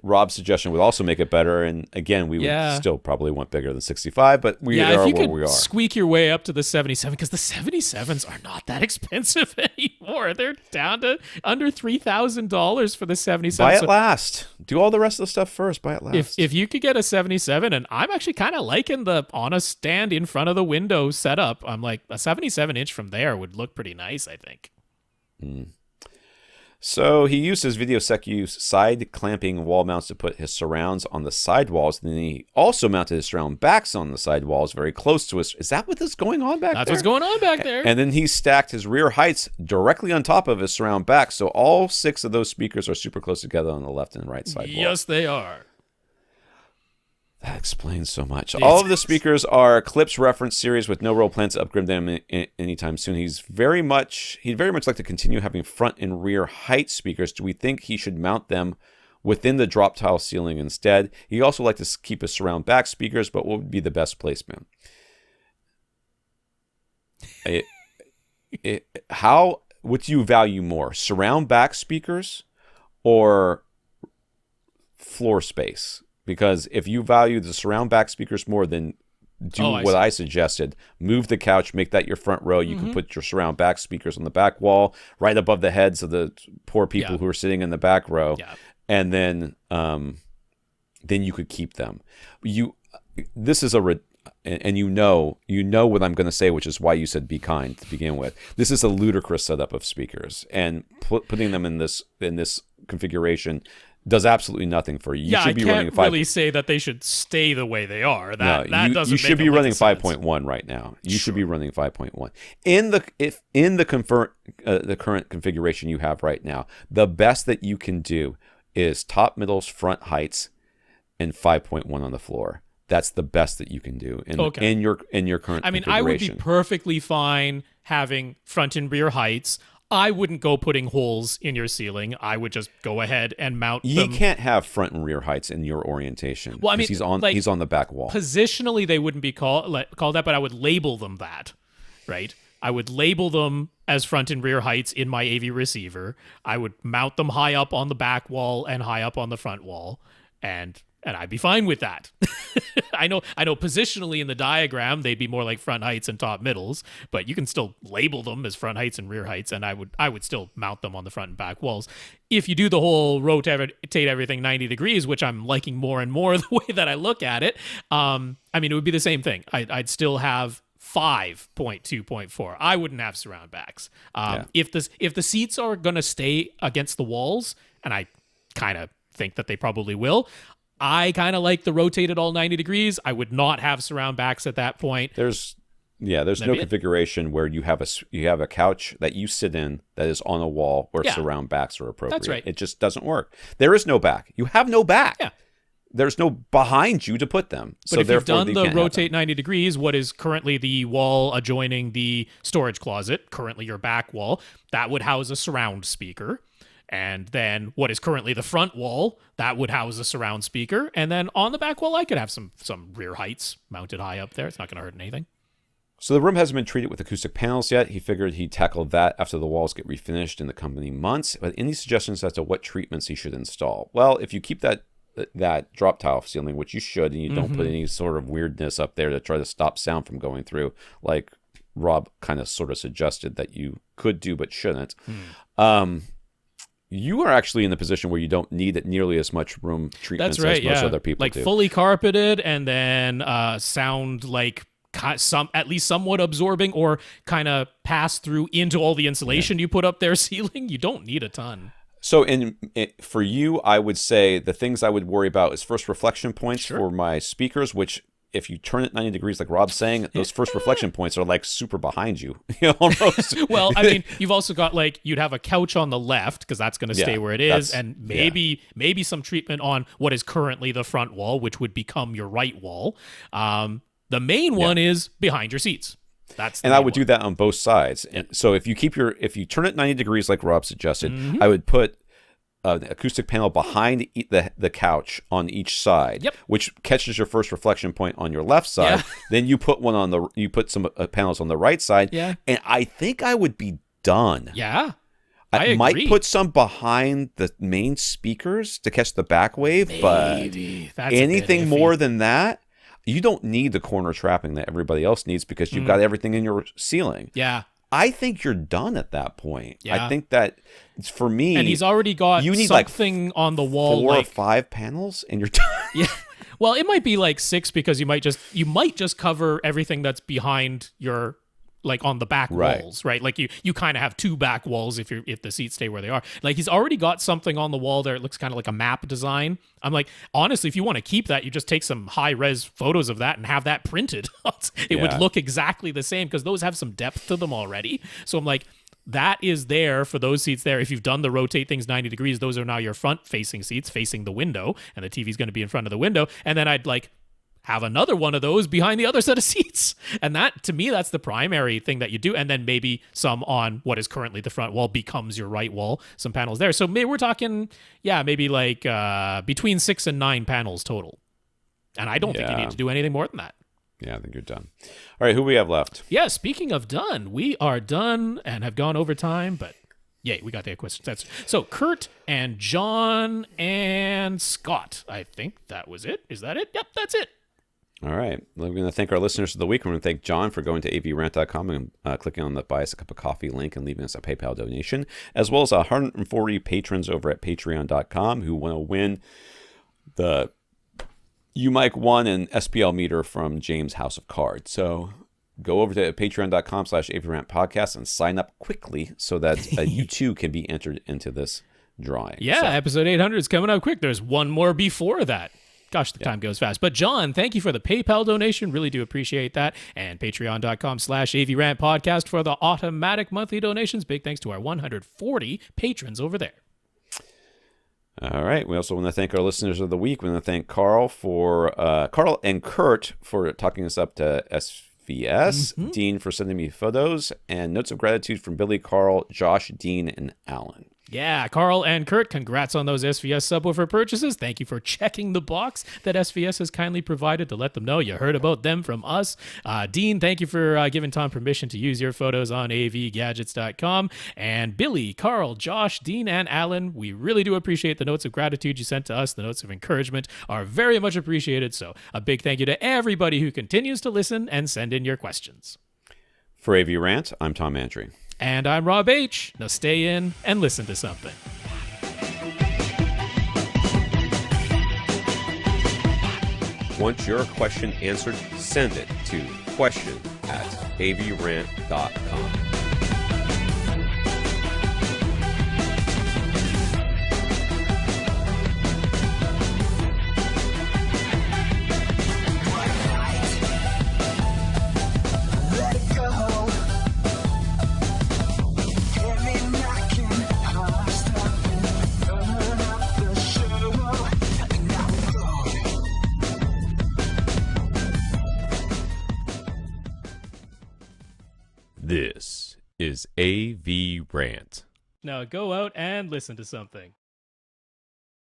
Rob's suggestion would also make it better, and again, we would still probably want bigger than 65. But we are if you where could we are. squeak your way up to the 77, because the 77s are not that expensive anymore. They're down to under $3,000 for the 77. Buy it last. Do all the rest of the stuff first. Buy it last. If you could get a 77, and I'm actually kind of liking the on a stand in front of the window setup. I'm like a 77-inch from there would look pretty nice, I think. So he used his Video Secu's side clamping wall mounts to put his surrounds on the side walls. And then he also mounted his surround backs on the side walls very close to us. Is that what is going on back there? That's what's going on back there. And then he stacked his rear heights directly on top of his surround back. So all 6 of those speakers are super close together on the left and right side wall. Yes, they are. That explains so much. All of the speakers are Clips reference series with no real plans to upgrade them anytime soon. He'd very much like to continue having front and rear height speakers. Do we think he should mount them within the drop tile ceiling instead? He'd also like to keep his surround back speakers, but what would be the best placement? How would you value more, surround back speakers or floor space? Because if you value the surround back speakers more, then do what I suggested. Move the couch, make that your front row. You can put your surround back speakers on the back wall, right above the heads of the poor people who are sitting in the back row. Yeah. And then you could keep them. this is and you know what I'm going to say, which is why you said be kind to begin with. This is a ludicrous setup of speakers, and putting them in this configuration does absolutely nothing for you. You should be running really say that they should stay the way they are. That doesn't. You should be running 5.1 right now. You should be running 5.1 in the current configuration you have right now. The best that you can do is top, middles, front heights, and 5.1 on the floor. That's the best that you can do in your current configuration. I would be perfectly fine having front and rear heights. I wouldn't go putting holes in your ceiling. I would just go ahead and mount them. You can't have front and rear heights in your orientation. Well, I mean, he's on the back wall. Positionally, they wouldn't be called that, but I would label them that, right? I would label them as front and rear heights in my AV receiver. I would mount them high up on the back wall and high up on the front wall, and I'd be fine with that. I know positionally in the diagram they'd be more like front heights and top middles, but you can still label them as front heights and rear heights, and I would still mount them on the front and back walls. If you do the whole rotate everything 90 degrees, which I'm liking more and more the way that I look at it, it would be the same thing. I'd still have 5.2.4. I wouldn't have surround backs. If the seats are going to stay against the walls, and I kind of think that they probably will, I kind of like the rotated all 90 degrees. I would not have surround backs at that point. There's no configuration where you have a couch that you sit in that is on a wall where surround backs are appropriate. That's right. It just doesn't work. There is no back. You have no back. Yeah. There's no behind you to put them. But if you've done the rotate 90 degrees, what is currently the wall adjoining the storage closet, currently your back wall, that would house a surround speaker. And then what is currently the front wall, that would house a surround speaker. And then on the back wall, I could have some rear heights mounted high up there. It's not going to hurt anything. So the room hasn't been treated with acoustic panels yet. He figured he'd tackle that after the walls get refinished in the coming months. But any suggestions as to what treatments he should install? Well, if you keep that drop tile ceiling, which you should, and you don't put any sort of weirdness up there to try to stop sound from going through, like Rob kind of sort of suggested that you could do but shouldn't. You are actually in the position where you don't need nearly as much room treatments as most other people do. Like fully carpeted, and then sound like at least somewhat absorbing, or kind of pass through into all the insulation you put up there ceiling. You don't need a ton. So for you, I would say the things I would worry about is first reflection points for my speakers, which if you turn it 90 degrees, like Rob's saying, those first reflection points are like super behind you, almost. Well, I mean, you've also got you'd have a couch on the left because that's going to stay where it is, and maybe some treatment on what is currently the front wall, which would become your right wall. The main one is behind your seats. I would do that on both sides. And so if you turn it 90 degrees, like Rob suggested, I would put an acoustic panel behind the couch on each side, which catches your first reflection point on your left side. Then you put some panels on the right side, and I think I would be done. Yeah, I might put some behind the main speakers to catch the back wave, but anything more than that, you don't need the corner trapping that everybody else needs because you've got everything in your ceiling. Yeah. I think you're done at that point. Yeah. I think that for me, and he's already got something on the wall, 4 or 5 panels, and you're done. Yeah, well, it might be 6 because you might just cover everything that's behind your on the back walls, right? Like you kind of have 2 back walls if the seats stay where they are. He's already got something on the wall there. It looks kind of like a map design. I'm honestly, if you want to keep that, you just take some high res photos of that and have that printed. It would look exactly the same because those have some depth to them already. So I'm that is there for those seats there. If you've done the rotate things 90 degrees, those are now your front facing seats facing the window, and the TV's going to be in front of the window. And then I'd have another one of those behind the other set of seats. And that, to me, that's the primary thing that you do. And then maybe some on what is currently the front wall becomes your right wall, some panels there. So maybe we're talking, maybe between 6 and 9 panels total. And I don't think you need to do anything more than that. Yeah, I think you're done. All right, who we have left? Yeah, speaking of done, we are done and have gone over time, but yay, we got the questions. So Kurt and John and Scott. I think that was it. Is that it? Yep, that's it. All right. We're going to thank our listeners of the week. We're going to thank John for going to avrant.com and clicking on the Buy Us a Cup of Coffee link and leaving us a PayPal donation, as well as 140 patrons over at patreon.com who want to win the UMIC won an SPL meter from James House of Cards. So go over to patreon.com/AVRant podcast and sign up quickly so that you too can be entered into this drawing. Yeah, episode 800 is coming up quick. There's one more before that. Gosh, the time goes fast. But John, thank you for the PayPal donation. Really do appreciate that. And patreon.com/AVRant podcast for the automatic monthly donations. Big thanks to our 140 patrons over there. All right. We also want to thank our listeners of the week. We want to thank Karl and Kurt for talking us up to SVS, Dean for sending me photos, and notes of gratitude from Billy, Karl, Josh, Dean, and Alan. Yeah, Karl and Kurt, congrats on those SVS subwoofer purchases. Thank you for checking the box that SVS has kindly provided to let them know you heard about them from us. Dean, thank you for giving Tom permission to use your photos on avgadgets.com. And Billy, Karl, Josh, Dean, and Alan, we really do appreciate the notes of gratitude you sent to us. The notes of encouragement are very much appreciated. So a big thank you to everybody who continues to listen and send in your questions. For AVRant, I'm Tom Antry. And I'm Rob H. Now stay in and listen to something. Want your question answered? Send it to question@avrant.com. This is AVRant. Now go out and listen to something.